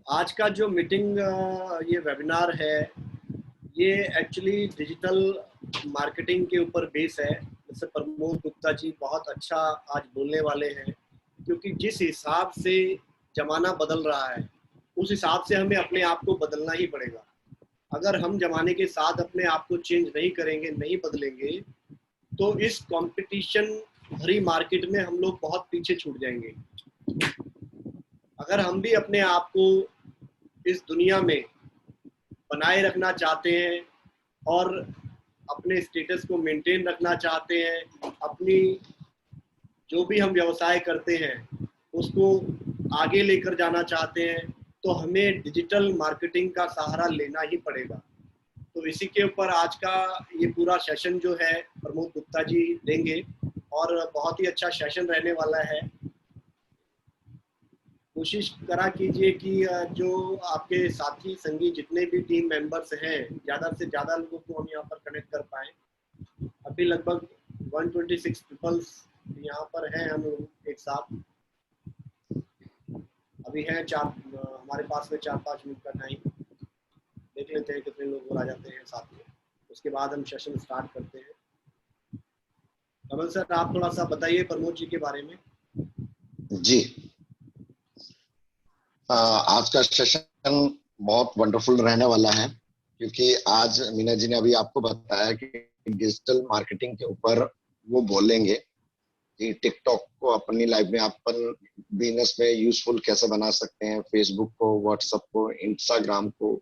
आज का जो मीटिंग ये वेबिनार है, ये एक्चुअली डिजिटल मार्केटिंग के ऊपर बेस है। जैसे प्रमोद गुप्ता जी बहुत अच्छा आज बोलने वाले हैं, क्योंकि जिस हिसाब से ज़माना बदल रहा है उस हिसाब से हमें अपने आप को बदलना ही पड़ेगा। अगर हम ज़माने के साथ अपने आप को चेंज नहीं करेंगे, नहीं बदलेंगे, तो इस कंपटीशन भरी मार्केट में हम लोग बहुत पीछे छूट जाएंगे। अगर हम भी अपने आप को इस दुनिया में बनाए रखना चाहते हैं और अपने स्टेटस को मेंटेन रखना चाहते हैं, अपनी जो भी हम व्यवसाय करते हैं उसको आगे लेकर जाना चाहते हैं, तो हमें डिजिटल मार्केटिंग का सहारा लेना ही पड़ेगा। तो इसी के ऊपर आज का ये पूरा सेशन जो है प्रमोद गुप्ता जी देंगे और बहुत ही अच्छा सेशन रहने वाला है। कोशिश करा कीजिए कि जो आपके साथी संगी जितने भी टीम मेंबर्स हैं, ज़्यादा से ज़्यादा लोगों को हम यहाँ पर कनेक्ट कर पाएँ। अभी लगभग 126 पीपल्स यहाँ पर हैं हम लोग एक साथ। अभी हैं हमारे पास में 4-5 मिनट का टाइम। देख लेते हैं कितने लोग और आ जाते हैं साथ में, उसके बाद हम सेशन स्टार्ट करते हैं। कमल सर, आप थोड़ा सा बताइए प्रमोद जी के बारे में। जी, आज का सेशन बहुत वंडरफुल रहने वाला है, क्योंकि आज मीना जी ने अभी आपको बताया कि डिजिटल मार्केटिंग के ऊपर वो बोलेंगे कि टिकटॉक को अपनी लाइफ में अपन बिजनेस में यूजफुल कैसे बना सकते हैं, फेसबुक को, व्हाट्सएप को, इंस्टाग्राम को,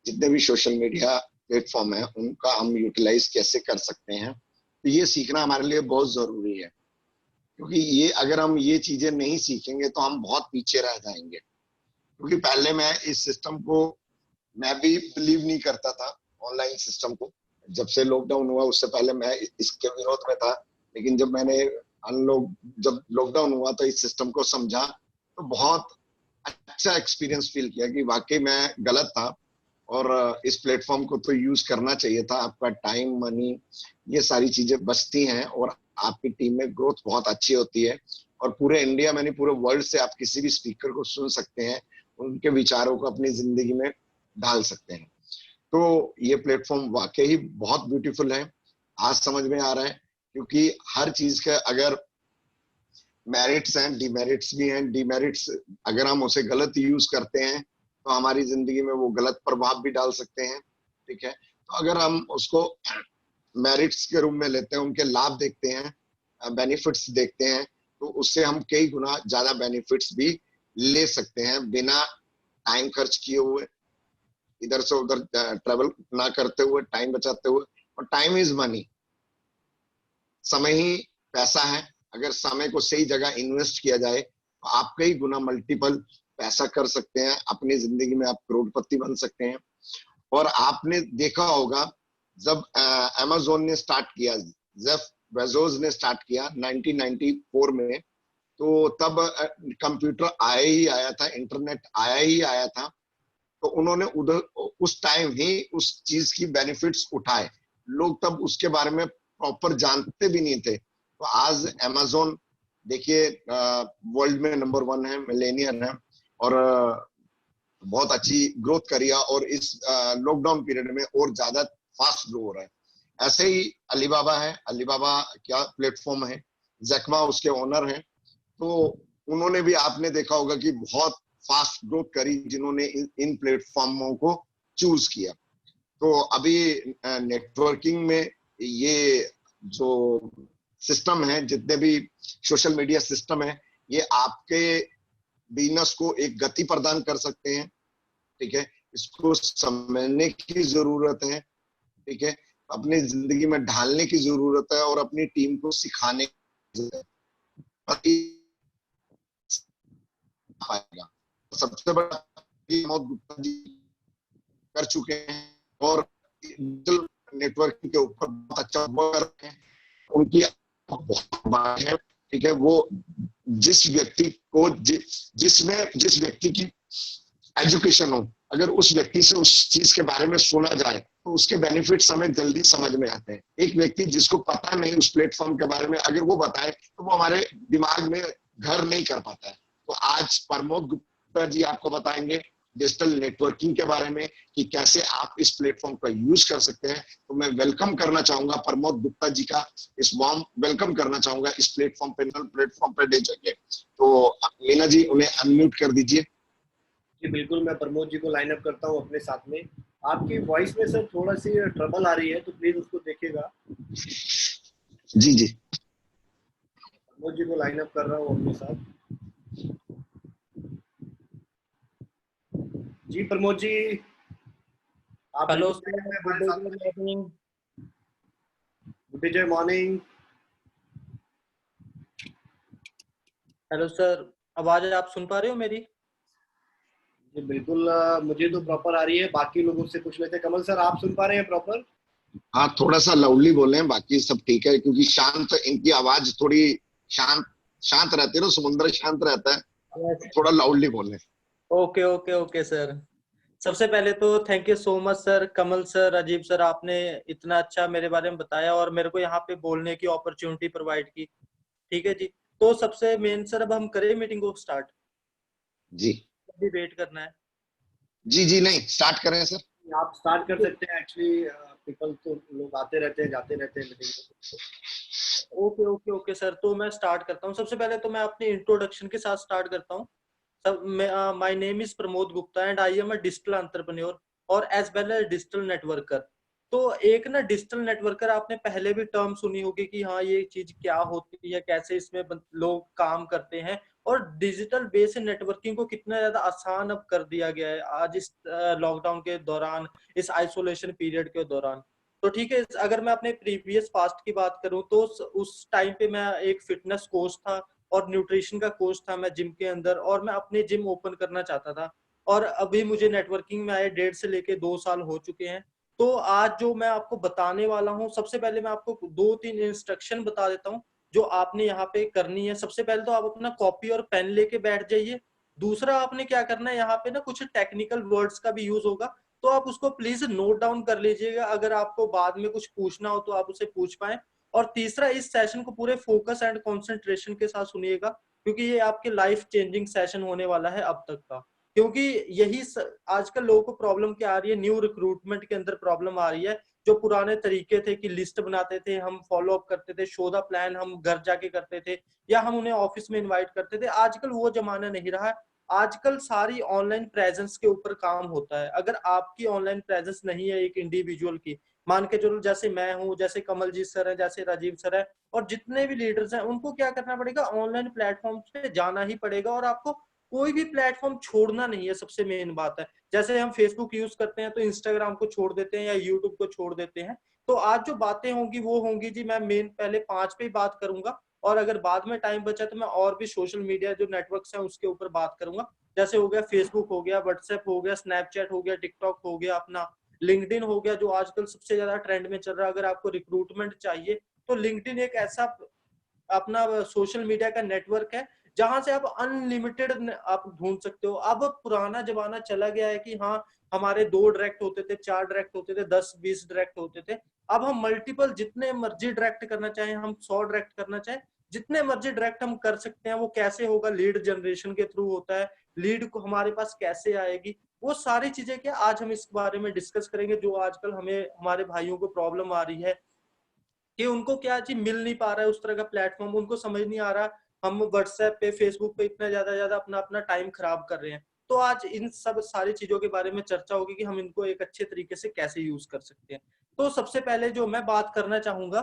जितने भी सोशल मीडिया प्लेटफॉर्म है उनका हम यूटिलाइज कैसे कर सकते हैं। तो ये सीखना हमारे लिए बहुत जरूरी है, क्योंकि ये अगर हम ये चीजें नहीं सीखेंगे तो हम बहुत पीछे रह जाएंगे। क्योंकि पहले मैं इस सिस्टम को मैं भी बिलीव नहीं करता था, ऑनलाइन सिस्टम को। जब से लॉकडाउन हुआ उससे पहले मैं इसके विरोध में था, लेकिन जब लॉकडाउन हुआ तो इस सिस्टम को समझा तो बहुत अच्छा एक्सपीरियंस फील किया कि वाकई मैं गलत था और इस प्लेटफॉर्म को तो यूज करना चाहिए था। आपका टाइम, मनी, ये सारी चीजें बचती हैं और आपकी टीम में ग्रोथ बहुत अच्छी होती है और पूरे इंडिया में नहीं पूरे वर्ल्ड से आप किसी भी स्पीकर को सुन सकते हैं, उनके विचारों को अपनी जिंदगी में ढाल सकते हैं। तो ये प्लेटफॉर्म वाकई ही बहुत ब्यूटीफुल है। आज समझ में आ रहा है, क्योंकि हर चीज के अगर मेरिट्स हैं, डिमेरिट्स भी हैं। डिमेरिट्स अगर हम उसे गलत यूज करते हैं तो हमारी जिंदगी में वो गलत प्रभाव भी डाल सकते हैं। ठीक है, तो अगर हम उसको मेरिट्स के रूप में लेते हैं, उनके लाभ देखते हैं, बेनिफिट्स देखते हैं, तो उससे हम कई गुना ज्यादा बेनिफिट्स भी ले सकते हैं बिना टाइम खर्च किए हुए, इधर से उधर ट्रेवल ना करते हुए, टाइम बचाते हुए। और टाइम इज मनी, समय ही पैसा है। अगर समय को सही जगह इन्वेस्ट किया जाए तो आप कई गुना मल्टीपल पैसा कर सकते हैं, अपनी जिंदगी में आप करोड़पति बन सकते हैं। और आपने देखा होगा जब अमेज़न ने स्टार्ट किया, जेफ बेजोस ने स्टार्ट किया 1994 में, तो तब कंप्यूटर आया ही आया था, इंटरनेट आया ही आया था। तो उन्होंने उधर उस टाइम ही उस चीज की बेनिफिट्स उठाए। लोग तब उसके बारे में प्रॉपर जानते भी नहीं थे। तो आज अमेज़न देखिए वर्ल्ड में नंबर 1 है, मिलेनियर है और बहुत अच्छी ग्रोथ करी है और इस लॉकडाउन पीरियड में और ज्यादा फास्ट ग्रो हो रहा है। ऐसे ही अलीबाबा है, अलीबाबा क्या प्लेटफॉर्म है, जैकमा उसके ओनर हैं। तो उन्होंने भी, आपने देखा होगा कि बहुत फास्ट ग्रोथ करी जिन्होंने इन प्लेटफॉर्मों को चूज किया। तो अभी नेटवर्किंग में ये जो सिस्टम है, जितने भी सोशल मीडिया सिस्टम है, ये आपके बिजनेस को एक गति प्रदान कर सकते हैं। ठीक है, इसको समझने की जरूरत है। ठीक है, अपनी जिंदगी में ढालने की जरूरत है और अपनी टीम को सिखाने की जरूरत है। सबसे बड़ा प्रमोद गुप्ता जी कर चुके हैं और डिजिटल नेटवर्किंग के ऊपर बहुत अच्छा वर्क कर रहे हैं। उनकी बहुत बात है। ठीक है, वो जिस व्यक्ति को जिस व्यक्ति की एजुकेशन हो, अगर उस व्यक्ति से उस चीज के बारे में सुना जाए तो उसके बेनिफिट्स हमें जल्दी समझ में आते हैं। एक व्यक्ति जिसको पता नहीं उस प्लेटफॉर्म के बारे में, अगर वो बताए तो वो हमारे दिमाग में घर नहीं कर पाता है। तो आज प्रमोद गुप्ता जी आपको बताएंगे डिजिटल नेटवर्किंग के बारे में कि कैसे आप इस प्लेटफॉर्म का यूज कर सकते हैं। तो मैं वेलकम करना चाहूंगा प्रमोद गुप्ता जी का, इस वार्म वेलकम करना चाहूंगा इस प्लेटफॉर्म पे ले जाके। तो मीना जी उन्हें अनम्यूट कर दीजिए। जी बिल्कुल, मैं प्रमोद जी को लाइन अप करता हूँ अपने साथ में। आपकी वॉइस में सर थोड़ा सी ट्रबल आ रही है, तो प्लीज उसको देखिएगा। जी जी प्रमोद जी को लाइन अप कर रहा हूँ अपने साथ। जी प्रमोद जी, आप हेलो बिल्कुल सर, में गुड हमारे डे, साथ गुड में। Morning. Good day, morning. Hello sir, आवाज आप सुन पा रहे हो मेरी? जी बिल्कुल, मुझे तो प्रॉपर आ रही है, बाकी लोगों से पूछ लेते हैं। कमल सर, आप सुन पा रहे हैं प्रॉपर? हाँ, थोड़ा सा लाउडली बोले हैं, बाकी सब ठीक है, क्योंकि शांत इनकी आवाज थोड़ी शांत शांत रहती है ना, समुद्र शांत रहता है, थोड़ा लाउडली बोले। Okay okay okay sir. सबसे पहले तो thank you so much sir, Kamal sir, Rajiv sir, आपने इतना अच्छा मेरे बारे में बताया और मेरे को यहाँ पे बोलने की अपॉर्चुनिटी प्रोवाइड की। ठीक है जी। तो सबसे मेन सर, अब हम करें मीटिंग को स्टार्ट? जी अभी वेट करना है? जी जी नहीं, स्टार्ट करें सर। आप स्टार्ट कर सकते हैं। एक्चुअली पीपल तो लोग आते रहते हैं, जाते रहते हैं मीटिंग में। ओके ओके ओके सर, तो मैं स्टार्ट करता हूँ। सबसे पहले तो मैं अपनी इंट्रोडक्शन के साथ स्टार्ट करता हूँ। सब my name is Pramod Gupta and I am a digital entrepreneur और as well as digital networker. तो एक ना डिजिटल नेटवर्कर आपने पहले भी टर्म सुनी होगी कि हाँ ये चीज क्या होती है, कैसे इसमें लोग काम करते हैं और डिजिटल बेस्ड नेटवर्किंग को कितना ज्यादा आसान अब कर दिया गया है आज इस लॉकडाउन के दौरान, इस आइसोलेशन पीरियड के दौरान। तो ठीक है, अगर मैं अपने प्रीवियस पास्ट की बात करूं तो उस टाइम पे मैं एक फिटनेस कोच था और न्यूट्रिशन का कोच था मैं जिम के अंदर, और मैं अपने जिम ओपन करना चाहता था। और अभी मुझे नेटवर्किंग में आए 1.5 से 2 साल हो चुके हैं। तो आज जो मैं आपको बताने वाला हूँ, सबसे पहले मैं आपको 2-3 इंस्ट्रक्शन बता देता हूँ जो आपने यहाँ पे करनी है। सबसे पहले तो आप अपना कॉपी और पेन लेके बैठ जाइए। दूसरा आपने क्या करना है, यहाँ पे ना कुछ टेक्निकल वर्ड्स का भी यूज होगा, तो आप उसको प्लीज नोट डाउन कर लीजिएगा। अगर आपको बाद में कुछ पूछना हो तो आप उसे पूछ पाए। और तीसरा, इस सेशन को पूरे फोकस एंड कंसंट्रेशन के साथ सुनिएगा, क्योंकि ये आपके लाइफ चेंजिंग सेशन होने वाला है अब तक का। क्योंकि यही आजकल लोगों को प्रॉब्लम क्या आ रही है, न्यू रिक्रूटमेंट के अंदर प्रॉब्लम आ रही है। जो पुराने तरीके थे कि लिस्ट बनाते थे, हम फॉलो अप करते थे, शो द प्लान हम घर जाके करते थे या हम उन्हें ऑफिस में इनवाइट करते थे, आजकल वो जमाना नहीं रहा है। आजकल सारी ऑनलाइन प्रेजेंस के ऊपर काम होता है। अगर आपकी ऑनलाइन प्रेजेंस नहीं है एक इंडिविजुअल की, मान के चलो जैसे मैं हूँ, जैसे कमलजीत सर है, जैसे राजीव सर है, और जितने भी लीडर्स हैं, उनको क्या करना पड़ेगा, ऑनलाइन प्लेटफॉर्म पे जाना ही पड़ेगा और आपको कोई भी प्लेटफॉर्म छोड़ना नहीं है। सबसे मेन बात है, जैसे हम फेसबुक यूज करते हैं तो इंस्टाग्राम को छोड़ देते हैं या यूट्यूब को छोड़ देते हैं। तो आज जो बातें होंगी वो होंगी जी, मैं मेन पहले 5 पे ही बात करूंगा, और अगर बाद में टाइम बचा तो मैं और भी सोशल मीडिया जो नेटवर्क्स हैं उसके ऊपर बात करूंगा। जैसे हो गया फेसबुक, हो गया व्हाट्सएप, हो गया स्नैपचैट, हो गया टिकटॉक, हो गया अपना लिंक्डइन, हो गया जो आजकल सबसे ज्यादा ट्रेंड में चल रहा है। अगर आपको रिक्रूटमेंट चाहिए तो लिंक्डइन एक ऐसा अपना सोशल मीडिया का नेटवर्क है जहां से आप अनलिमिटेड आप ढूंढ सकते हो। अब पुराना जमाना चला गया है कि हाँ हमारे 2 डायरेक्ट होते थे, 4 डायरेक्ट होते थे, 10-20 डायरेक्ट होते थे। अब हम मल्टीपल जितने मर्जी डायरेक्ट करना चाहें, हम 100 डायरेक्ट करना चाहें, जितने मर्जी डायरेक्ट हम कर सकते हैं। वो कैसे होगा, लीड जनरेशन के थ्रू होता है। लीड को हमारे पास कैसे आएगी, वो सारी चीजें क्या आज हम इस बारे में डिस्कस करेंगे। जो आजकल हमें हमारे भाइयों को प्रॉब्लम आ रही है कि उनको क्या चीज मिल नहीं पा रहा है, उस तरह का प्लेटफॉर्म उनको समझ नहीं आ रहा। हम व्हाट्सएप पे, फेसबुक पे इतना ज्यादा अपना अपना टाइम खराब कर रहे हैं। तो आज इन सब सारी चीजों के बारे में चर्चा होगी कि हम इनको एक अच्छे तरीके से कैसे यूज कर सकते हैं। तो सबसे पहले जो मैं बात करना चाहूंगा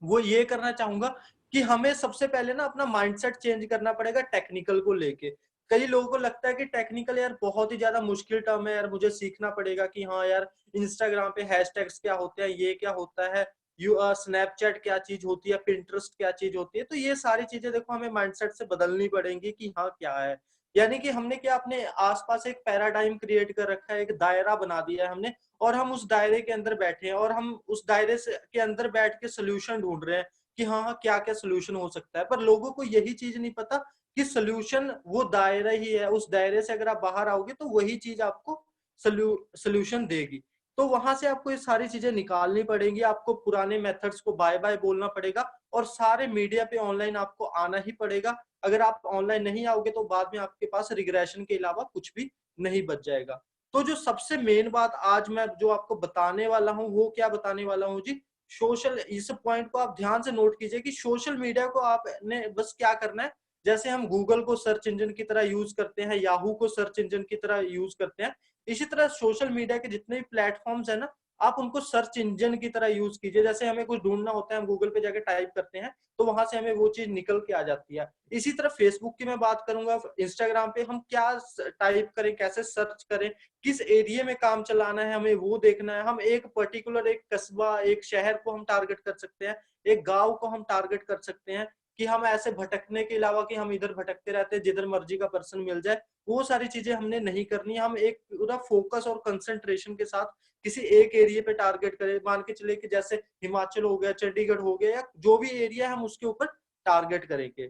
वो ये करना चाहूंगा कि हमें सबसे पहले ना अपना माइंडसेट चेंज करना पड़ेगा टेक्निकल को लेके। कई लोगों को लगता है कि टेक्निकल यार बहुत ही ज्यादा मुश्किल टर्म है यार, मुझे सीखना पड़ेगा कि हाँ यार इंस्टाग्राम पे हैशटैग्स क्या होते हैं, ये क्या होता है, स्नैपचैट क्या चीज होती है, पिंटरेस्ट क्या चीज होती है। तो ये सारी चीजें देखो हमें माइंडसेट से बदलनी पड़ेंगी कि हाँ क्या है। यानी कि हमने क्या अपने आसपास एक पैराडाइम क्रिएट कर रखा है, एक दायरा बना दिया है हमने, और हम उस दायरे के अंदर बैठे हैं और हम उस दायरे से के अंदर बैठ के सोल्यूशन ढूंढ रहे हैं कि हाँ हाँ क्या क्या सोल्यूशन हो सकता है। पर लोगों को यही चीज नहीं पता कि सोल्यूशन वो दायरा ही है, उस दायरे से अगर आप बाहर आओगे तो वही चीज आपको सोल्यूशन देगी। तो वहां से आपको ये सारी चीजें निकालनी पड़ेंगी, आपको पुराने मेथड्स को बाय बाय बोलना पड़ेगा और सारे मीडिया पे ऑनलाइन आपको आना ही पड़ेगा। अगर आप ऑनलाइन नहीं आओगे तो बाद में आपके पास रिग्रेशन के अलावा कुछ भी नहीं बच जाएगा। तो जो सबसे मेन बात आज मैं जो आपको बताने वाला हूँ, वो क्या बताने वाला हूँ जी, सोशल, इस पॉइंट को आप ध्यान से नोट कीजिए कि सोशल मीडिया को आपने बस क्या करना है, जैसे हम गूगल को सर्च इंजन की तरह यूज करते हैं, याहू को सर्च इंजन की तरह यूज करते हैं, इसी तरह सोशल मीडिया के जितने भी प्लेटफॉर्म्स है ना, आप उनको सर्च इंजन की तरह यूज कीजिए। जैसे हमें कुछ ढूंढना होता है, हम गूगल पे जाके टाइप करते हैं तो वहां से हमें वो चीज निकल के आ जाती है। इसी तरह फेसबुक की मैं बात करूंगा, इंस्टाग्राम पे हम क्या टाइप करें, कैसे सर्च करें, किस एरिया में काम चलाना है, हमें वो देखना है। हम एक पर्टिकुलर एक कस्बा, एक शहर को हम टारगेट कर सकते हैं, एक गांव को हम टारगेट कर सकते हैं, कि हम ऐसे भटकने के अलावा कि हम इधर भटकते रहते हैं जिधर मर्जी का पर्सन मिल जाए, वो सारी चीजें हमने नहीं करनी। हम एक पूरा फोकस और कंसंट्रेशन के साथ किसी एक एरिया पे टारगेट करें। मान के चले कि जैसे हिमाचल हो गया, चंडीगढ़ हो गया, या जो भी एरिया है हम उसके ऊपर टारगेट करेंगे।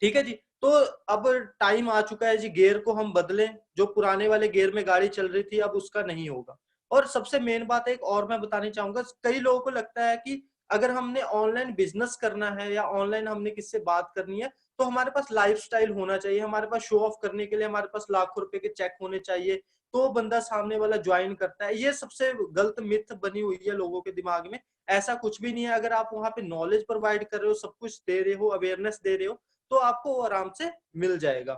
ठीक है जी। तो अब टाइम आ चुका है जी, गियर को हम बदलें। जो पुराने वाले गियर में गाड़ी चल रही थी अब उसका नहीं होगा। और सबसे मेन बात एक और मैं बतानी चाहूंगा, कई लोगों को लगता है कि अगर हमने ऑनलाइन बिजनेस करना है या ऑनलाइन हमने किससे बात करनी है तो हमारे पास लाइफस्टाइल होना चाहिए, हमारे पास शो ऑफ करने के लिए हमारे पास लाखों रुपए के चेक होने चाहिए, तो बंदा सामने वाला ज्वाइन करता है। ये सबसे गलत मिथ बनी हुई है लोगों के दिमाग में। ऐसा कुछ भी नहीं है। अगर आप वहां पे नॉलेज प्रोवाइड कर रहे हो, सब कुछ दे रहे हो, अवेयरनेस दे रहे हो, तो आपको वो आराम से मिल जाएगा।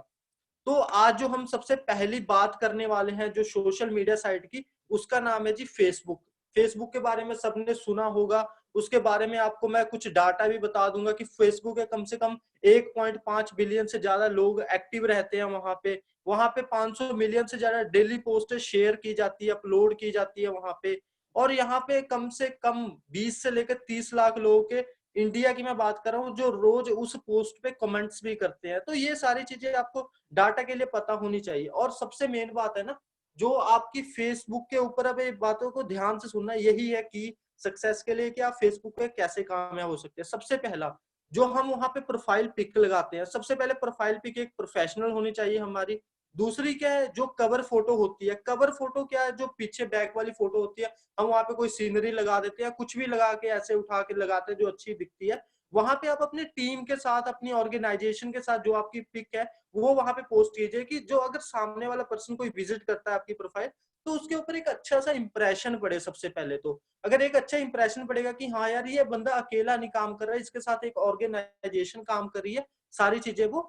तो आज जो हम सबसे पहली बात करने वाले हैं जो सोशल मीडिया साइट की, उसका नाम है जी फेसबुक। फेसबुक के बारे में सबने सुना होगा। उसके बारे में आपको मैं कुछ डाटा भी बता दूंगा कि फेसबुक है कम से कम 1.5 बिलियन से ज्यादा लोग एक्टिव रहते हैं वहां पे। वहां पे 500 मिलियन से ज्यादा डेली पोस्ट शेयर की जाती है, अपलोड की जाती है वहां पे। और यहाँ पे कम से कम 20 से लेकर 30 लाख लोगों के, इंडिया की मैं बात कर रहा हूँ, जो रोज उस पोस्ट पे कमेंट्स भी करते हैं। तो ये सारी चीजें आपको डाटा के लिए पता होनी चाहिए। और सबसे मेन बात है ना, जो आपकी फेसबुक के ऊपर, अब ये बातों को ध्यान से सुनना, यही है कि सक्सेस के लिए कि आप फेसबुक पे कैसे कामयाब हो सकते हैं। सबसे पहला, जो हम वहां पे प्रोफाइल पिक लगाते हैं, सबसे पहले प्रोफाइल पिक एक प्रोफेशनल होनी चाहिए हमारी। दूसरी क्या है, जो कवर फोटो होती है, कवर फोटो क्या है, जो पीछे बैक वाली फोटो होती है, हम वहां पे कोई सीनरी लगा देते हैं, कुछ भी लगा के ऐसे उठा के लगाते हैं जो अच्छी दिखती है। वहां पे आप अपनी टीम के साथ, अपनी ऑर्गेनाइजेशन के साथ जो आपकी पिक है वो वहां पे पोस्ट कीजिए, कि जो अगर सामने वाला पर्सन कोई विजिट करता है आपकी प्रोफाइल, तो उसके ऊपर एक अच्छा सा इंप्रेशन पड़े। सबसे पहले तो अगर एक अच्छा इंप्रेशन पड़ेगा कि हाँ यार ये बंदा अकेला नहीं काम कर रहा है, इसके साथ एक ऑर्गेनाइजेशन काम कर रही है, सारी चीजें वो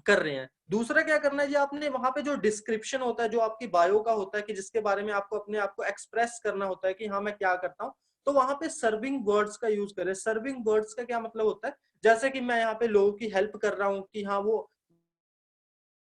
कर रहे हैं। दूसरा क्या करना है, ये आपने वहां पे जो डिस्क्रिप्शन होता है, जो आपकी बायो का होता है, कि जिसके बारे में आपको अपने आप को एक्सप्रेस करना होता है कि हाँ मैं क्या करता हूँ, तो वहां पे सर्विंग वर्ड्स का यूज करें। सर्विंग वर्ड्स का क्या मतलब होता है, जैसे कि मैं यहाँ पे लोगों की हेल्प कर रहा हूँ, कि हाँ वो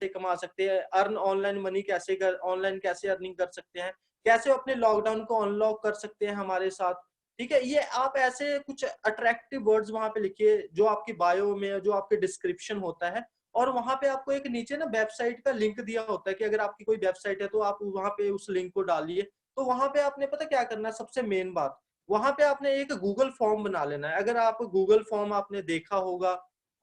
कमा सकते हैं, अर्न ऑनलाइन मनी कैसे कर, ऑनलाइन कैसे अर्निंग कर सकते हैं, कैसे अपने लॉकडाउन को अनलॉक कर सकते हैं हमारे साथ। ठीक है, ये आप ऐसे कुछ अट्रैक्टिव वर्ड्स वहां पे लिखिए जो आपकी बायो में, जो आपके डिस्क्रिप्शन होता है। और वहां पे आपको एक नीचे ना वेबसाइट का लिंक दिया होता है कि अगर आपकी कोई वेबसाइट है तो आप वहां पे उस लिंक को डालिए। तो वहां पे आपने पता क्या करना है, सबसे मेन बात, वहां पे आपने एक गूगल फॉर्म बना लेना है। अगर आप गूगल फॉर्म आपने देखा होगा,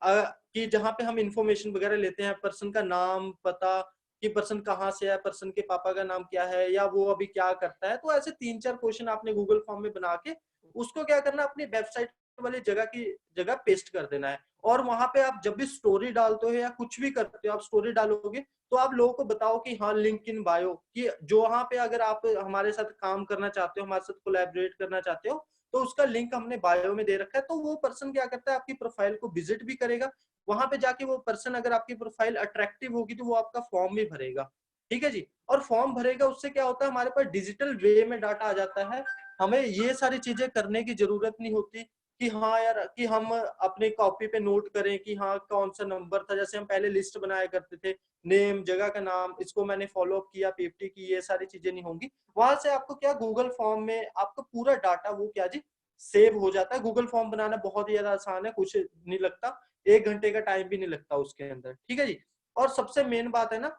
कि जहाँ पे हम इंफॉर्मेशन वगैरह लेते हैं, पर्सन का नाम, पता, कि पर्सन कहाँ से है, पर्सन के पापा का नाम क्या है, या वो अभी क्या करता है, तो ऐसे 3-4 क्वेश्चन आपने गूगल फॉर्म में बना के उसको क्या करना, अपनी वेबसाइट वाली जगह की जगह पेस्ट कर देना है। और वहां पे आप जब भी स्टोरी डालते हो या कुछ भी करते हो, आप स्टोरी डालोगे तो आप लोगों को बताओ कि हाँ लिंक इन बायो, कि जो वहां पे अगर आप हमारे साथ काम करना चाहते हो, हमारे साथ कोलैबोरेट करना चाहते हो, तो उसका लिंक हमने बायो में दे रखा है। तो वो पर्सन क्या करता है, आपकी प्रोफाइल को विजिट भी करेगा, वहां पे जाके वो पर्सन, अगर आपकी प्रोफाइल अट्रैक्टिव होगी तो वो आपका फॉर्म भी भरेगा। ठीक है जी। और फॉर्म भरेगा, उससे क्या होता है, हमारे पास डिजिटल वे में डाटा आ जाता है। हमें ये सारी चीजें करने की जरूरत नहीं होती कि हाँ यार, कि हम अपने कॉपी पे नोट करें कि हाँ कौन सा नंबर था। जैसे हम पहले लिस्ट बनाया करते थे, नेम, जगह का नाम, इसको मैंने फॉलो अप किया, पीपीटी की, ये सारी चीजें नहीं होंगी। वहां से आपको क्या, गूगल फॉर्म में आपका पूरा डाटा वो क्या जी सेव हो जाता है। गूगल फॉर्म बनाना बहुत ही ज्यादा आसान है, कुछ नहीं लगता, 1 घंटे का टाइम भी नहीं लगता उसके अंदर। ठीक है जी। और सबसे मेन बात है ना,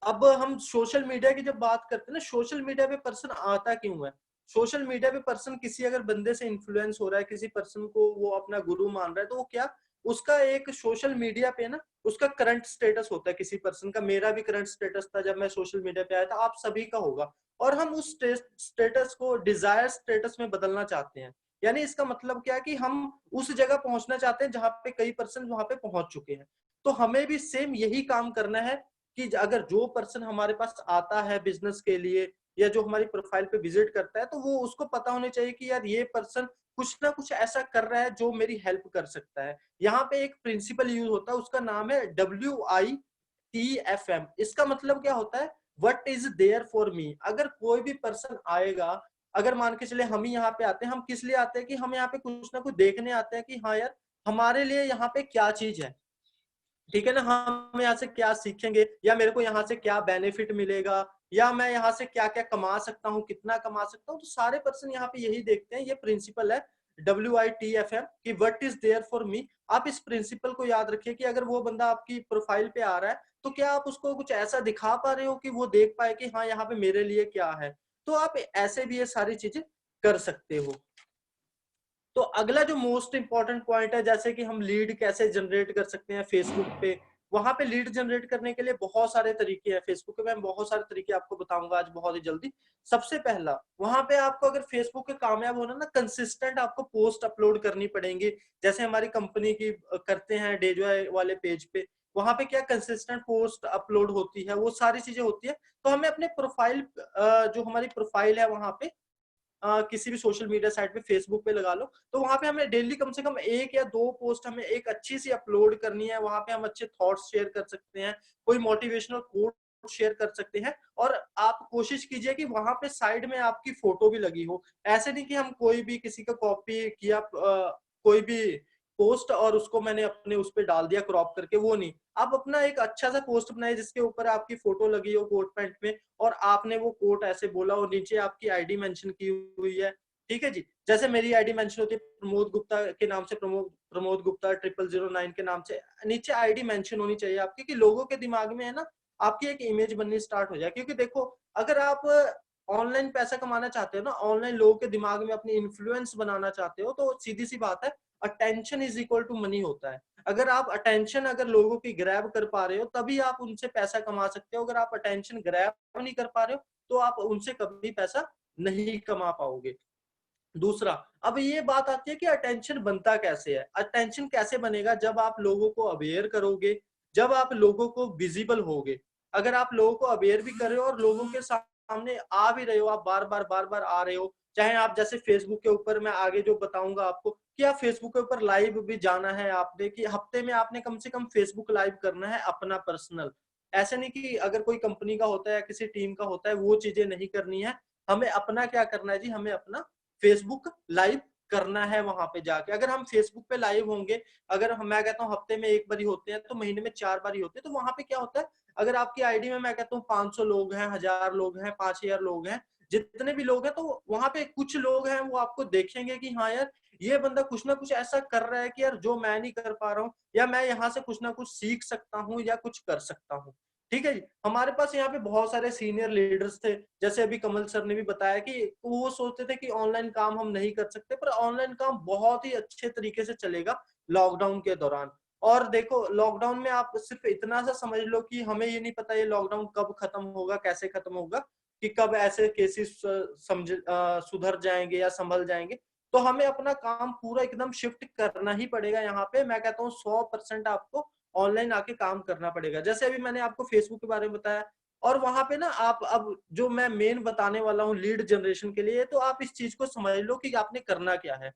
अब हम सोशल मीडिया की जब बात करते हैं ना, सोशल मीडिया पे पर्सन आता क्यों है। सोशल मीडिया पे पर्सन किसी अगर बंदे से इन्फ्लुएंस हो रहा है, किसी पर्सन को वो अपना गुरु मान रहा है, तो वो क्या, उसका एक सोशल मीडिया पे ना उसका करंट स्टेटस होता है किसी पर्सन का। मेरा भी करंट स्टेटस था जब मैं सोशल मीडिया पे आया था, आप सभी का होगा। और हम उस स्टेटस को डिजायर स्टेटस में बदलना चाहते हैं। यानी इसका मतलब क्या है कि हम उस जगह पहुंचना चाहते हैं जहां पे कई पर्सन वहां पे पहुंच चुके हैं। तो हमें भी सेम यही काम करना है कि अगर जो पर्सन हमारे पास आता है बिजनेस के लिए या जो हमारी प्रोफाइल पे विजिट करता है, तो वो उसको पता होना चाहिए कि यार ये पर्सन कुछ ना कुछ ऐसा कर रहा है जो मेरी हेल्प कर सकता है। यहाँ पे एक प्रिंसिपल यूज होता है, उसका नाम है WITFM। इसका मतलब क्या होता है? What is there for me. अगर कोई भी पर्सन आएगा, अगर मान के चले हम ही यहाँ पे आते हैं, हम किस लिए आते हैं? कि हम यहाँ पे कुछ ना कुछ देखने आते हैं कि हाँ यार हमारे लिए यहाँ पे क्या चीज है, ठीक है ना, हम यहाँ से क्या सीखेंगे या मेरे को यहाँ से क्या बेनिफिट मिलेगा या मैं यहाँ से क्या क्या कमा सकता हूँ, कितना कमा सकता हूँ। तो सारे पर्सन यहाँ पे यही देखते हैं। ये प्रिंसिपल है WITFM कि what is there for me. आप इस प्रिंसिपल को याद रखिए कि अगर वो बंदा आपकी प्रोफाइल पे आ रहा है तो क्या आप उसको कुछ ऐसा दिखा पा रहे हो कि वो देख पाए कि हाँ यहाँ पे मेरे लिए क्या है। तो आप ऐसे भी ये सारी चीजें कर सकते हो। तो अगला जो मोस्ट इंपॉर्टेंट पॉइंट है, जैसे कि हम लीड कैसे जनरेट कर सकते हैं फेसबुक पे। वहां पे लीड जनरेट करने के लिए बहुत सारे तरीके हैं। फेसबुक पे मैं बहुत सारे तरीके आपको बताऊंगा आज बहुत ही जल्दी। सबसे पहला, वहां पे आपको अगर फेसबुक पे कामयाब होना ना, कंसिस्टेंट आपको पोस्ट अपलोड करनी पड़ेंगी। जैसे हमारी कंपनी की करते हैं डेजॉय वाले पेज पे, वहां पे क्या कंसिस्टेंट पोस्ट अपलोड होती है, वो सारी चीजें होती है। तो हमें अपने प्रोफाइल, जो हमारी प्रोफाइल है वहां पे किसी भी सोशल मीडिया साइट पे, फेसबुक पे लगा लो, तो वहां पे हमें डेली कम से कम 1 या 2 पोस्ट हमें एक अच्छी सी अपलोड करनी है। वहां पे हम अच्छे थॉट्स शेयर कर सकते हैं, कोई मोटिवेशनल कोट शेयर कर सकते हैं। और आप कोशिश कीजिए कि वहां पे साइड में आपकी फोटो भी लगी हो। ऐसे नहीं कि हम कोई भी किसी का कॉपी किया कोई भी पोस्ट और उसको मैंने अपने उस पे डाल दिया क्रॉप करके, वो नहीं। आप अपना एक अच्छा सा पोस्ट बनाए जिसके ऊपर आपकी फोटो लगी हो कोट पैंट में, और आपने वो कोट ऐसे बोला और नीचे आपकी आईडी मेंशन की हुई है, ठीक है जी। जैसे मेरी आईडी मेंशन होती है प्रमोद गुप्ता के नाम से, प्रमोद गुप्ता 0009 के नाम से, नीचे आईडी मेंशन होनी चाहिए आपकी, कि लोगों के दिमाग में है ना आपकी एक इमेज बननी स्टार्ट हो जाए। क्योंकि देखो, अगर आप ऑनलाइन पैसा कमाना चाहते हो ना, ऑनलाइन लोगों के दिमाग में अपनी इन्फ्लुएंस बनाना चाहते हो, तो सीधी सी बात है, attention is equal to money होता है। अगर आप अटेंशन अगर लोगों की ग्रैब कर पा रहे हो, तभी आप उनसे पैसा कमा सकते हो। अगर आप अटेंशन ग्रैब नहीं कर पा रहे हो, तो आप उनसे कभी पैसा नहीं कमा पाओगे। दूसरा, अब ये बात आती है कि अटेंशन बनता कैसे है। अटेंशन कैसे बनेगा? जब आप लोगों को अवेयर करोगे, जब आप लोगों को विजिबल होगे। अगर आप लोगों को अवेयर भी कर रहे हो और लोगों के सामने आ भी रहे हो, आप बार बार आ रहे हो, चाहे आप जैसे फेसबुक के ऊपर, मैं आगे जो बताऊंगा आपको, कि आप फेसबुक के ऊपर लाइव भी जाना है आपने, कि हफ्ते में आपने कम से कम फेसबुक लाइव करना है अपना पर्सनल। ऐसे नहीं कि अगर कोई कंपनी का होता है या किसी टीम का होता है, वो चीजें नहीं करनी है। हमें अपना क्या करना है जी, हमें अपना फेसबुक लाइव करना है वहां पे जाके। अगर हम फेसबुक पे लाइव होंगे, अगर मैं कहता हूँ हफ्ते में 1 बार ही होते हैं, तो महीने में 4 बार ही होते हैं, तो वहां पे क्या होता है, अगर आपकी आईडी में मैं कहता हूँ 500 लोग हैं, 1000 लोग हैं, 5000 लोग हैं, जितने भी लोग हैं, तो वहां पे कुछ लोग हैं वो आपको देखेंगे कि हाँ यार ये बंदा कुछ ना कुछ ऐसा कर रहा है कि यार जो मैं नहीं कर पा रहा हूँ, या मैं यहाँ से कुछ ना कुछ सीख सकता हूँ या कुछ कर सकता हूँ। ठीक है जी। हमारे पास यहाँ पे बहुत सारे सीनियर लीडर्स थे, जैसे अभी कमल सर ने भी बताया कि वो सोचते थे कि ऑनलाइन काम हम नहीं कर सकते, पर ऑनलाइन काम बहुत ही अच्छे तरीके से चलेगा लॉकडाउन के दौरान। और देखो, लॉकडाउन में आप सिर्फ इतना सा समझ लो कि हमें ये नहीं पता ये लॉकडाउन कब खत्म होगा, कैसे खत्म होगा, कि कब ऐसे केसेस सुधर जाएंगे या संभल जाएंगे। तो हमें अपना काम पूरा एकदम शिफ्ट करना ही पड़ेगा। यहाँ पे मैं कहता हूँ 100% आपको ऑनलाइन आके काम करना पड़ेगा। जैसे अभी मैंने आपको फेसबुक के बारे में बताया, और वहां पे ना आप, अब जो मैं मेन बताने वाला हूँ लीड जनरेशन के लिए, तो आप इस चीज को समझ लो कि आपने करना क्या है।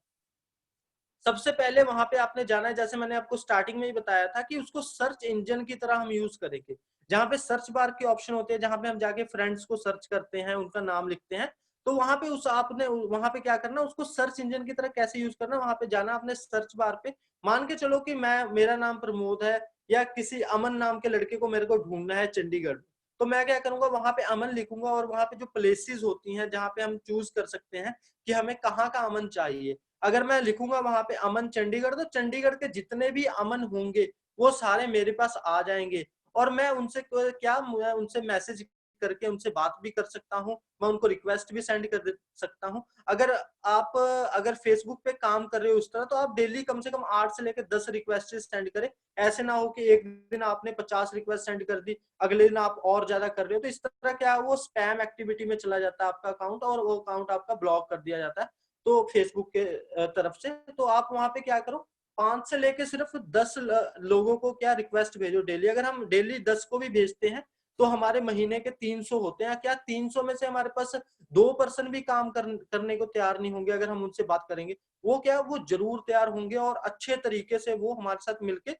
सबसे पहले वहां पे आपने जाना है, जैसे मैंने आपको स्टार्टिंग में ही बताया था, कि उसको सर्च इंजन की तरह हम यूज करेंगे। जहां पे सर्च बार के ऑप्शन होते हैं, जहां पे हम जाके फ्रेंड्स को सर्च करते हैं, उनका नाम लिखते हैं, तो वहां पे उस आपने वहां पे क्या करना, उसको सर्च इंजन की तरह कैसे यूज करना, वहां पे जाना अपने सर्च बार पे। मान के चलो कि मेरा नाम प्रमोद है, या किसी अमन नाम के लड़के को मेरे को ढूंढना है चंडीगढ़, तो मैं क्या करूंगा, वहां पे अमन लिखूंगा, और वहां पे जो प्लेसेस होती हैं जहां पे हम चूज कर सकते हैं कि हमें कहाँ का अमन चाहिए, अगर मैं लिखूंगा वहां पे अमन चंडीगढ़, तो चंडीगढ़ के जितने भी अमन होंगे वो सारे मेरे पास आ जाएंगे। और मैं उनसे क्या, मैं उनसे मैसेज करके उनसे बात भी कर सकता हूँ, मैं उनको रिक्वेस्ट भी सेंड कर सकता हूँ। अगर फेसबुक पे काम कर रहे हो उस तरह, तो आप डेली कम से कम 8 से लेकर 10 रिक्वेस्ट सेंड करें। ऐसे ना हो कि एक दिन आपने 50 रिक्वेस्ट सेंड कर दी, अगले दिन आप और ज्यादा कर रहे हो, तो इस तरह क्या है, वो स्पैम एक्टिविटी में चला जाता है आपका अकाउंट, और वो अकाउंट आपका ब्लॉक कर दिया जाता है तो फेसबुक के तरफ से। तो आप वहां पे क्या करो, 5 से लेके सिर्फ 10 लोगों को क्या रिक्वेस्ट भेजो डेली। अगर हम डेली 10 को भी भेजते हैं तो हमारे महीने के 300 होते हैं। क्या 300 में से हमारे पास 2% भी काम करने को तैयार नहीं होंगे? अगर हम उनसे बात करेंगे, वो क्या, वो जरूर तैयार होंगे और अच्छे तरीके से वो हमारे साथ मिलके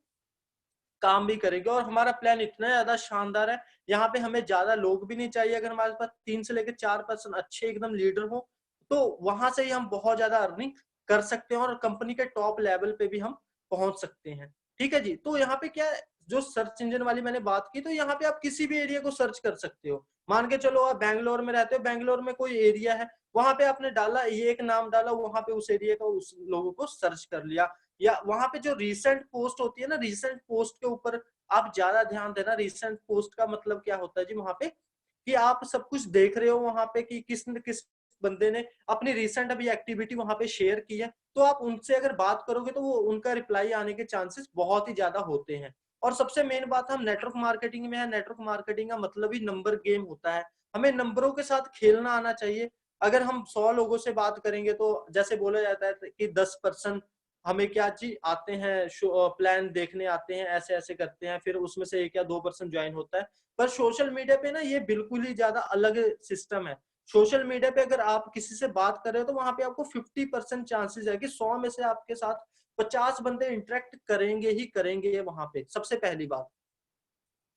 काम भी करेंगे। और हमारा प्लान इतना ज्यादा शानदार है, यहाँ पे हमें ज्यादा लोग भी नहीं चाहिए। अगर हमारे पास 3 से लेकर 4% अच्छे एकदम लीडर हो, तो वहां से ही हम बहुत ज्यादा अर्निंग कर सकते हैं और कंपनी के टॉप लेवल पे भी हम पहुंच सकते हैं। ठीक है जी। तो यहाँ पे क्या है, जो सर्च इंजन वाली मैंने बात की, तो यहाँ पे आप किसी भी एरिया को सर्च कर सकते हो। मान के चलो आप बैंगलोर में रहते हो, बैंगलोर में कोई एरिया है, वहां पे आपने डाला, ये एक नाम डाला, वहां पे उस एरिया का उस लोगों को सर्च कर लिया। या वहां पे जो रीसेंट पोस्ट होती है ना, रीसेंट पोस्ट के ऊपर आप ज्यादा ध्यान देना। रीसेंट पोस्ट का मतलब क्या होता है जी, वहां पे कि आप सब कुछ देख रहे हो वहां पे कि किस बंदे ने अपनी रिसेंट अभी एक्टिविटी वहां पे शेयर की है, तो आप उनसे अगर बात करोगे तो वो उनका रिप्लाई आने के चांसेस बहुत ही ज्यादा होते हैं। और सबसे मेन बात, हम नेटवर्क मार्केटिंग में है, नेटवर्क मार्केटिंग का मतलब ही नंबर गेम होता है। हमें नंबरों के साथ खेलना आना चाहिए। अगर हम 100 लोगों से बात करेंगे तो जैसे बोला जाता है कि 10% हमें क्या चीज आते हैं, प्लान देखने आते हैं, ऐसे ऐसे करते हैं, फिर उसमें से 1 या 2% ज्वाइन होता है। पर सोशल मीडिया पे ना ये बिल्कुल ही ज्यादा अलग सिस्टम है। सोशल मीडिया पे अगर आप किसी से बात कर रहे हो तो वहां पे आपको 50% चांसेस है कि 100 में से आपके साथ 50 बंदे इंटरेक्ट करेंगे ही करेंगे वहां पे, सबसे पहली बात।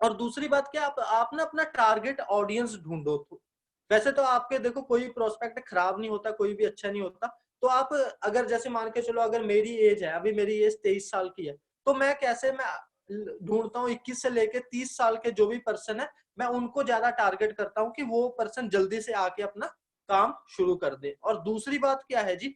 और दूसरी बात क्या, आप ना अपना टारगेट ऑडियंस ढूंढो। तो वैसे तो आपके देखो कोई प्रोस्पेक्ट खराब नहीं होता, कोई भी अच्छा नहीं होता। तो आप अगर जैसे मान के चलो, अगर मेरी एज है, अभी मेरी एज 23 साल की है, तो मैं ढूंढता हूँ 21 से लेके 30 साल के जो भी पर्सन है, मैं उनको ज्यादा टारगेट करता हूँ कि वो पर्सन जल्दी से आके अपना काम शुरू कर दे। और दूसरी बात क्या है जी,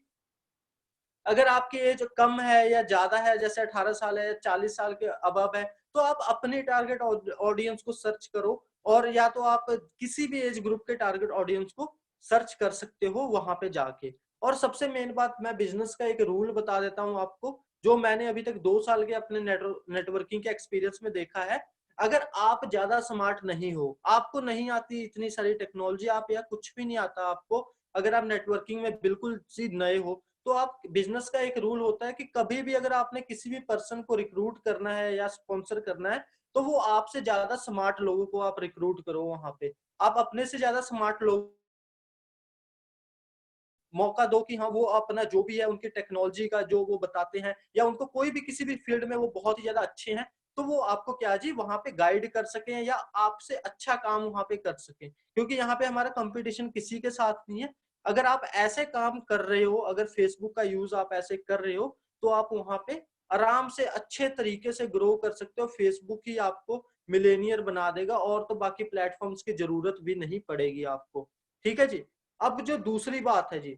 अगर आपकी एज कम है या ज्यादा है, जैसे 18 साल है, 40 साल के अबव है, तो आप अपने टारगेट ऑडियंस को सर्च करो। और या तो आप किसी भी एज ग्रुप के टारगेट ऑडियंस को सर्च कर सकते हो वहां पे जाके। और सबसे मेन बात, मैं बिजनेस का एक रूल बता देता हूँ आपको, जो मैंने अभी तक 2 साल के अपने नेटवर्किंग के एक्सपीरियंस में देखा है। अगर आप ज्यादा स्मार्ट नहीं हो, आपको नहीं आती इतनी सारी टेक्नोलॉजी, आप या कुछ भी नहीं आता आपको, अगर आप नेटवर्किंग में बिल्कुल सी नए हो, तो आप बिजनेस का एक रूल होता है कि कभी भी अगर आपने किसी भी पर्सन को रिक्रूट करना है या स्पॉन्सर करना है, तो वो आपसे ज्यादा स्मार्ट लोगों को आप रिक्रूट करो वहां पे। आप अपने से ज्यादा स्मार्ट लोग मौका दो कि हाँ वो अपना जो भी है, उनकी टेक्नोलॉजी का जो वो बताते हैं, या उनको कोई भी किसी भी फील्ड में वो बहुत ही ज्यादा अच्छे हैं, तो वो आपको क्या जी वहां पे गाइड कर सके या आपसे अच्छा काम वहां पे कर सके। क्योंकि यहाँ पे हमारा कंपटीशन किसी के साथ नहीं है। अगर आप ऐसे काम कर रहे हो, अगर फेसबुक का यूज आप ऐसे कर रहे हो, तो आप वहां पे आराम से अच्छे तरीके से ग्रो कर सकते हो। फेसबुक ही आपको मिलेनियर बना देगा, और तो बाकी प्लेटफॉर्म्स की जरूरत भी नहीं पड़ेगी आपको। ठीक है जी। अब जो दूसरी बात है जी,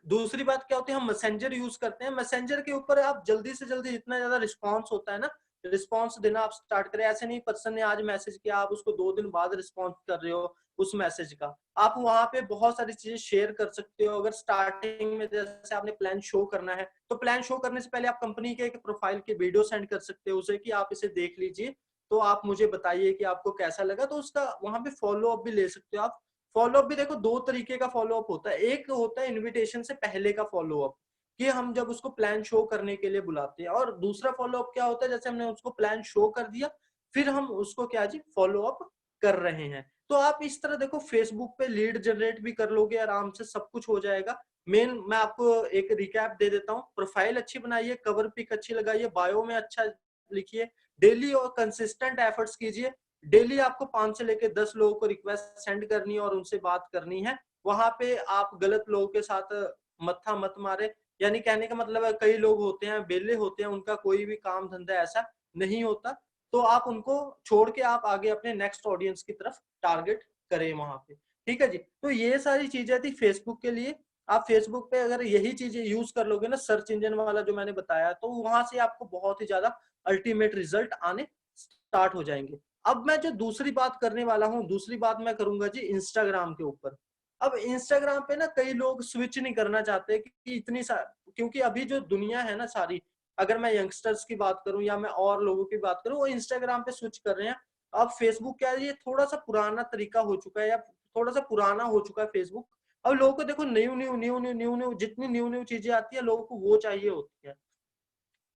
दूसरी बात क्या होती है, हम मैसेंजर यूज करते हैं। मैसेंजर के ऊपर आप जल्दी से जल्दी, जितना ज्यादा रिस्पॉन्स होता है ना, रिस्पॉन्स देना आप स्टार्ट करें। ऐसे नहीं पर्सन ने आज मैसेज किया, आप उसको 2 दिन बाद रिस्पॉन्स कर रहे हो उस मैसेज का। आप वहां पे बहुत सारी चीजें शेयर कर सकते हो। अगर स्टार्टिंग में जैसे आपने प्लान शो करना है, तो प्लान शो करने से पहले आप कंपनी के एक प्रोफाइल की वीडियो सेंड कर सकते हो उसे कि आप इसे देख लीजिए, तो आप मुझे बताइए कि आपको कैसा लगा। तो उसका वहां पे फॉलो अप भी ले सकते हो आप। फॉलो अप भी देखो 2 तरीके का फॉलो अप होता है। एक होता है इनविटेशन से पहले का फॉलो अप, कि हम जब उसको प्लान शो करने के लिए बुलाते हैं। और दूसरा फॉलो अप क्या होता है, जैसे हमने उसको प्लान शो कर दिया, फिर हम उसको क्या जी फॉलो अप कर रहे हैं। तो आप इस तरह देखो, फेसबुक पे लीड जनरेट भी कर लोगे आराम से, सब कुछ हो जाएगा। मेन मैं आपको एक रिकैप दे देता हूँ। प्रोफाइल अच्छी बनाइए, कवर पिक अच्छी लगाइए, बायो में अच्छा लिखिए, डेली और कंसिस्टेंट एफर्ट्स कीजिए। डेली आपको 5 से लेकर 10 लोगों को रिक्वेस्ट सेंड करनी है और उनसे बात करनी है। वहां पे आप गलत लोगों के साथ मत्था मत मारे। यानी कहने का मतलब है, कई लोग होते हैं बेले होते हैं, उनका कोई भी काम धंधा ऐसा नहीं होता, तो आप उनको छोड़ के आप आगे अपने नेक्स्ट ऑडियंस की तरफ टारगेट करें वहां पे। ठीक है जी। तो ये सारी चीजें थी फेसबुक के लिए। आप फेसबुक पे अगर यही चीजें यूज कर लोगे ना, सर्च इंजन वाला जो मैंने बताया, तो वहां से आपको बहुत ही ज्यादा अल्टीमेट रिजल्ट आने स्टार्ट हो जाएंगे। अब मैं जो दूसरी बात करने वाला हूँ, दूसरी बात मैं करूंगा जी इंस्टाग्राम के ऊपर। अब इंस्टाग्राम पे ना कई लोग स्विच नहीं करना चाहते कि क्योंकि अभी जो दुनिया है ना सारी, अगर मैं यंगस्टर्स की बात करूं या मैं और लोगों की बात करूं, वो इंस्टाग्राम पे स्विच कर रहे हैं। अब फेसबुक क्या है, ये थोड़ा सा पुराना तरीका हो चुका है, या थोड़ा सा पुराना हो चुका है फेसबुक। अब लोगों को देखो new new new new new new जितनी न्यू न्यू चीजें आती है, लोगों को वो चाहिए होती है।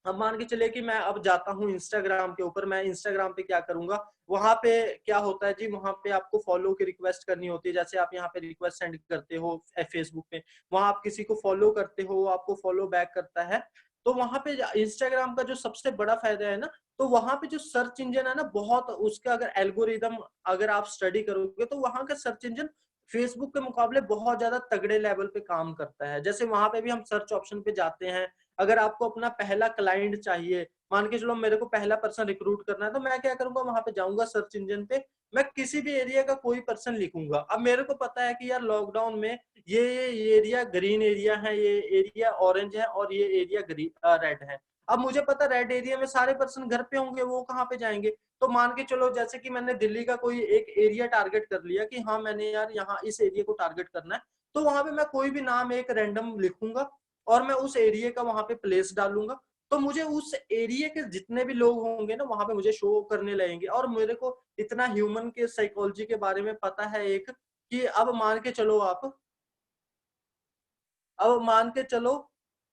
अब मान के चले कि मैं अब जाता हूँ इंस्टाग्राम के ऊपर, मैं इंस्टाग्राम पे क्या करूंगा, वहां पे क्या होता है जी, वहां पे आपको फॉलो की रिक्वेस्ट करनी होती है। जैसे आप यहाँ पे रिक्वेस्ट सेंड करते हो फेसबुक पे, वहां आप किसी को फॉलो करते हो, वो आपको फॉलो बैक करता है। तो वहां पे इंस्टाग्राम का जो सबसे बड़ा फायदा है ना, तो वहां पे जो सर्च इंजन है ना, बहुत उसका अगर एल्गोरिदम अगर आप स्टडी करोगे तो वहां का सर्च इंजन फेसबुक के मुकाबले बहुत ज्यादा तगड़े लेवल पे काम करता है। जैसे वहां पे भी हम सर्च ऑप्शन पे जाते हैं, अगर आपको अपना पहला क्लाइंट चाहिए, मान के चलो मेरे को पहला पर्सन रिक्रूट करना है, तो मैं क्या करूंगा, वहां पे जाऊंगा सर्च इंजन पे, मैं किसी भी एरिया का कोई पर्सन लिखूंगा। अब मेरे को पता है कि यार लॉकडाउन में ये एरिया ग्रीन एरिया है, ये एरिया ऑरेंज है और ये एरिया रेड है। अब मुझे पता रेड एरिया में सारे पर्सन घर पे होंगे, वो कहाँ पे जाएंगे। तो मान के चलो जैसे कि मैंने दिल्ली का कोई एक एरिया टारगेट कर लिया कि हाँ मैंने यार यहाँ इस एरिया को टारगेट करना है, तो वहां पे मैं कोई भी नाम एक रैंडम लिखूंगा और मैं उस एरिया का वहां पे प्लेस डालूंगा। तो मुझे उस एरिया के जितने भी लोग होंगे ना वहां पे मुझे शो करने लगेंगे। और मेरे को इतना ह्यूमन के साइकोलॉजी के बारे में पता है एक, कि अब मान के चलो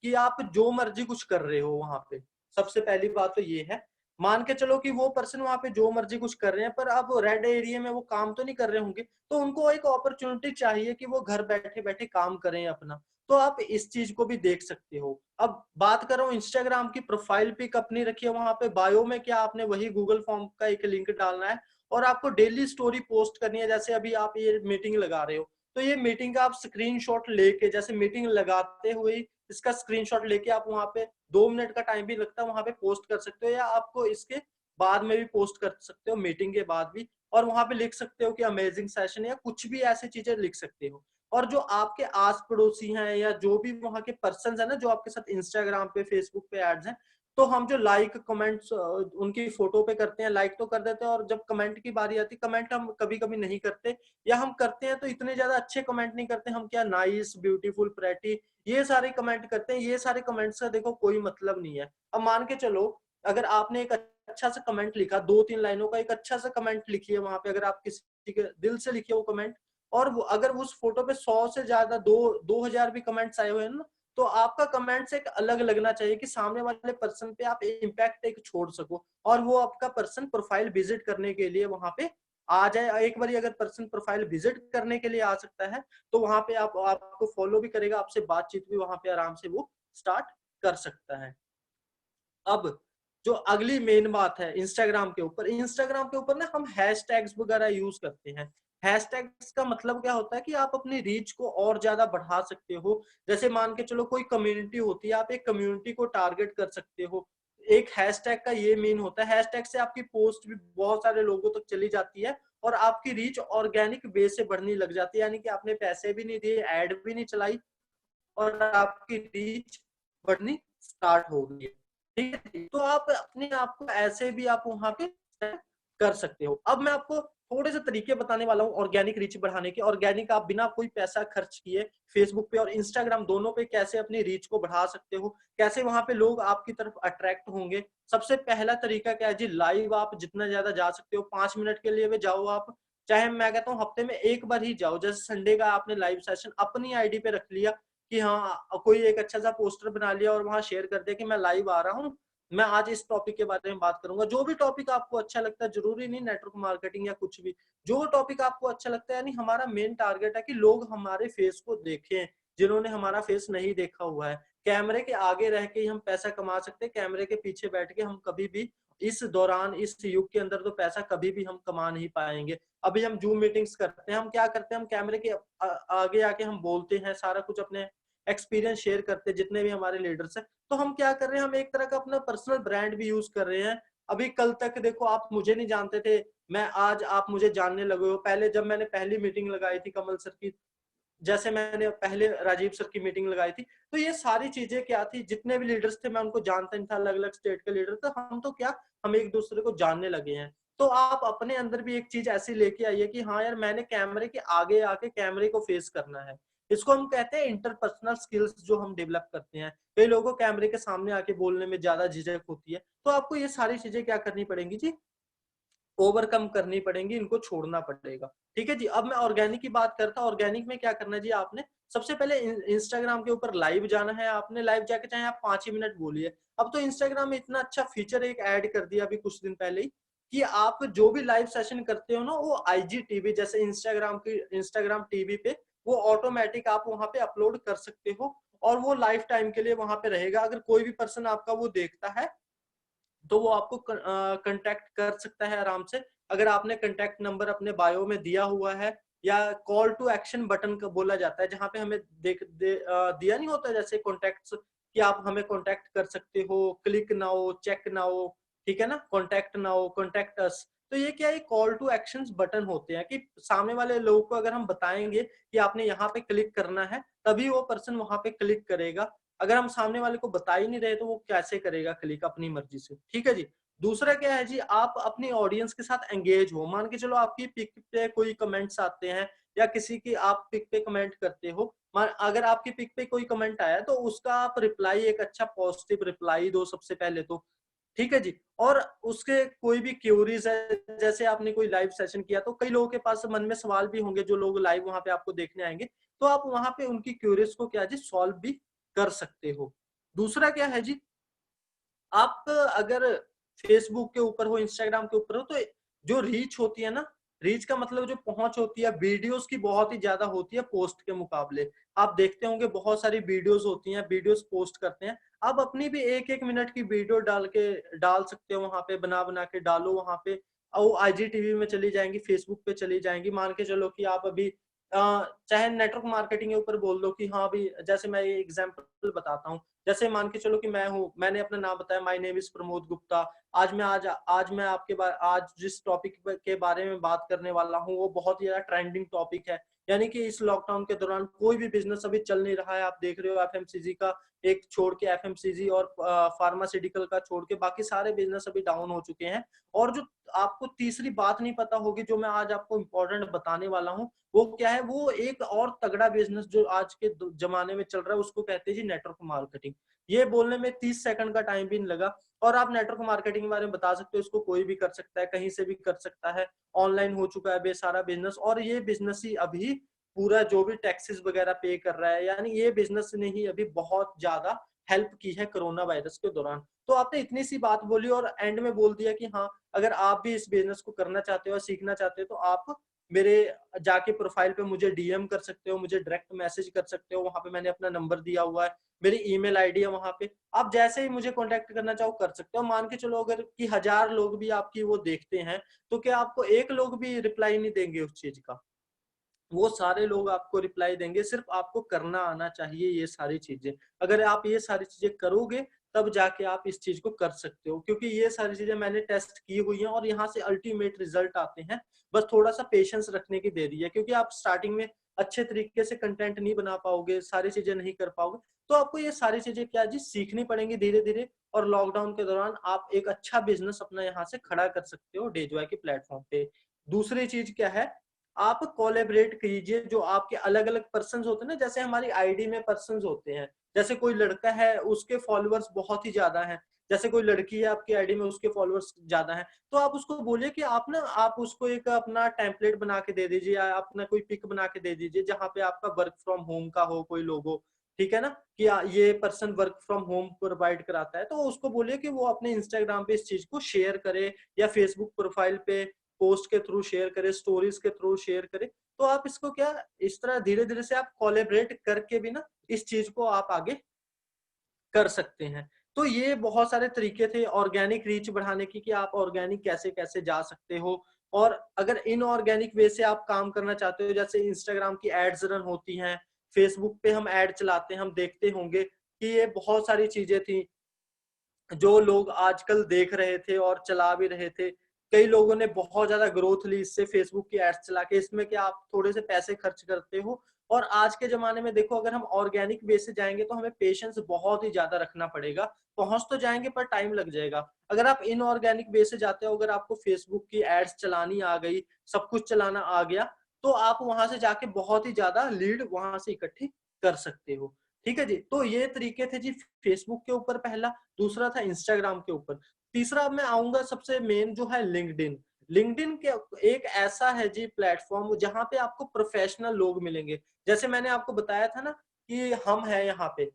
कि आप जो मर्जी कुछ कर रहे हो वहां पे, सबसे पहली बात तो ये है, मान के चलो कि वो पर्सन वहां पे जो मर्जी कुछ कर रहे हैं, पर अब रेड एरिया में वो काम तो नहीं कर रहे होंगे, तो उनको एक अपॉर्चुनिटी चाहिए कि वो घर बैठे बैठे काम करें अपना। तो आप इस चीज को भी देख सकते हो। अब बात करो इंस्टाग्राम की, प्रोफाइल पिक अपनी रखिए, वहां पे बायो में क्या आपने वही गूगल फॉर्म का एक लिंक डालना है और आपको डेली स्टोरी पोस्ट करनी है। जैसे अभी आप ये मीटिंग लगा रहे हो, तो ये मीटिंग का आप स्क्रीनशॉट लेके, जैसे मीटिंग लगाते हुए इसका स्क्रीनशॉट लेके आप वहां पे 2 मिनट का टाइम भी लगता है, वहां पे पोस्ट कर सकते हो, या आपको इसके बाद में भी पोस्ट कर सकते हो, मीटिंग के बाद भी। और वहां पे लिख सकते हो कि अमेजिंग सेशन, या कुछ भी ऐसी चीजें लिख सकते हो। और जो आपके आस पड़ोसी हैं या जो भी वहां के पर्सन है ना, जो आपके साथ इंस्टाग्राम पे फेसबुक पे एड्स हैं, तो हम जो लाइक कमेंट्स उनकी फोटो पे करते हैं, लाइक तो कर देते हैं, और जब कमेंट की बारी आती है, कमेंट हम कभी कभी नहीं करते, या हम करते हैं तो इतने ज्यादा अच्छे कमेंट नहीं करते। हम क्या नाइस, ब्यूटीफुल, प्रेटी, ये सारे कमेंट करते हैं। ये सारे कमेंट्स का देखो कोई मतलब नहीं है। अब मान के चलो अगर आपने एक अच्छा सा कमेंट लिखा, 2-3 लाइनों का एक अच्छा सा कमेंट लिखिए वहां पे, अगर आप किसी के दिल से लिखिए वो कमेंट, और वो अगर उस फोटो पे 100 से ज्यादा 2,000 भी कमेंट्स आए हुए हैं ना, तो आपका कमेंट्स एक अलग लगना चाहिए कि सामने वाले पर्सन पे आप इम्पैक्ट एक छोड़ सको, और वो आपका पर्सन प्रोफाइल विजिट करने के लिए वहां पे आ जाए। एक बार अगर पर्सन प्रोफाइल विजिट करने के लिए आ सकता है, तो वहां पे आपको फॉलो भी करेगा, आपसे बातचीत भी वहां पे आराम से वो स्टार्ट कर सकता है। अब जो अगली मेन बात है इंस्टाग्राम के ऊपर ना हम हैशटैग्स वगैरह यूज करते हैं। हैशटैग्स का मतलब क्या होता है कि आप अपनी रीच को और ज्यादा बढ़ा सकते हो। जैसे मान के चलो कोई कम्युनिटी होती है, आप एक कम्युनिटी को टारगेट कर सकते हो। एक हैशटैग का ये मीन होता है, हैशटैग से आपकी पोस्ट भी बहुत सारे लोगों तक चली जाती है और आपकी रीच ऑर्गेनिक बेस से बढ़ने लग जाती है। यानी कि आपने पैसे भी नहीं दिए, एड भी नहीं चलाई, और आपकी रीच बढ़नी स्टार्ट हो गई है। ठीक है, तो आप अपने आप को ऐसे भी आप वहां पे कर सकते हो। अब मैं आपको थोड़े से तरीके बताने वाला हूँ ऑर्गेनिक रीच बढ़ाने के। ऑर्गेनिक आप बिना कोई पैसा खर्च किए फेसबुक पे और इंस्टाग्राम दोनों पे कैसे अपनी रीच को बढ़ा सकते हो, कैसे वहां पे लोग आपकी तरफ अट्रैक्ट होंगे। सबसे पहला तरीका क्या है जी, लाइव आप जितना ज्यादा जा सकते हो, 5 मिनट के लिए भी जाओ आप, चाहे मैं कहता हूँ हफ्ते में एक बार ही जाओ। जैसे संडे का आपने लाइव सेशन अपनी आईडी पे रख लिया कि हाँ कोई एक अच्छा सा पोस्टर बना लिया और वहां शेयर कर दिया कि मैं लाइव आ रहा हूँ, मैं आज इस टॉपिक के बारे में बात करूंगा। जो भी टॉपिक आपको अच्छा लगता है, जरूरी नहीं नेटवर्क मार्केटिंग या कुछ भी, जो टॉपिक आपको अच्छा लगता है। यानी हमारा मेन टारगेट है कि लोग हमारे फेस को देखें, जिन्होंने हमारा फेस नहीं देखा हुआ है। कैमरे के आगे रह के ही हम पैसा कमा सकते हैं, कैमरे के पीछे बैठ के हम कभी भी इस दौरान, इस युग के अंदर तो पैसा कभी भी हम कमा नहीं पाएंगे। अभी हम जूम मीटिंग्स करते हैं, हम क्या करते हैं, हम कैमरे के आगे आके हम बोलते हैं, सारा कुछ अपने एक्सपीरियंस शेयर करते हैं, जितने भी हमारे लीडर्स हैं। तो हम क्या कर रहे हैं, हम एक तरह का अपना पर्सनल ब्रांड भी यूज कर रहे हैं। अभी कल तक देखो आप मुझे नहीं जानते थे, मैं आज आप मुझे जानने लगे हो। पहले जब मैंने पहली मीटिंग लगाई थी कमल सर की, जैसे मैंने पहले राजीव सर की मीटिंग लगाई थी, तो ये सारी चीजें क्या थी, जितने भी लीडर्स थे मैं उनको जानता नहीं था, अलग अलग स्टेट के लीडर। तो हम तो क्या, हम एक दूसरे को जानने लगे हैं। तो आप अपने अंदर भी एक चीज ऐसी लेके आइए कि हाँ यार मैंने कैमरे के आगे आके कैमरे को फेस करना है। इसको हम कहते हैं इंटरपर्सनल स्किल्स, जो हम डेवलप करते हैं। कई लोगों को कैमरे के सामने आके बोलने में ज्यादा झिझक होती है, तो आपको ये सारी चीजें क्या करनी पड़ेंगी जी, ओवरकम करनी पड़ेंगी, इनको छोड़ना पड़ेगा। ठीक है जी। अब मैं ऑर्गेनिक की बात करता हूँ। ऑर्गेनिक में क्या करना है जी, आपने सबसे पहले इंस्टाग्राम के ऊपर लाइव जाना है आपने, लाइव जाके चाहे आप 5 ही मिनट बोलिए। अब तो इंस्टाग्राम में इतना अच्छा फीचर एक ऐड कर दिया अभी कुछ दिन पहले ही, कि आप जो भी लाइव सेशन करते हो ना, वो आईजीटीवी जैसे इंस्टाग्राम टीवी पे वो ऑटोमेटिक आप वहां पे अपलोड कर सकते हो, और वो लाइफ टाइम के लिए वहां पे रहेगा। अगर कोई भी पर्सन आपका वो देखता है तो वो आपको कांटेक्ट कर सकता है आराम से। अगर आपने कांटेक्ट नंबर अपने बायो में दिया हुआ है, या कॉल टू एक्शन बटन का बोला जाता है, जहां पे हमें दिया नहीं होता जैसे कॉन्टेक्ट्स, कि आप हमें कांटेक्ट कर सकते हो, क्लिक नाउ, चेक नाउ, ठीक है ना, कांटेक्ट नाउ, कांटेक्ट अस। तो ये क्या है, कॉल टू एक्शंस बटन होते हैं, कि सामने वाले लोगों को अगर हम बताएंगे कि आपने यहाँ पे क्लिक करना है, तभी वो पर्सन वहां पे क्लिक करेगा। अगर हम सामने वाले को बता ही नहीं रहे तो वो कैसे करेगा क्लिक अपनी मर्जी से, ठीक है जी। दूसरा क्या है जी, आप अपनी ऑडियंस के साथ एंगेज हो। मान के चलो आपकी पिक पे कोई कमेंट्स आते हैं, या किसी की आप पिक पे कमेंट करते हो, अगर आपकी पिक पे कोई कमेंट आया तो उसका आप रिप्लाई, एक अच्छा पॉजिटिव रिप्लाई दो सबसे पहले तो, ठीक है जी। और उसके कोई भी क्यूरीज है, जैसे आपने कोई लाइव सेशन किया तो कई लोगों के पास मन में सवाल भी होंगे, जो लोग लाइव वहां पे आपको देखने आएंगे, तो आप वहां पे उनकी क्यूरीज को क्या जी सॉल्व भी कर सकते हो। दूसरा क्या है जी, आप अगर फेसबुक के ऊपर हो, इंस्टाग्राम के ऊपर हो, तो जो रीच होती है ना, रीच का मतलब जो पहुंच होती है वीडियोस की, बहुत ही ज्यादा होती है पोस्ट के मुकाबले। आप देखते होंगे बहुत सारी वीडियोस होती हैं, वीडियोस पोस्ट करते हैं। आप अपनी भी एक एक मिनट की वीडियो डाल सकते हो वहां पे, बना बना के डालो वहां पे, और आईजीटीवी में चली जाएंगी, फेसबुक पे चली जाएंगी। मान के चलो कि आप अभी चाहे नेटवर्क मार्केटिंग के ऊपर बोल दो कि हाँ भी, जैसे मैं ये एग्जांपल बताता हूँ, जैसे मान के चलो कि मैं हूँ, मैंने अपना नाम बताया, my name is Pramod Gupta. आज मैं आज जिस टॉपिक के बारे में बात करने वाला हूँ वो बहुत ही ज्यादा ट्रेंडिंग टॉपिक है। यानी कि इस लॉकडाउन के दौरान कोई भी बिजनेस अभी चल नहीं रहा है। आप देख रहे हो एफएमसीजी का एक छोड़ के, एफएमसीजी और फार्मास्यूटिकल का छोड़ के बाकी सारे बिजनेस अभी डाउन हो चुके हैं। और जो आपको तीसरी बात नहीं पता होगी, जो मैं आज आपको इम्पोर्टेंट बताने वाला हूँ, वो क्या है, वो एक और तगड़ा बिजनेस जो आज के जमाने में चल रहा है, उसको कहते हैं जी नेटवर्क मार्केटिंग। ये बोलने में 30 सेकंड का टाइम भी नहीं लगा, और आप नेटवर्क मार्केटिंग के बारे में बता सकते हो। इसको कोई भी कर सकता है, कहीं से भी कर सकता है, ऑनलाइन हो चुका है सारा बिजनेस। और ये बिजनेस ही अभी पूरा जो भी टैक्सेस वगैरह पे कर रहा है, यानी ये बिजनेस ने ही अभी बहुत ज्यादा हेल्प की है कोरोना वायरस के दौरान। तो आपने इतनी सी बात बोली और एंड में बोल दिया कि हाँ, अगर आप भी इस बिजनेस को करना चाहते हो, सीखना चाहते हो, तो आप मेरे जाके प्रोफाइल पे मुझे डीएम कर सकते हो, मुझे डायरेक्ट मैसेज कर सकते हो। वहां पे मैंने अपना नंबर दिया हुआ है, मेरी ईमेल आईडी है वहां पे। आप जैसे ही मुझे कांटेक्ट करना चाहो कर सकते हो। मान के चलो अगर कि 1000 लोग भी आपकी वो देखते हैं, तो क्या आपको एक लोग भी रिप्लाई नहीं देंगे उस चीज का? वो सारे लोग आपको रिप्लाई देंगे। सिर्फ आपको करना आना चाहिए ये सारी चीजें। अगर आप ये सारी चीजें करोगे, तब जाके आप इस चीज को कर सकते हो, क्योंकि ये सारी चीजें मैंने टेस्ट की हुई हैं और यहाँ से अल्टीमेट रिजल्ट आते हैं। बस थोड़ा सा पेशेंस रखने की देरी है, क्योंकि आप स्टार्टिंग में अच्छे तरीके से कंटेंट नहीं बना पाओगे, सारी चीजें नहीं कर पाओगे। तो आपको ये सारी चीजें क्या जी सीखनी पड़ेंगी धीरे धीरे, और लॉकडाउन के दौरान आप एक अच्छा बिजनेस अपना यहाँ से खड़ा कर सकते हो डेजॉय के प्लेटफॉर्म पे। दूसरी चीज क्या है, आप कोलैबोरेट कीजिए। जो आपके अलग अलग पर्सन होते हैं ना, जैसे हमारी आईडी में पर्सन होते हैं, जैसे कोई लड़का है उसके फॉलोअर्स बहुत ही ज्यादा हैं, जैसे कोई लड़की है आपकी आईडी में उसके फॉलोअर्स ज्यादा हैं, तो आप उसको बोलिए कि आप उसको एक अपना टेम्पलेट बना के दे दीजिए, या अपना कोई पिक बना के दे दीजिए जहां पे आपका वर्क फ्रॉम होम का हो कोई लोगो, ठीक है ना, कि ये person work from home provide कराता है। तो उसको बोलिए कि वो अपने इंस्टाग्राम पे इस चीज को शेयर करे, या फेसबुक प्रोफाइल पे पोस्ट के थ्रू शेयर करे, स्टोरीज के थ्रू शेयर करे। तो आप इसको क्या, इस तरह धीरे धीरे से आप कोलैबोरेट करके भी ना इस चीज को आप आगे कर सकते हैं। तो ये बहुत सारे तरीके थे ऑर्गेनिक रीच बढ़ाने की, कि आप ऑर्गेनिक कैसे कैसे जा सकते हो। और अगर इनऑर्गेनिक वे से आप काम करना चाहते हो, जैसे इंस्टाग्राम की एड्स रन होती हैं, फेसबुक पे हम एड चलाते हैं, हम देखते होंगे कि ये बहुत सारी चीजें थी जो लोग आजकल देख रहे थे और चला भी रहे थे। कई लोगों ने बहुत ज्यादा ग्रोथ ली इससे, फेसबुक की एड्स चला के। इसमें क्या आप थोड़े से पैसे खर्च करते हो, और आज के जमाने में देखो, अगर हम ऑर्गेनिक बेस से जाएंगे तो हमें पेशेंस बहुत ही ज्यादा रखना पड़ेगा। पहुंच तो जाएंगे पर टाइम लग जाएगा। अगर आप इनऑर्गेनिक बेस से जाते हो, अगर आपको फेसबुक की एड्स चलानी आ गई, सब कुछ चलाना आ गया, तो आप वहां से जाके बहुत ही ज्यादा लीड वहां से इकट्ठी कर सकते हो। ठीक है जी। तो ये तरीके थे जी फेसबुक के ऊपर पहला। दूसरा था इंस्टाग्राम के ऊपर। तीसरा मैं आऊंगा सबसे मेन जो है लिंक्डइन। लिंक्डइन के एक ऐसा है जी प्लेटफॉर्म जहां पे आपको प्रोफेशनल लोग मिलेंगे। जैसे मैंने आपको बताया था ना कि हम हैं यहाँ पे,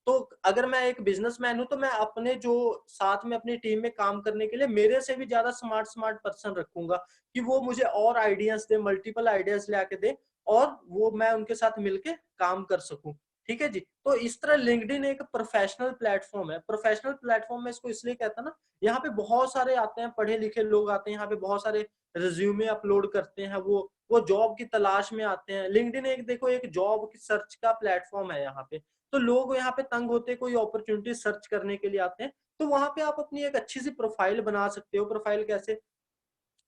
तो अगर मैं एक बिजनेसमैन हूं तो मैं अपने जो साथ में अपनी टीम में काम करने के लिए मेरे से भी ज्यादा स्मार्ट स्मार्ट पर्सन रखूंगा कि वो मुझे और आइडियाज दे, मल्टीपल आइडियाज ले आके दे और वो मैं उनके साथ मिलके काम कर सकूं। ठीक है जी। तो इस तरह लिंक्डइन एक प्रोफेशनल प्लेटफॉर्म है। प्रोफेशनल प्लेटफॉर्म में इसको इसलिए कहता ना, यहाँ पे बहुत सारे आते हैं, पढ़े लिखे लोग आते हैं यहाँ पे, बहुत सारे रिज्यूमे अपलोड करते हैं, वो जॉब की तलाश में आते हैं। लिंक्डइन एक देखो एक जॉब की सर्च का प्लेटफॉर्म है यहाँ पे। तो लोग यहाँ पे तंग होते कोई अपॉर्चुनिटी सर्च करने के लिए आते हैं, तो वहां पे आप अपनी एक अच्छी सी प्रोफाइल बना सकते हो। प्रोफाइल कैसे?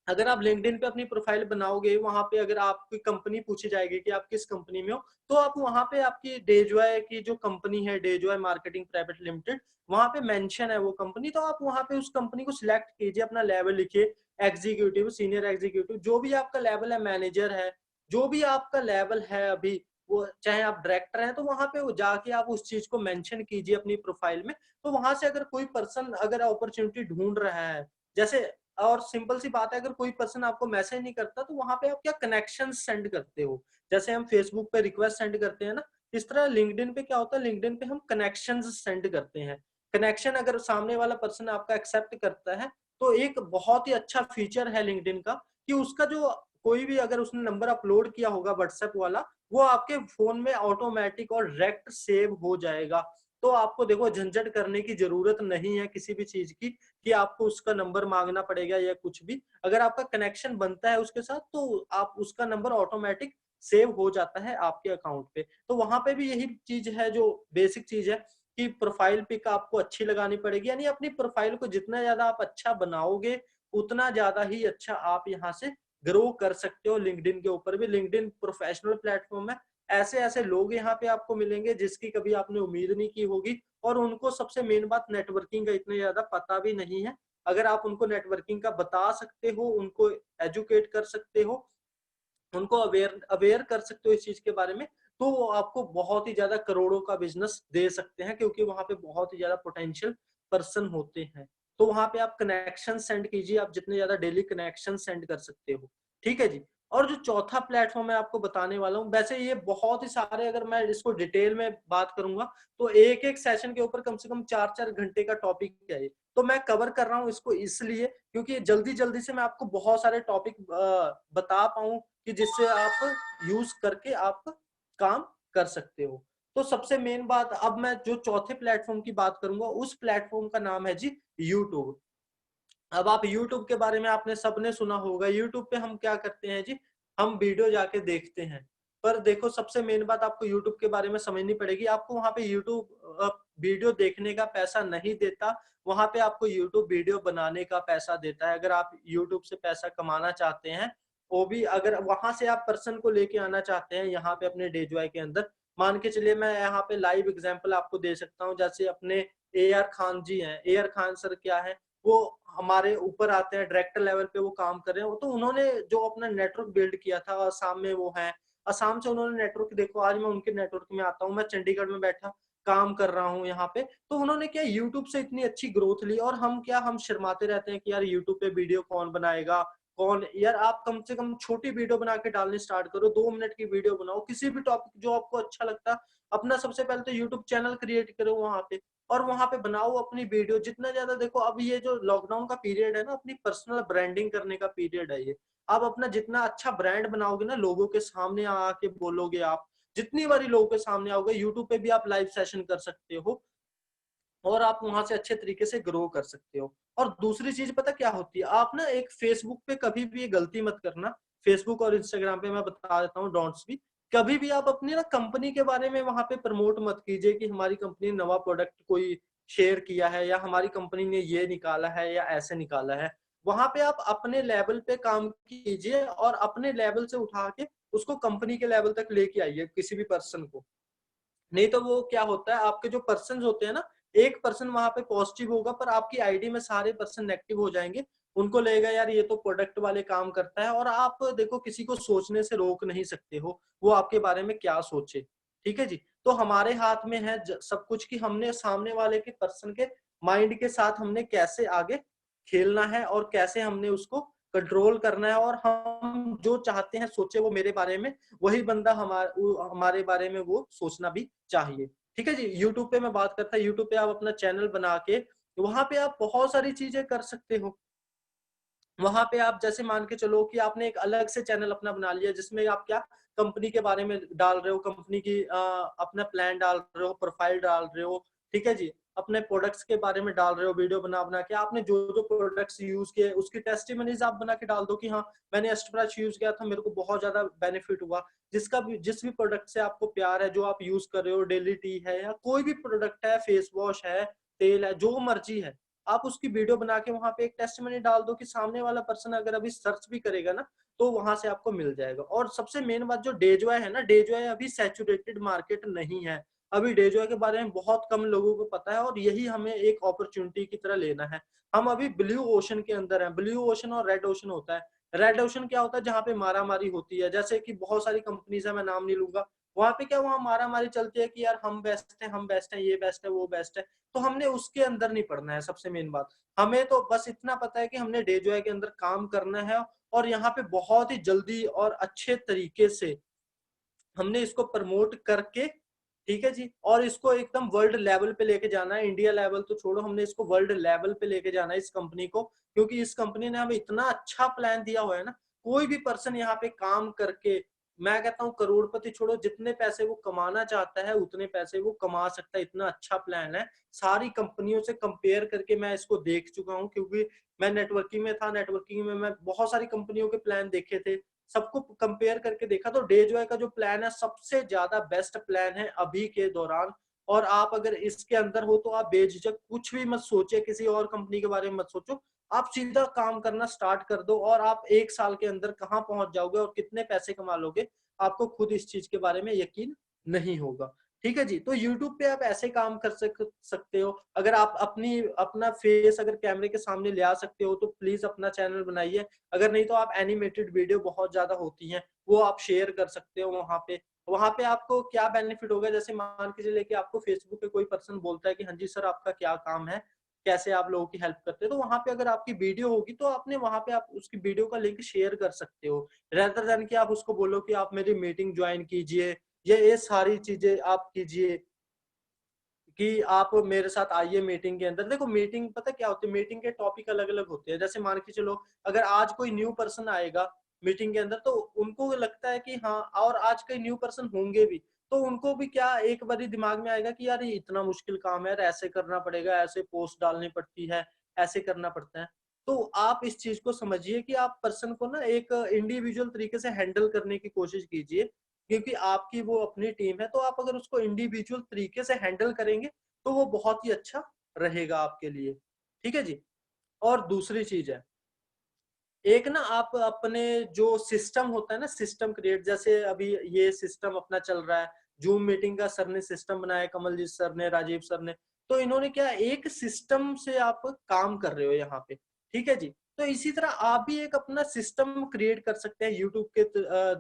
अगर आप लिंक्डइन पे अपनी प्रोफाइल बनाओगे, वहां पे अगर आपकी कंपनी पूछी जाएगी कि आप किस कंपनी में हो, तो आप वहां पे आपकी डेजॉय की जो कंपनी है, डेजॉय मार्केटिंग प्राइवेट लिमिटेड, वहां पे मेंशन है वो कंपनी, तो आप वहां पे उस कंपनी को सिलेक्ट कीजिए, अपना लेवल लिखिए, एग्जीक्यूटिव, सीनियर एग्जीक्यूटिव, जो भी आपका लेवल है, मैनेजर है, जो भी आपका लेवल है अभी, वो चाहे आप डायरेक्टर हैं, तो वहां पे वो जाके आप उस चीज को मेंशन कीजिए अपनी प्रोफाइल में। तो वहां से अगर कोई पर्सन अगर अपॉर्चुनिटी ढूंढ रहा है, जैसे, और सिंपल सी बात है, अगर कोई पर्सन आपको मैसेज नहीं करता तो वहां पे आप क्या कनेक्शन सेंड करते हो, जैसे हम फेसबुक पे रिक्वेस्ट सेंड करते हैं ना, इस तरह लिंक्डइन पे क्या होता है, लिंक्डइन पे हम कनेक्शन सेंड करते हैं। कनेक्शन अगर सामने वाला पर्सन आपका एक्सेप्ट करता है, तो एक बहुत ही अच्छा फीचर है लिंक्डइन का कि उसका जो कोई भी अगर उसने नंबर अपलोड किया होगा व्हाट्सएप वाला, वो आपके फोन में ऑटोमेटिक और डायरेक्ट सेव हो जाएगा। तो आपको देखो झंझट करने की जरूरत नहीं है किसी भी चीज की कि आपको उसका नंबर मांगना पड़ेगा या कुछ भी। अगर आपका कनेक्शन बनता है उसके साथ, तो आप उसका नंबर ऑटोमेटिक सेव हो जाता है आपके अकाउंट पे। तो वहां पे भी यही चीज है, जो बेसिक चीज है कि प्रोफाइल पिक आपको अच्छी लगानी पड़ेगी, यानी अपनी प्रोफाइल को जितना ज्यादा आप अच्छा बनाओगे, उतना ज्यादा ही अच्छा आप यहाँ से ग्रो कर सकते हो। लिंक्डइन के ऊपर भी, लिंक्डइन प्रोफेशनल प्लेटफॉर्म है, ऐसे ऐसे लोग यहाँ पे आपको मिलेंगे जिसकी कभी आपने उम्मीद नहीं की होगी, और उनको सबसे मेन बात नेटवर्किंग का इतना ज्यादा पता भी नहीं है। अगर आप उनको नेटवर्किंग का बता सकते हो, उनको एजुकेट कर सकते हो, उनको अवेयर अवेयर कर सकते हो इस चीज के बारे में, तो वो आपको बहुत ही ज्यादा करोड़ों का बिजनेस दे सकते हैं, क्योंकि वहां पे बहुत ही ज्यादा पोटेंशियल पर्सन होते हैं। तो वहां पे आप कनेक्शन सेंड कीजिए, आप जितने ज्यादा डेली कनेक्शन सेंड कर सकते हो। ठीक है जी। और जो चौथा प्लेटफॉर्म मैं आपको बताने वाला हूँ, वैसे ये बहुत ही सारे, अगर मैं इसको डिटेल में बात करूंगा तो एक एक सेशन के ऊपर कम से कम 4-4 घंटे का टॉपिक है ये। तो मैं कवर कर रहा हूँ इसको इसलिए क्योंकि जल्दी जल्दी से मैं आपको बहुत सारे टॉपिक बता पाऊं कि जिससे आप यूज करके आप काम कर सकते हो। तो सबसे मेन बात, अब मैं जो चौथे प्लेटफॉर्म की बात करूंगा, उस प्लेटफॉर्म का नाम है जी यूट्यूब। अब आप यूट्यूब के बारे में आपने सबने सुना होगा। यूट्यूब पे हम क्या करते हैं जी, हम वीडियो जाके देखते हैं। पर देखो सबसे मेन बात आपको यूट्यूब के बारे में समझनी पड़ेगी। आपको वहां पे यूट्यूब वीडियो देखने का पैसा नहीं देता, वहां पे आपको यूट्यूब वीडियो बनाने का पैसा देता है। अगर आप यूट्यूब से पैसा कमाना चाहते हैं, वो भी अगर वहां से आप पर्सन को लेके आना चाहते हैं यहाँ पे अपने डेजॉय के अंदर, मान के चलिए मैं यहाँ पे लाइव एग्जांपल आपको दे सकता हूँ। जैसे अपने ए आर खान जी हैं। ए आर खान सर क्या है, वो हमारे ऊपर आते हैं, डायरेक्टर लेवल पे वो काम कर रहे हैं। तो उन्होंने जो अपना नेटवर्क बिल्ड किया था, असम में वो है, असम से उन्होंने नेटवर्क, देखो आज मैं उनके नेटवर्क में आता हूँ, मैं चंडीगढ़ में बैठा काम कर रहा हूँ यहाँ पे। तो उन्होंने क्या यूट्यूब से इतनी अच्छी ग्रोथ ली, और हम शर्माते रहते हैं कि यार यूट्यूब पे वीडियो कौन बनाएगा, कौन, यार आप कम से कम छोटी वीडियो बना के डालने स्टार्ट करो, 2 मिनट की वीडियो बनाओ, किसी भी टॉपिक जो आपको अच्छा लगता है। अपना सबसे पहले तो यूट्यूब चैनल क्रिएट करो वहां पे, और वहां पे बनाओ अपनी वीडियो जितना ज्यादा। देखो अब ये जो लॉकडाउन का पीरियड है ना, अपनी पर्सनल ब्रांडिंग करने का पीरियड है ये। आप अपना जितना अच्छा ब्रांड बनाओगे ना, लोगों के सामने आके बोलोगे, आप जितनी बारी लोगों के सामने आओगे, यूट्यूब पे भी आप लाइव सेशन कर सकते हो, और आप वहां से अच्छे तरीके से ग्रो कर सकते हो। और दूसरी चीज पता क्या होती है, आप ना एक फेसबुक पे कभी भी ये गलती मत करना, फेसबुक और इंस्टाग्राम पे मैं बता देता हूँ डोंट्स भी, कभी भी आप अपनी ना कंपनी के बारे में वहां पे प्रमोट मत कीजिए कि हमारी कंपनी ने नवा प्रोडक्ट कोई शेयर किया है, या हमारी कंपनी ने ये निकाला है या ऐसे निकाला है। वहां पे आप अपने लेवल पे काम कीजिए, और अपने लेवल से उठा के उसको कंपनी के लेवल तक लेके आइए किसी भी पर्सन को। नहीं तो वो क्या होता है, आपके जो पर्सन होते हैं ना, एक पर्सन वहां पे पॉजिटिव होगा, पर आपकी आईडी में सारे पर्सन नेगेटिव हो जाएंगे। उनको लगेगा यार ये तो प्रोडक्ट वाले काम करता है, और आप देखो किसी को सोचने से रोक नहीं सकते हो वो आपके बारे में क्या सोचे। ठीक है जी। तो हमारे हाथ में है सब कुछ कि हमने सामने वाले के पर्सन के माइंड के साथ हमने कैसे आगे खेलना है, और कैसे हमने उसको कंट्रोल करना है और हम जो चाहते हैं सोचे वो मेरे बारे में, वही बंदा हमारे बारे में वो सोचना भी चाहिए। ठीक है जी। यूट्यूब पे मैं बात करता, यूट्यूब पे आप अपना चैनल बना के वहां पे आप बहुत सारी चीजें कर सकते हो। वहां पे आप जैसे मान के चलो कि आपने एक अलग से चैनल अपना बना लिया जिसमें आप क्या कंपनी के बारे में डाल रहे हो, कंपनी की अपना प्लान डाल रहे हो, प्रोफाइल डाल रहे हो, ठीक है जी, अपने प्रोडक्ट्स के बारे में डाल रहे हो, वीडियो बना बना के आपने जो जो प्रोडक्ट्स यूज किए उसकी टेस्टिमनीज आप बना के डाल दो कि हाँ मैंने एस्ट्रोब्रश यूज किया था, मेरे को बहुत ज्यादा बेनिफिट हुआ। जिस भी प्रोडक्ट से आपको प्यार है, जो आप यूज कर रहे हो, डेली टी है या कोई भी प्रोडक्ट है, फेस वॉश है, तेल है, जो मर्जी है, आप उसकी वीडियो बना के वहां पे एक टेस्टिमनी डाल दो कि सामने वाला पर्सन अगर अभी सर्च भी करेगा ना तो वहां से आपको मिल जाएगा। और सबसे मेन बात जो डेजॉय है ना, डेजॉय अभी सैचुरेटेड मार्केट नहीं है, अभी डेजॉय के बारे में बहुत कम लोगों को पता है और यही हमें एक अपॉर्चुनिटी की तरह लेना है। हम अभी ब्लू ओशन के अंदर है। ब्लू ओशन और रेड ओशन होता है। रेड ओशन क्या होता है, जहाँ पे मारा मारी होती है, जैसे कि बहुत सारी कंपनीज है, मैं नाम नहीं लूंगा, वहां पे क्या, वहां मारा मारी चलती है कि यार हम बेस्ट है, हम बेस्ट है, ये बेस्ट है, वो बेस्ट है। तो हमने उसके अंदर नहीं पढ़ना है। सबसे मेन बात, हमें तो बस इतना पता है कि हमने डेजॉय के अंदर काम करना है और यहाँ पे बहुत ही जल्दी और अच्छे तरीके से हमने इसको प्रमोट करके, ठीक है जी, और इसको एकदम वर्ल्ड लेवल पे लेके जाना है। इंडिया लेवल तो छोड़ो, हमने इसको वर्ल्ड लेवल पे लेके जाना है इस कंपनी को, क्योंकि इस कंपनी ने हमें इतना अच्छा प्लान दिया हुआ है ना। कोई भी पर्सन यहाँ पे काम करके, मैं कहता हूँ करोड़पति छोड़ो, जितने पैसे वो कमाना चाहता है उतने पैसे वो कमा सकता है। इतना अच्छा प्लान है। सारी कंपनियों से कंपेयर करके मैं इसको देख चुका हूँ, क्योंकि मैं नेटवर्किंग में था। नेटवर्किंग में मैं बहुत सारी कंपनियों के प्लान देखे थे, सबको कंपेयर करके देखा तो डेजॉय का जो प्लान है सबसे ज्यादा बेस्ट प्लान है अभी के दौरान। और आप अगर इसके अंदर हो तो आप बेझिझक कुछ भी मत सोचे, किसी और कंपनी के बारे में मत सोचो, आप सीधा काम करना स्टार्ट कर दो और आप 1 साल के अंदर कहाँ पहुंच जाओगे और कितने पैसे कमा लोगे, आपको खुद इस चीज के बारे में यकीन नहीं होगा। ठीक है जी। तो YouTube पे आप ऐसे काम कर सकते हो। अगर आप अपना फेस अगर कैमरे के सामने ले आ सकते हो तो प्लीज अपना चैनल बनाइए। अगर नहीं तो आप एनिमेटेड वीडियो बहुत ज्यादा होती हैं वो आप शेयर कर सकते हो वहां पे। वहां पे आपको क्या बेनिफिट होगा, जैसे मान के चलिए कि आपको फेसबुक पे कोई पर्सन बोलता है कि हाँ जी सर आपका क्या काम है, कैसे आप लोगों की हेल्प करते हो, तो वहां पे अगर आपकी वीडियो होगी तो आपने वहां पे आप उसकी वीडियो का लिंक शेयर कर सकते हो, रेदर देन कि आप उसको बोलो कि आप मेरी मीटिंग ज्वाइन कीजिए, ये सारी चीजें आप कीजिए कि आप मेरे साथ आइए मीटिंग के अंदर। देखो मीटिंग पता क्या होती है, मीटिंग के टॉपिक अलग अलग होते हैं। जैसे मान के चलो अगर आज कोई न्यू पर्सन आएगा मीटिंग के अंदर तो उनको लगता है कि हाँ, और आज कई न्यू पर्सन होंगे भी तो उनको भी क्या एक बारी दिमाग में आएगा कि यार ये इतना मुश्किल काम है, ऐसे करना पड़ेगा, ऐसे पोस्ट डालनी पड़ती है, ऐसे करना पड़ता है। तो आप इस चीज को समझिए कि आप पर्सन को ना एक इंडिविजुअल तरीके से हैंडल करने की कोशिश कीजिए, क्योंकि आपकी वो अपनी टीम है। तो आप अगर उसको इंडिविजुअल तरीके से हैंडल करेंगे तो वो बहुत ही अच्छा रहेगा आपके लिए। ठीक है जी। और दूसरी चीज है, एक ना आप अपने जो सिस्टम होता है ना, सिस्टम क्रिएट, जैसे अभी ये सिस्टम अपना चल रहा है, जूम मीटिंग का सर ने सिस्टम बनाया, कमलजीत सर ने, राजीव सर ने, तो इन्होंने क्या एक सिस्टम से आप काम कर रहे हो यहाँ पे। ठीक है जी। तो इसी तरह आप भी एक अपना सिस्टम क्रिएट कर सकते हैं यूट्यूब के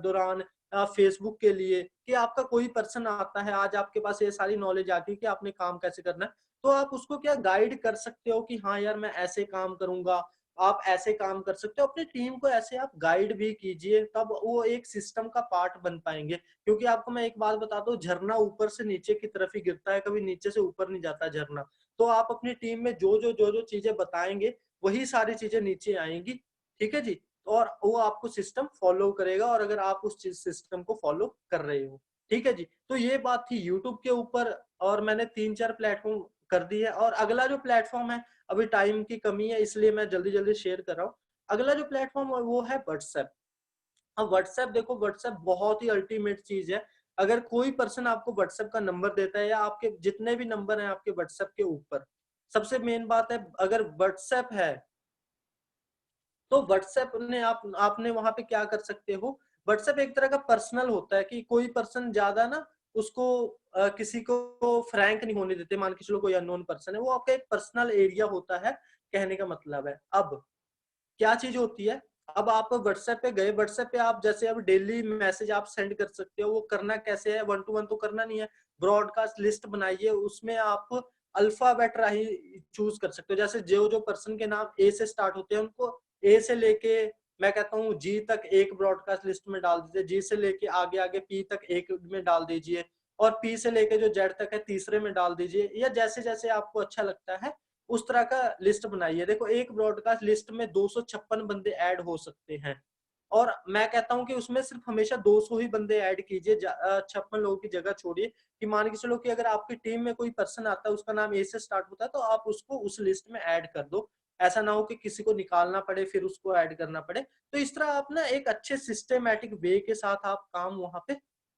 दौरान, फेसबुक के लिए, कि आपका कोई पर्सन आता है, आज आपके पास ये सारी नॉलेज आती है कि आपने काम कैसे करना है, तो आप उसको क्या गाइड कर सकते हो कि हाँ यार मैं ऐसे काम करूंगा, आप ऐसे काम कर सकते हो। अपनी टीम को ऐसे आप गाइड भी कीजिए, तब वो एक सिस्टम का पार्ट बन पाएंगे। क्योंकि आपको मैं एक बात बताता हूँ, झरना ऊपर से नीचे की तरफ ही गिरता है, कभी नीचे से ऊपर नहीं जाता झरना। तो आप अपनी टीम में जो जो चीजें बताएंगे वही सारी चीजें नीचे आएंगी। ठीक है जी। और वो आपको सिस्टम फॉलो करेगा, और अगर आप उस चीज सिस्टम को फॉलो कर रहे हो। ठीक है जी। तो ये बात थी यूट्यूब के ऊपर, और मैंने 3-4 प्लेटफॉर्म कर दी है। और अगला जो प्लेटफॉर्म है, अभी टाइम की कमी है इसलिए मैं जल्दी जल्दी शेयर कर रहा हूँ। अगला जो प्लेटफॉर्म है वो है व्हाट्सएप। अब व्हाट्सएप देखो, व्हाट्सएप बहुत ही अल्टीमेट चीज है। अगर कोई पर्सन आपको व्हाट्सएप का नंबर देता है, या आपके जितने भी नंबर हैं आपके व्हाट्सएप के ऊपर, सबसे मेन बात है अगर व्हाट्सएप है तो व्हाट्सएप ने आपने वहां पे क्या कर सकते हो। व्हाट्सएप एक तरह का पर्सनल होता है कि कोई पर्सन ज्यादा ना उसको किसी को फ्रैंक नहीं होने देते। मान के चलो कोई अननोन पर्सन है, वो आपका एक पर्सनल एरिया होता है, कहने का मतलब है। अब क्या चीज होती है, अब आप व्हाट्सएप पे गए, व्हाट्सएप पे आप जैसे अब डेली मैसेज आप सेंड कर सकते हो। वो करना कैसे है, 1-to-1 तो करना नहीं है, ब्रॉडकास्ट लिस्ट बनाइए, उसमें आप अल्फाबेट राही चूज कर सकते हो। जैसे जो जो पर्सन के नाम ए से स्टार्ट होते हैं उनको ए से लेके मैं कहता हूँ जी तक एक ब्रॉडकास्ट लिस्ट में डाल दीजिए, जी से लेके आगे आगे पी तक एक में डाल दीजिए, और पी से लेके जो जेड तक है तीसरे में डाल दीजिए, या जैसे जैसे आपको अच्छा लगता है उस तरह का लिस्ट बनाइए। देखो एक ब्रॉडकास्ट लिस्ट में 256 बंदे ऐड हो सकते हैं, और मैं कहता हूँ कि उसमें सिर्फ हमेशा 200 ही बंदे ऐड कीजिए, 56 लोगों की जगह छोड़िए। कि मान के चलो कि अगर आपकी टीम में कोई पर्सन आता है उसका नाम ए से स्टार्ट होता है, तो आप उसको उस लिस्ट में ऐड कर दो। ऐसा ना हो कि किसी को निकालना पड़े फिर उसको ऐड करना पड़े। तो इस तरह आप ना एक अच्छे सिस्टमैटिक वे के साथ आप काम वहां पे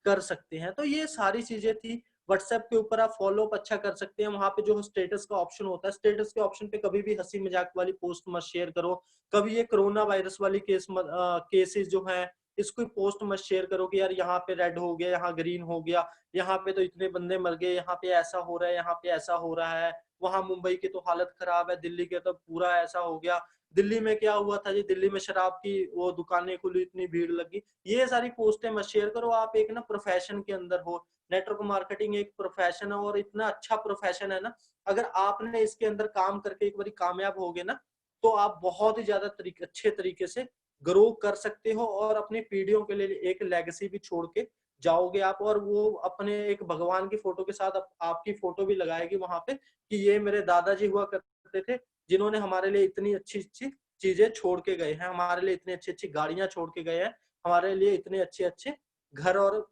कर सकते हैं। तो ये सारी चीजें थी। व्हाट्सएप के ऊपर आप फॉलो अप अच्छा कर सकते हैं। वहां पे जो स्टेटस का ऑप्शन होता है, स्टेटस के ऑप्शन पे कभी भी हंसी मजाक वाली पोस्ट मत शेयर करो। कभी ये कोरोना वायरस वाली केसेस जो है इसको पोस्ट मत शेयर करो कि यार यहाँ पे रेड हो गया, यहाँ ग्रीन हो गया, यहाँ पे तो इतने बंदे मर गए, यहाँ पे ऐसा हो रहा है, यहाँ पे ऐसा हो रहा है, वहां मुंबई की तो हालत खराब है, दिल्ली के तो पूरा ऐसा हो गया, दिल्ली में क्या हुआ था जी, दिल्ली में शराब की वो दुकानें खुली, इतनी भीड़ लगी। ये सारी पोस्टें मत शेयर करो। आप एक ना प्रोफेशन के अंदर हो, नेटवर्क मार्केटिंग एक प्रोफेशन है, और इतना अच्छा प्रोफेशन है ना, अगर आपने इसके अंदर काम करके एक बार कामयाब हो गए ना, तो आप बहुत ही ज्यादा अच्छे तरीके से ग्रो कर सकते हो, और अपनी पीढ़ियों के लिए एक लेगेसी भी छोड़ के जाओगे आप। और वो अपने एक भगवान की फोटो के साथ आपकी फोटो भी लगाएगी वहां पे कि ये मेरे दादाजी हुआ करते थे, जिन्होंने हमारे लिए इतनी अच्छी अच्छी चीजें छोड़ के गए हैं, हमारे लिए इतनी अच्छी अच्छी गाड़ियां छोड़ के गए हैं, हमारे लिए इतने अच्छे अच्छे घर और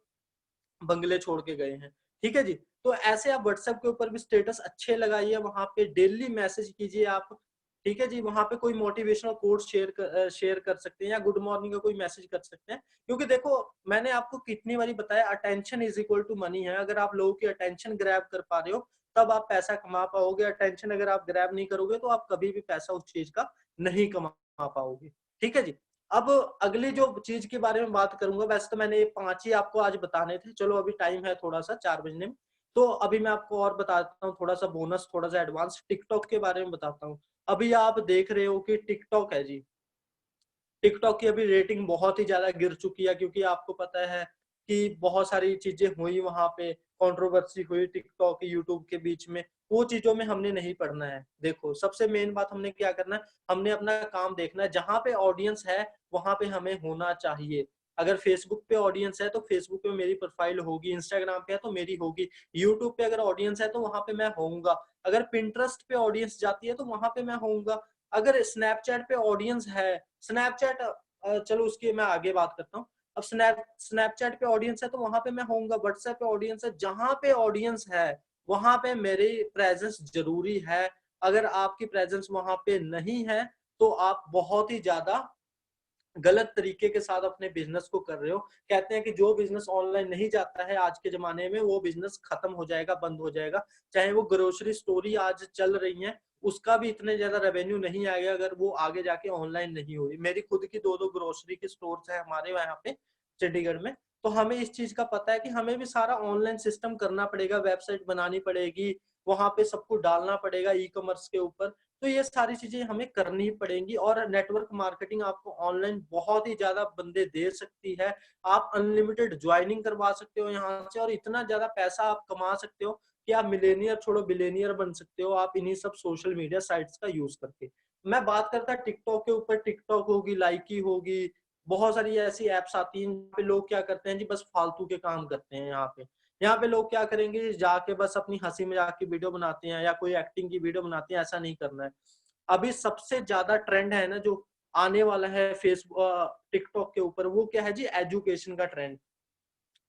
बंगले छोड़ के गए हैं। ठीक है जी। तो ऐसे आप व्हाट्सएप के ऊपर भी स्टेटस अच्छे लगाइए, वहां पे डेली मैसेज कीजिए आप। ठीक है जी। वहां पे कोई मोटिवेशनल कोट शेयर कर सकते हैं, या गुड मॉर्निंग का कोई मैसेज कर सकते हैं। क्योंकि देखो मैंने आपको कितनी बारी बताया, attention is equal to money है। अगर आप लोगों की अटेंशन ग्रैब कर पा रहे हो तब आप पैसा कमा पाओगे। अटेंशन अगर आप ग्रैब नहीं करोगे तो आप कभी भी पैसा उस चीज का नहीं कमा पाओगे। ठीक है जी। अब अगली जो चीज के बारे में बात करूंगा, वैसे तो मैंने ये 5 ही आपको आज बताने थे, चलो अभी टाइम है थोड़ा सा 4 बजने में, तो अभी मैं आपको और बताता हूँ थोड़ा सा बोनस, थोड़ा सा एडवांस टिकटॉक के बारे में बताता हूँ। अभी आप देख रहे हो कि टिकटॉक है जी, टिकटॉक की अभी रेटिंग बहुत ही ज्यादा गिर चुकी है, क्योंकि आपको पता है कि बहुत सारी चीजें हुई वहां पे, कंट्रोवर्सी हुई टिकटॉक यूट्यूब के बीच में। वो चीजों में हमने नहीं पढ़ना है। देखो सबसे मेन बात हमने क्या करना है, हमने अपना काम देखना है। जहां पे ऑडियंस है वहां पे हमें होना चाहिए। अगर फेसबुक पे ऑडियंस है तो फेसबुक पे मेरी प्रोफाइल होगी, इंस्टाग्राम पे है तो मेरी होगी, यूट्यूब पे अगर ऑडियंस है तो वहां पे मैं होऊंगा, अगर पिंटरेस्ट पे ऑडियंस जाती है तो वहां पे मैं होऊंगा, अगर स्नैपचैट पे ऑडियंस है, स्नैपचैट चलो उसकी मैं आगे बात करता हूँ। अब स्नैपचैट पे ऑडियंस है तो वहां पे मैं होऊंगा, व्हाट्सएप पे ऑडियंस है, जहां पे ऑडियंस है वहां पे मेरी प्रेजेंस जरूरी है। अगर आपकी प्रेजेंस वहां पे नहीं है तो आप बहुत ही ज्यादा गलत तरीके के साथ अपने बिजनेस को कर रहे हो। कहते हैं कि जो बिजनेस ऑनलाइन नहीं जाता है आज के जमाने में, वो बिजनेस खत्म हो जाएगा, बंद हो जाएगा। चाहे वो ग्रोसरी स्टोर ही आज चल रही है, उसका भी इतने ज्यादा रेवेन्यू नहीं आएगा अगर वो आगे जाके ऑनलाइन नहीं हुई। मेरी खुद की 2 ग्रोसरी के स्टोर्स है हमारे यहाँ पे चंडीगढ़ में। तो हमें इस चीज का पता है कि हमें भी सारा ऑनलाइन सिस्टम करना पड़ेगा, वेबसाइट बनानी पड़ेगी, वहां पे सब कुछ डालना पड़ेगा ई कॉमर्स के ऊपर। तो ये सारी चीजें हमें करनी पड़ेंगी, और नेटवर्क मार्केटिंग आपको ऑनलाइन बहुत ही ज्यादा बंदे दे सकती है। आप अनलिमिटेड ज्वाइनिंग करवा सकते हो यहाँ से, और इतना ज्यादा पैसा आप कमा सकते हो कि आप मिलेनियर छोड़ो बिलेनियर बन सकते हो आप इन्हीं सब सोशल मीडिया साइट्स का यूज करके। मैं बात करता टिकटॉक के ऊपर, टिकटॉक होगी, लाइकी होगी, बहुत सारी ऐसी एप्स आती हैं जहाँ पे लोग क्या करते हैं जी, बस फालतू के काम करते हैं। यहाँ पे लोग क्या करेंगे, जाके बस अपनी हंसी मजाक की वीडियो बनाते हैं या कोई एक्टिंग की वीडियो बनाते हैं। ऐसा नहीं करना है। अभी सबसे ज्यादा ट्रेंड है ना जो आने वाला है फेसबुक टिकटॉक के ऊपर, वो क्या है जी, एजुकेशन का ट्रेंड।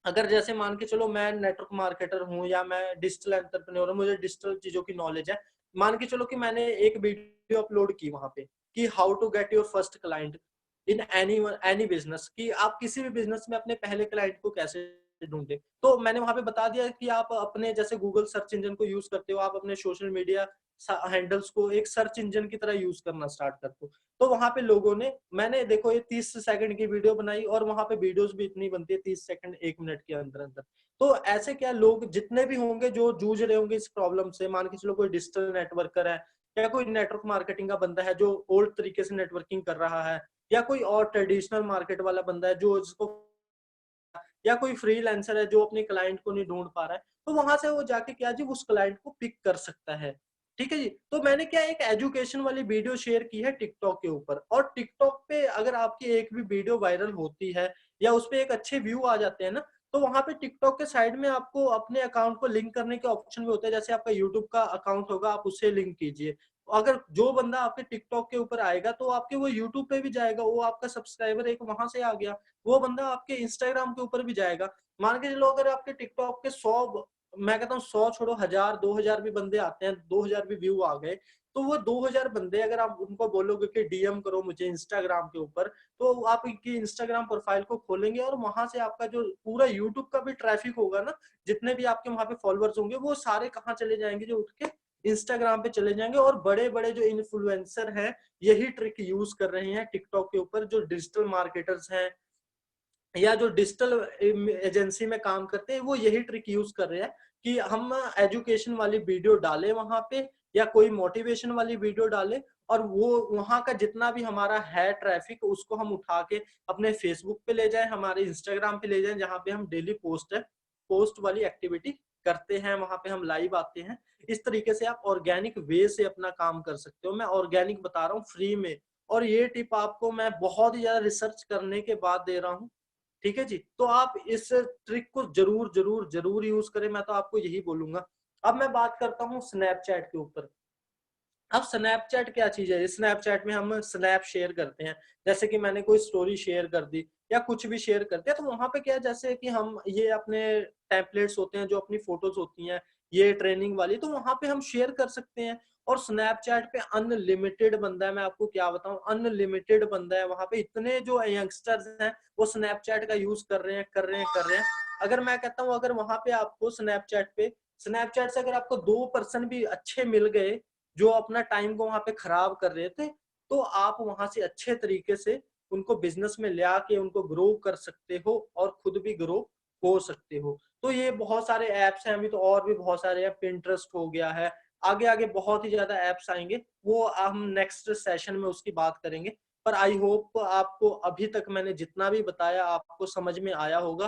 अगर जैसे मान के चलो मैं नेटवर्क मार्केटर हूँ या मैं डिजिटल एंटरप्रेन्योर हूँ, मुझे डिजिटल चीजों की नॉलेज है, मान के चलो कि मैंने एक वीडियो अपलोड की वहां पे कि how to get your first client in any business, कि आप किसी भी बिजनेस में अपने पहले क्लाइंट को कैसे ढूंढे। तो मैंने वहां पे बता दिया कि आप अपने जैसे गूगल सर्च इंजन को यूज करते हो, आप अपने सोशल मीडिया हैंडल्स को एक सर्च इंजन की तरह यूज करना स्टार्ट कर दो। तो वहां पे लोगों ने, मैंने देखो ये 30 सेकंड की वीडियो बनाई, और वहां पे वीडियोस भी इतनी बनती है 30 सेकंड 1 मिनट के अंदर अंदर। तो ऐसे क्या, लोग जितने भी होंगे जो जूझ रहे होंगे इस प्रॉब्लम से, मान के चलो कोई डिजिटल नेटवर्कर है, या कोई नेटवर्क मार्केटिंग का बंदा है जो ओल्ड तरीके से नेटवर्किंग कर रहा है, या कोई और ट्रेडिशनल मार्केट वाला बंदा है जो जिसको, या कोई फ्रीलांसर है जो अपने क्लाइंट को नहीं ढूंढ पा रहा है, तो वहां से वो जाके क्या जी उस क्लाइंट को पिक कर सकता है। ठीक है जी। तो मैंने क्या एक एजुकेशन वाली वीडियो शेयर की है टिकटॉक के ऊपर, और टिकटॉक पे अगर आपकी एक भी वीडियो वायरल होती है या उस पे एक अच्छे व्यू आ जाते हैं ना, तो वहां पे टिकटॉक के साइड में आपको अपने अकाउंट को लिंक करने के ऑप्शन भी होते हैं। जैसे आपका यूट्यूब का अकाउंट होगा, आप उससे लिंक कीजिए। अगर जो बंदा आपके टिकटॉक के ऊपर आएगा तो आपके वो यूट्यूब पे भी जाएगा, वो आपका सब्सक्राइबर एक वहां से आ गया, वो बंदा आपके इंस्टाग्राम के ऊपर भी जाएगा। मान के चलो अगर आपके टिकटॉक के 100, मैं कहता हूँ 100 छोड़ो, 1000 2000 भी बंदे आते हैं, 2000 भी व्यू आ गए, तो वो 2000 बंदे अगर आप उनको बोलोगे कि डीएम करो मुझे इंस्टाग्राम के ऊपर, तो आप इनकी इंस्टाग्राम प्रोफाइल को खोलेंगे और वहां से आपका जो पूरा यूट्यूब का भी ट्रैफिक होगा ना, जितने भी आपके वहां पे फॉलोअर्स होंगे, वो सारे कहाँ चले जाएंगे, जो उठ के इंस्टाग्राम पे चले जाएंगे। और बड़े बड़े जो इन्फ्लुएंसर हैं यही ट्रिक यूज कर रहे हैं टिकटॉक के ऊपर, जो डिजिटल मार्केटर्स हैं या जो डिजिटल एजेंसी में काम करते हैं, वो यही ट्रिक यूज कर रहे हैं कि हम एजुकेशन वाली वीडियो डालें वहां पे, या कोई मोटिवेशन वाली वीडियो डालें, और वो वहां का जितना भी हमारा है ट्रैफिक, उसको हम उठा के अपने फेसबुक पे ले जाएं, हमारे इंस्टाग्राम पे ले जाएं, जहां पे हम डेली पोस्ट वाली एक्टिविटी करते हैं, वहां पे हम लाइव आते हैं। इस तरीके से आप ऑर्गेनिक वे से अपना काम कर सकते हो। मैं ऑर्गेनिक बता रहा हूँ, फ्री में, और ये टिप आपको मैं बहुत ही ज्यादा रिसर्च करने के बाद दे रहा हूँ। ठीक है जी। तो आप इस ट्रिक को जरूर जरूर जरूर यूज करें, मैं तो आपको यही बोलूंगा। अब मैं बात करता हूँ स्नैपचैट के ऊपर। अब स्नैपचैट क्या चीज है? स्नैपचैट में हम स्नैप शेयर करते हैं, जैसे कि मैंने कोई स्टोरी शेयर कर दी या कुछ भी शेयर करते हैं, तो वहां पे क्या है, जैसे कि हम ये अपने टेम्पलेट्स होते हैं, जो अपनी फोटोज होती हैं ये ट्रेनिंग वाली, तो वहां पे हम शेयर कर सकते हैं। और स्नैपचैट पे अनलिमिटेड बंदा है, मैं आपको क्या बताऊं, अनलिमिटेड बंदा है वहां पे। इतने जो यंगस्टर्स हैं वो स्नैपचैट का यूज कर रहे हैं, अगर मैं कहता हूँ, अगर वहां पे आपको स्नैपचैट से अगर आपको 2% भी अच्छे मिल गए जो अपना टाइम को वहां पे खराब कर रहे थे, तो आप वहां से अच्छे तरीके से उनको बिजनेस में ले आके उनको ग्रो कर सकते हो और खुद भी ग्रो हो सकते हो। तो ये बहुत सारे एप्स हैं, अभी तो और भी बहुत सारे हैं, पिंटरेस्ट हो गया है, आगे आगे बहुत ही ज्यादा एप्स आएंगे, वो हम नेक्स्ट सेशन में उसकी बात करेंगे। पर आई होप आपको अभी तक मैंने जितना भी बताया आपको समझ में आया होगा।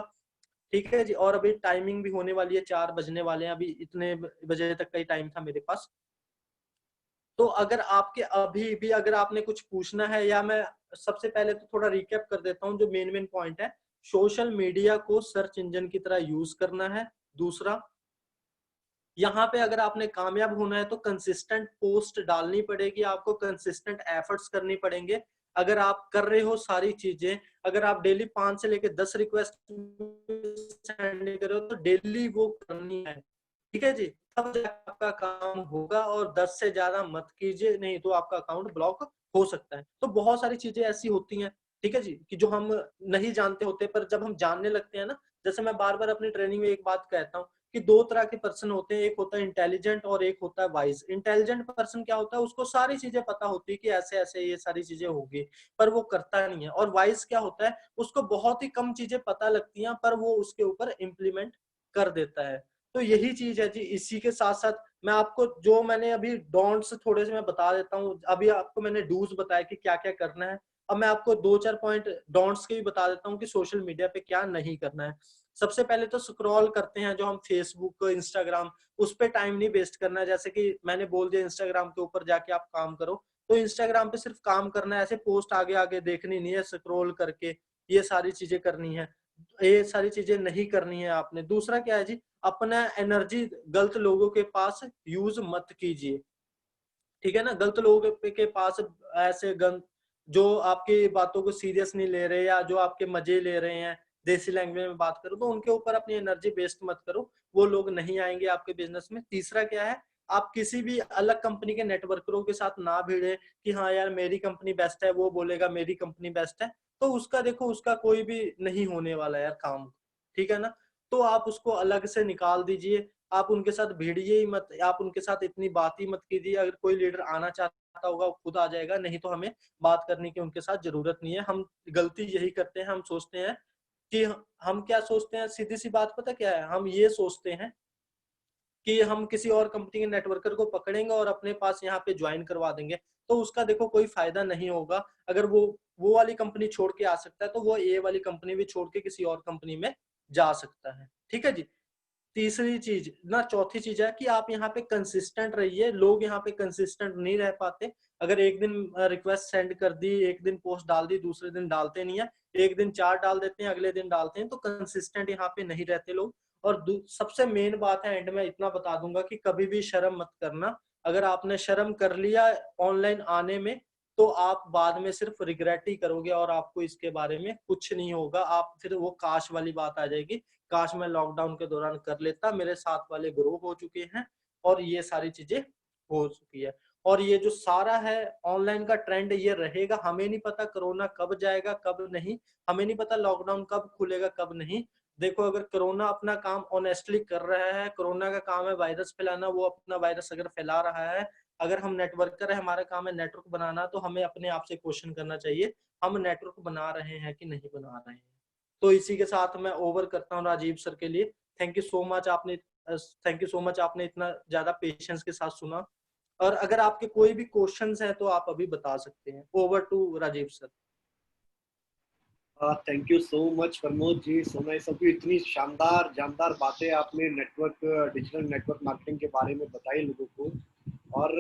ठीक है जी। और अभी टाइमिंग भी होने वाली है, 4 बजने वाले हैं, अभी इतने बजे तक का ही टाइम था मेरे पास। तो अगर आपके अभी भी अगर आपने कुछ पूछना है, या मैं सबसे पहले तो थोड़ा रिकैप कर देता हूँ जो मेन पॉइंट है। सोशल मीडिया को सर्च इंजन की तरह यूज करना है। दूसरा, यहाँ पे अगर आपने कामयाब होना है तो कंसिस्टेंट पोस्ट डालनी पड़ेगी, आपको कंसिस्टेंट एफर्ट्स करनी पड़ेंगे। अगर आप कर रहे हो सारी चीजें, अगर आप डेली 5 से लेकर 10 रिक्वेस्ट सेंड कर रहे हो, तो डेली वो करनी है। ठीक है जी। तब जाकर आपका काम होगा, और 10 से ज्यादा मत कीजिए, नहीं तो आपका अकाउंट ब्लॉक हो सकता है। तो बहुत सारी चीजें ऐसी होती हैं, ठीक है जी, कि जो हम नहीं जानते होते, पर जब हम जानने लगते हैं ना, जैसे मैं बार बार अपनी ट्रेनिंग में एक बात कहता हूँ कि 2 तरह के पर्सन होते हैं, एक होता है इंटेलिजेंट और एक होता है वाइज। इंटेलिजेंट पर्सन क्या होता है, उसको सारी चीजें पता होती है कि ऐसे ऐसे ये सारी चीजें होगी, पर वो करता नहीं है। और वाइज क्या होता है, उसको बहुत ही कम चीजें पता लगती हैं, पर वो उसके ऊपर इम्प्लीमेंट कर देता है। तो यही चीज है जी। इसी के साथ साथ मैं आपको जो मैंने अभी डोंट्स थोड़े से मैं बता देता हूँ। अभी आपको मैंने डूज बताया कि क्या क्या करना है, अब मैं आपको 2-4 पॉइंट डोंट्स के भी बता देता हूँ कि सोशल मीडिया पे क्या नहीं करना है। सबसे पहले तो स्क्रॉल करते हैं जो हम फेसबुक इंस्टाग्राम, उस पे टाइम नहीं वेस्ट करना है। जैसे कि मैंने बोल दिया इंस्टाग्राम के ऊपर जाके आप काम करो, तो इंस्टाग्राम पे सिर्फ काम करना है, ऐसे पोस्ट आगे आगे देखनी नहीं है स्क्रॉल करके, ये सारी चीजें करनी है, ये सारी चीजें नहीं करनी है आपने। दूसरा क्या है जी, अपना एनर्जी गलत लोगों के पास यूज मत कीजिए। ठीक है ना, गलत लोगों के पास ऐसे जो आपकी बातों को सीरियस नहीं ले रहे, या जो आपके मजे ले रहे हैं, देसी लैंग्वेज में बात करो, तो उनके ऊपर अपनी एनर्जी वेस्ट मत करो, वो लोग नहीं आएंगे आपके बिजनेस में। तीसरा क्या है, आप किसी भी अलग कंपनी के नेटवर्करों के साथ ना भिड़े कि हाँ यार मेरी कंपनी बेस्ट है, वो बोलेगा मेरी कंपनी बेस्ट है, तो उसका देखो उसका कोई भी नहीं होने वाला यार काम। ठीक है ना, तो आप उसको अलग से निकाल दीजिए, आप उनके साथ भिड़िए ही मत, आप उनके साथ इतनी बात ही मत कीजिए। अगर कोई लीडर आना चाहता होगा वो खुद आ जाएगा, नहीं तो हमें बात करने की उनके साथ जरूरत नहीं है। हम गलती यही करते हैं, हम सोचते हैं कि हम क्या सोचते हैं, सीधी सी बात पता क्या है, हम ये सोचते हैं कि हम किसी और कंपनी के नेटवर्कर को पकड़ेंगे और अपने पास यहाँ पे ज्वाइन करवा देंगे, तो उसका देखो कोई फायदा नहीं होगा। अगर वो वाली कंपनी छोड़ के आ सकता है, तो वो ये वाली कंपनी भी छोड़ के किसी और कंपनी में जा सकता है। ठीक है जी। तीसरी चीज ना, चौथी चीज है कि आप यहाँ पे कंसिस्टेंट रहिए। लोग यहाँ पे कंसिस्टेंट नहीं रह पाते। अगर एक दिन रिक्वेस्ट सेंड कर दी, एक दिन पोस्ट डाल दी, दूसरे दिन डालते नहीं है, एक दिन 4 डाल देते हैं, अगले दिन डालते हैं, तो कंसिस्टेंट यहाँ पे नहीं रहते लोग। और सबसे मेन बात है, एंड में इतना बता दूंगा कि कभी भी शर्म मत करना। अगर आपने शर्म कर लिया ऑनलाइन आने में, तो आप बाद में सिर्फ रिग्रेट ही करोगे और आपको इसके बारे में कुछ नहीं होगा। आप फिर वो काश वाली बात आ जाएगी, काश मैं लॉकडाउन के दौरान कर लेता, मेरे साथ वाले ग्रो हो चुके हैं और ये सारी चीजें हो चुकी है। और ये जो सारा है ऑनलाइन का ट्रेंड, ये रहेगा। हमें नहीं पता कोरोना कब जाएगा कब नहीं, हमें नहीं पता लॉकडाउन कब खुलेगा कब नहीं। देखो, अगर कोरोना अपना काम ऑनेस्टली कर रहा है, कोरोना का काम है वायरस फैलाना, वो अपना वायरस अगर फैला रहा है, अगर हम नेटवर्कर है, हमारा काम है नेटवर्क बनाना, तो हमें अपने आप से क्वेश्चन करना चाहिए, हम नेटवर्क बना रहे हैं कि नहीं बना रहे हैं। तो इसी के साथ मैं ओवर करता हूँ राजीव सर के लिए। थैंक यू सो मच, आपने इतना ज्यादा पेशेंस के साथ सुना। और अगर आपके कोई भी क्वेश्चंस हैं तो आप अभी बता सकते हैं। Over to Rajiv sir. Thank you so much Pramod ji, so nice of you. इतनी शानदार जानदार बातें आपने डिजिटल नेटवर्क मार्केटिंग के बारे में बताई लोगों को। और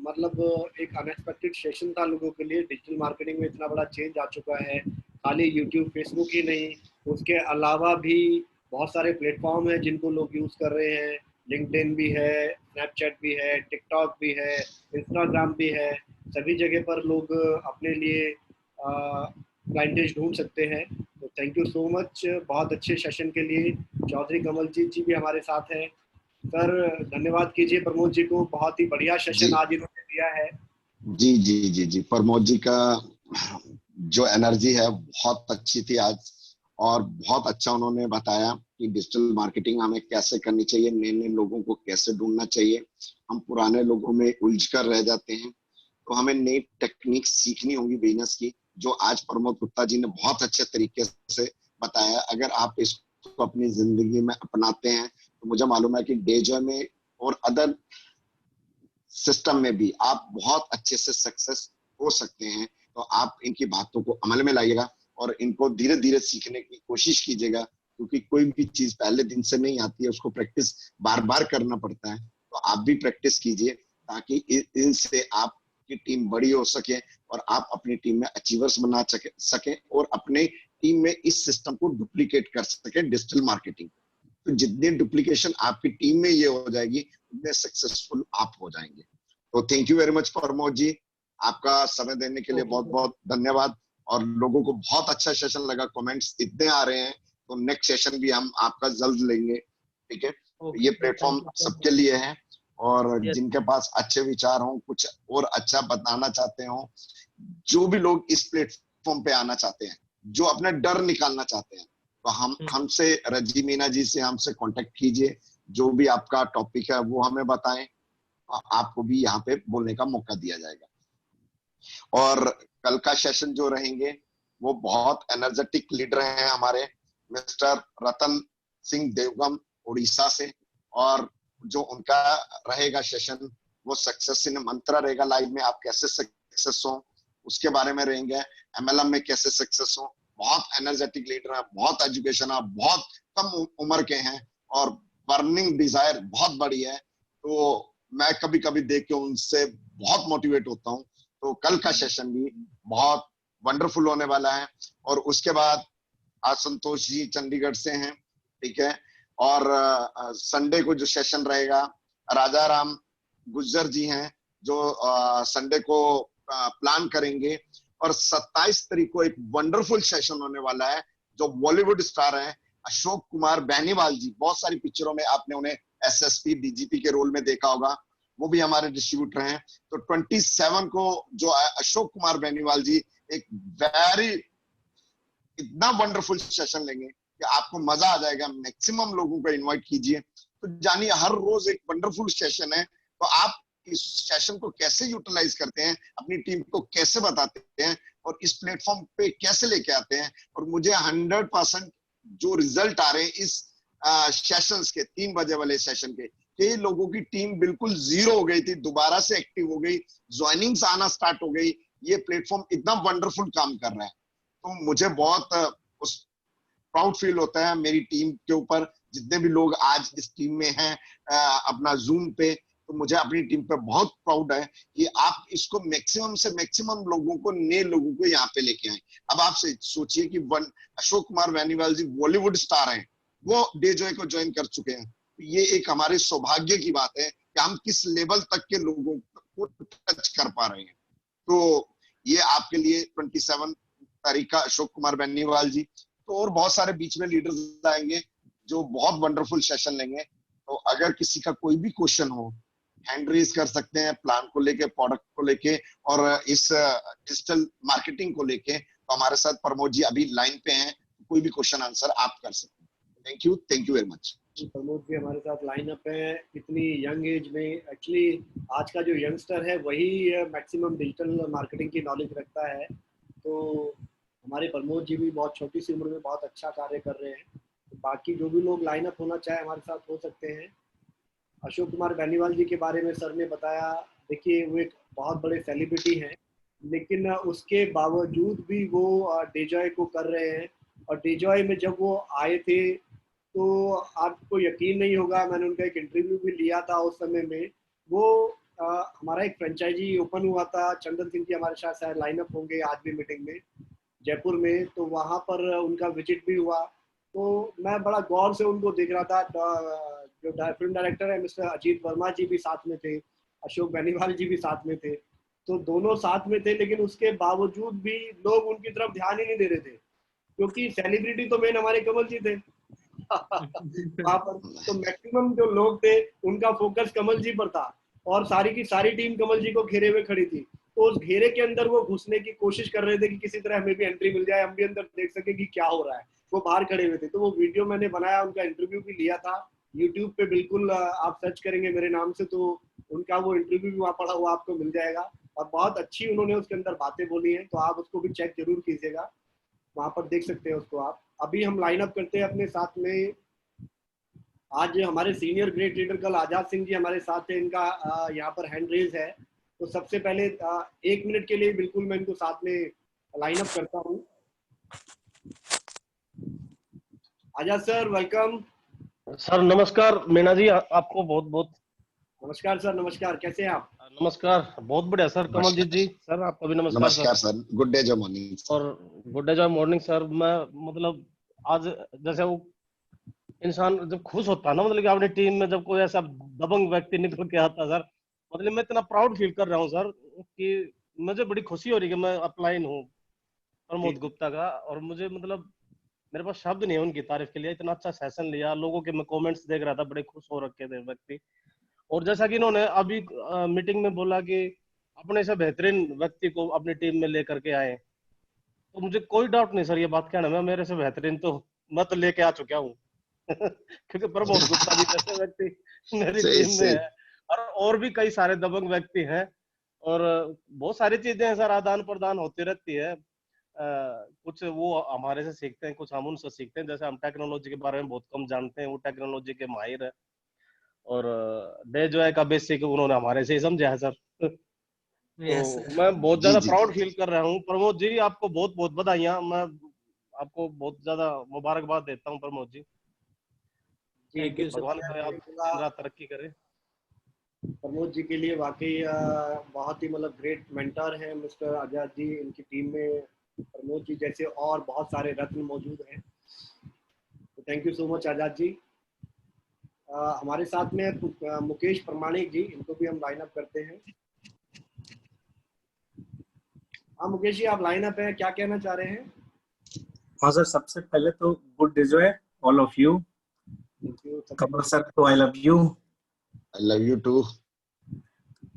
मतलब एक अनएक्सपेक्टेड सेशन था लोगों के लिए। डिजिटल मार्केटिंग में इतना बड़ा चेंज आ चुका है, खाली यूट्यूब फेसबुक ही नहीं, उसके अलावा भी बहुत सारे प्लेटफॉर्म हैं जिनको लोग यूज़ कर रहे हैं। लिंक्डइन भी है, स्नैपचैट भी है, टिकटॉक भी है, इंस्टाग्राम भी है। सभी जगह पर लोग अपने लिए क्लाइंटेज ढूंढ सकते हैं। तो थैंक यू सो मच बहुत अच्छे सेशन के लिए। चौधरी कमलजीत जी भी हमारे साथ हैं। सर धन्यवाद कीजिए प्रमोद जी को, बहुत ही बढ़िया सेशन आज इन्होंने दिया है। जी जी जी जी, प्रमोद जी का जो एनर्जी है बहुत अच्छी थी आज, और बहुत अच्छा उन्होंने बताया कि डिजिटल मार्केटिंग हमें कैसे करनी चाहिए, नए नए लोगों को कैसे ढूंढना चाहिए। हम पुराने लोगों में उलझ कर रह जाते हैं, तो हमें नई टेक्निक सीखनी होगी बिजनेस की, जो आज प्रमोद गुप्ता जी ने बहुत अच्छे तरीके से बताया। अगर आप इसको अपनी जिंदगी में अपनाते हैं तो मुझे मालूम है कि डेजॉय में और अदर सिस्टम में भी आप बहुत अच्छे से सक्सेस हो सकते हैं। तो आप इनकी बातों को अमल में लाइएगा और इनको धीरे धीरे सीखने की कोशिश कीजिएगा, क्योंकि कोई भी चीज पहले दिन से नहीं आती है, उसको प्रैक्टिस बार बार करना पड़ता है। तो आप भी प्रैक्टिस कीजिए ताकि इनसे आपकी टीम बड़ी हो सके और आप अपनी टीम में अचीवर्स बना सके और अपने टीम में इस सिस्टम को डुप्लीकेट कर सके डिजिटल मार्केटिंग। तो जितनी डुप्लीकेशन आपकी टीम में ये हो जाएगी, उतने सक्सेसफुल आप हो जाएंगे। तो thank you very much Pramod ji, आपका समय देने के लिए बहुत बहुत धन्यवाद। और लोगों को बहुत अच्छा सेशन लगा, कमेंट्स इतने आ रहे हैं, तो नेक्स्ट सेशन भी हम आपका जल्द लेंगे, ठीक है। ये प्लेटफॉर्म सबके लिए है, और जिनके पास अच्छे विचार हो, कुछ और अच्छा बताना चाहते हो, जो भी लोग इस प्लेटफॉर्म पे आना चाहते हैं, जो अपना डर निकालना चाहते हैं, तो हमसे रजी मीना जी से हमसे कांटेक्ट कीजिए। जो भी आपका टॉपिक है वो हमें बताएं, आपको भी यहाँ पे बोलने का मौका दिया जाएगा। और कल का सेशन जो रहेंगे वो बहुत एनर्जेटिक लीडर हैं हमारे, मिस्टर रतन सिंह देवगम उड़ीसा से। और जो उनका रहेगा सेशन वो सक्सेस इन मंत्रा रहेगा, लाइव में आप कैसे सक्सेस हो उसके बारे में रहेंगे, एमएलएम में कैसे सक्सेस हो। बहुत एनर्जेटिक लीडर है, बहुत एजुकेशन है, बहुत कम उम्र के हैं और बर्निंग डिजायर बहुत बड़ी है। तो मैं कभी कभी देख के उनसे बहुत मोटिवेट होता हूँ। तो कल का सेशन भी बहुत वंडरफुल होने वाला है। और उसके बाद आज संतोष जी चंडीगढ़ से हैं, ठीक है। और संडे को जो सेशन रहेगा, राजा राम गुज्जर जी हैं जो संडे को प्लान करेंगे। और 27 तारीख को एक वंडरफुल सेशन होने वाला है, जो बॉलीवुड स्टार हैं अशोक कुमार बेनीवाल जी। बहुत सारी पिक्चरों में आपने उन्हें एसएसपी डीजीपी के रोल में देखा होगा, वो भी हमारे डिस्ट्रीब्यूटर हैं। तो 27 को जो अशोक कुमार बेनीवाल जी एक इतना वंडरफुल सेशन लेंगे कि आपको मजा आ जाएगा। मैक्सिमम लोगों को इनवाइट कीजिए। तो जानिए हर रोज एक वंडरफुल सेशन है, तो आप इस सेशन को कैसे यूटिलाइज करते हैं, अपनी टीम को कैसे बताते हैं और इस प्लेटफॉर्म पे कैसे लेके आते हैं। और मुझे 100% जो रिजल्ट आ रहे हैं इस सेशंस के, 3 बजे वाले सेशन के, कई लोगों की टीम बिल्कुल जीरो हो गई थी, दोबारा से एक्टिव हो गई, ज्वाइनिंग्स आना स्टार्ट हो गई। ये प्लेटफॉर्म इतना वंडरफुल काम कर रहा है, तो मुझे बहुत प्राउड फील होता है मेरी टीम के ऊपर जितने भी लोग आज इस टीम में हैं अपना जूम पे, तो मुझे अपनी टीम पे बहुत प्राउड है कि आप इसको मैक्सिमम से मैक्सिमम लोगों को, नए लोगों को यहाँ पे लेके आए। अब आप सोचिए कि अशोक कुमार बेनीवाल जी बॉलीवुड स्टार हैं, वो डेजॉय को ज्वाइन कर चुके हैं। ये एक हमारे सौभाग्य की बात है कि हम किस लेवल तक के लोगों को टच कर पा रहे हैं। तो ये आपके लिए 27 तारीख का अशोक कुमार बेनीवाल जी, तो और बहुत सारे बीच में लीडर्स आएंगे जो बहुत वंडरफुल सेशन लेंगे। तो अगर किसी का कोई भी क्वेश्चन हो, हैंड रेज कर सकते हैं, प्लान को लेके, प्रोडक्ट को लेके और इस डिजिटल मार्केटिंग को लेके। तो हमारे साथ प्रमोद जी अभी लाइन पे हैं, कोई भी क्वेश्चन आंसर आप कर सकते हैं। Thank you very much. Pramod ji हमारे साथ लाइन अप है इतनी यंग एज में। एक्चुअली आज का जो यंगस्टर है वही मैक्सिमम डिजिटल मार्केटिंग की नॉलेज रखता है। तो हमारे प्रमोद जी भी बहुत छोटी सी उम्र में बहुत अच्छा कार्य कर रहे हैं। तो बाकी जो भी लोग लाइन अप होना चाहे हमारे साथ हो सकते हैं। अशोक कुमार बेनीवाल जी के बारे में सर ने बताया, देखिए वो एक बहुत बड़े सेलिब्रिटी हैं, लेकिन उसके बावजूद भी वो डेजॉय को कर रहे हैं। और डेजॉय में जब वो आए थे तो आपको यकीन नहीं होगा, मैंने उनका एक इंटरव्यू भी लिया था उस समय में। वो हमारा एक फ्रेंचाइजी ओपन हुआ था, चंदन सिंह जी हमारे साथ शायद लाइन अप होंगे आज भी मीटिंग में जयपुर में, तो वहाँ पर उनका विजिट भी हुआ। तो मैं बड़ा गौर से उनको देख रहा था। जो फिल्म डायरेक्टर है मिस्टर अजीत वर्मा जी भी साथ में थे, अशोक बेनीवाल जी भी साथ में थे, तो दोनों साथ में थे। लेकिन उसके बावजूद भी लोग उनकी तरफ ध्यान ही नहीं दे रहे थे, क्योंकि सेलिब्रिटी तो मेन हमारे कमल जी थे वहाँ पर। तो मैक्सिमम जो लोग थे उनका फोकस कमल जी पर था और सारी की सारी टीम कमल जी को घेरे हुए खड़ी थी। तो उस घेरे के अंदर वो घुसने की कोशिश कर रहे थे कि किसी तरह हमें भी एंट्री मिल जाए, हम भी अंदर देख सके कि क्या हो रहा है। वो बाहर खड़े हुए थे। तो वो वीडियो मैंने बनाया, उनका इंटरव्यू भी लिया था यूट्यूब पे। बिल्कुल आप सर्च करेंगे मेरे नाम से तो उनका वो इंटरव्यू भी वहाँ पड़ा हुआ आपको मिल जाएगा। और बहुत अच्छी उन्होंने उसके अंदर बातें बोली हैं, तो आप उसको भी चेक जरूर कीजिएगा, वहां पर देख सकते हैं उसको आप। अभी हम लाइन अप करते हैं अपने साथ में। आज हमारे सीनियर ग्रेट लीडर कल आजाद सिंह जी हमारे साथ है, इनका यहाँ पर हैंड रेज है। तो सबसे पहले 1 मिनट के लिए बिल्कुल मैं इनको साथ में लाइन अप करता हूँ। आजाद सर वेलकम। सर नमस्कार। मीना जी आपको बहुत बहुत नमस्कार सर, नमस्कार, कैसे हैं आप? नमस्कार, बहुत बढ़िया सर। कमलजीत जी सर आपका भी नमस्कार। नमस्कार सर, गुड डे जो मॉर्निंग। और गुड डे जो मॉर्निंग सर। मैं मतलब आज जैसे वो इंसान जब खुश होता है ना, मतलब कि अपनी टीम में जब कोई ऐसा दबंग व्यक्ति निकल के आता है सर, मतलब मैं इतना प्राउड फील कर रहा हूँ सर कि मुझे बड़ी खुशी हो रही है कि मैं अपलाइन हूँ प्रमोद गुप्ता का। और मुझे मतलब मेरे पास शब्द नहीं है उनकी तारीफ के लिए। इतना अच्छा सेशन लिया, लोगों के मैं कमेंट्स देख रहा था, बड़े खुश हो रखे थे व्यक्ति। और जैसा कि इन्होंने अभी मीटिंग में बोला कि अपने से बेहतरीन व्यक्ति को अपनी टीम में लेकर के आए, तो मुझे कोई डाउट नहीं सर ये बात कहना में, मेरे से बेहतरीन तो मैं तो लेके आ चुका हूँ क्योंकि प्रमोद गुप्ता जी जैसे व्यक्ति मेरी टीम में है और भी कई सारे दबंग व्यक्ति हैं। और बहुत सारी चीजें हैं सर, आदान प्रदान होती रहती है। कुछ वो हमारे से सीखते हैं, कुछ हम उनसे सीखते हैं। जैसे हम टेक्नोलॉजी के बारे में बहुत कम जानते हैं, वो टेक्नोलॉजी के माहिर है। और डे जो है का बेसिक उन्होंने हमारे से ही समझा है सर। तो मैं बहुत ज्यादा प्राउड फील कर रहा हूँ। प्रमोद जी आपको बहुत बहुत बधाइयाँ। मैं आपको बहुत ज्यादा मुबारकबाद देता हूँ प्रमोद जी। थैंक यू भगवान करे आप तरक्की करें। प्रमोद जी के लिए वाकई बहुत ही मतलब ग्रेट मेंटर हैं मिस्टर आजाद जी। इनकी टीम में प्रमोद जी जैसे और बहुत सारे रत्न मौजूद हैं। तो thank you so much Azad ji. हमारे साथ में मुकेश प्रमाणिक जी, इनको भी हम लाइन अप करते हैं। हाँ मुकेश जी आप लाइन अप हैं, क्या कहना चाह रहे हैं? हाँ सर, सबसे पहले तो गुड डे जो है all of you. Kamal sir तो I love you. I love you too.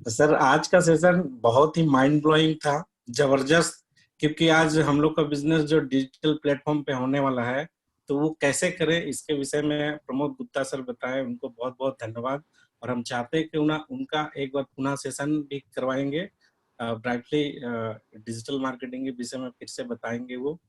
Sir आज का सेशन बहुत ही माइंड ब्लोइंग था, जबरदस्त। क्योंकि आज हम लोग का बिजनेस जो डिजिटल प्लेटफॉर्म पे होने वाला है, तो वो कैसे करें इसके विषय में प्रमोद गुप्ता सर बताए, उनको बहुत बहुत धन्यवाद। और हम चाहते हैं कि उनका एक बार पुनः सेशन भी करवाएंगे, ब्राइटली डिजिटल मार्केटिंग के विषय में फिर से बताएंगे वो।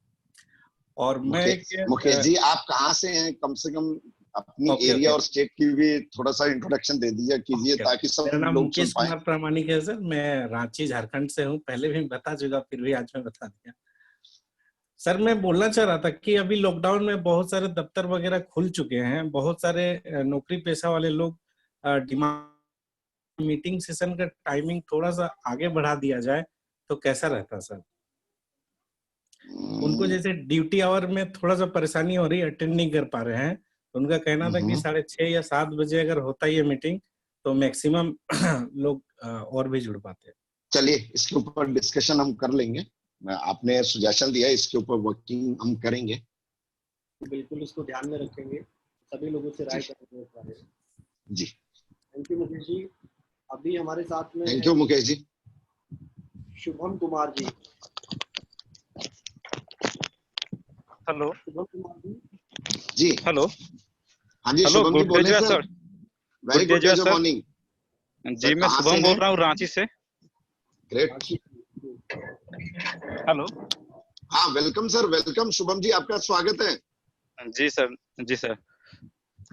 और मुकेश जी आप कहाँ से हैं? कम से कम अपनी एरिया और स्टेट की भी थोड़ा सा इंट्रोडक्शन दे दीजिए कीजिए ताकि सब मेरा नाम लोग मुकेश कुमार प्रामाणिक है सर। मैं रांची झारखंड से हूँ, पहले भी बता चुका, फिर भी आज मैं बता दिया। सर मैं बोलना चाह रहा था कि अभी लॉकडाउन में बहुत सारे दफ्तर वगैरह खुल चुके हैं, बहुत सारे नौकरी पेशा वाले लोग डिमांड मीटिंग सेशन का टाइमिंग थोड़ा सा आगे बढ़ा दिया जाए तो कैसा रहता सर? उनको जैसे ड्यूटी आवर में थोड़ा सा परेशानी हो रही है, अटेंड नहीं कर पा रहे हैं, तो उनका कहना था कि 6:30 या 7 बजे अगर होता है ये मीटिंग तो मैक्सिमम लोग और भी जुड़ पाते हैं। चलिए इसके ऊपर डिस्कशन हम कर लेंगे, आपने सुजेशन दिया, इसके ऊपर वर्किंग हम करेंगे। बिल्कुल इसको ध्यान में रखेंगे, सभी लोगों से राय करेंगे इस बारे में। जी थैंक यू मुकेश जी। अभी हमारे साथ में thank you Mukesh ji. Shubham Kumar ji. Hello Shubham Kumar ji. जी हेलो हाँ जी hello Shubham ji good day बोले जो sir. Sir. Very good day good day जो जो सर। मॉर्निंग। जी मैं कहाँ से शुभम बोल हैं? रहा हूँ रांची से। ग्रेट। हेलो। हाँ welcome sir, welcome Shubham ji, आपका स्वागत है। जी सर। जी सर।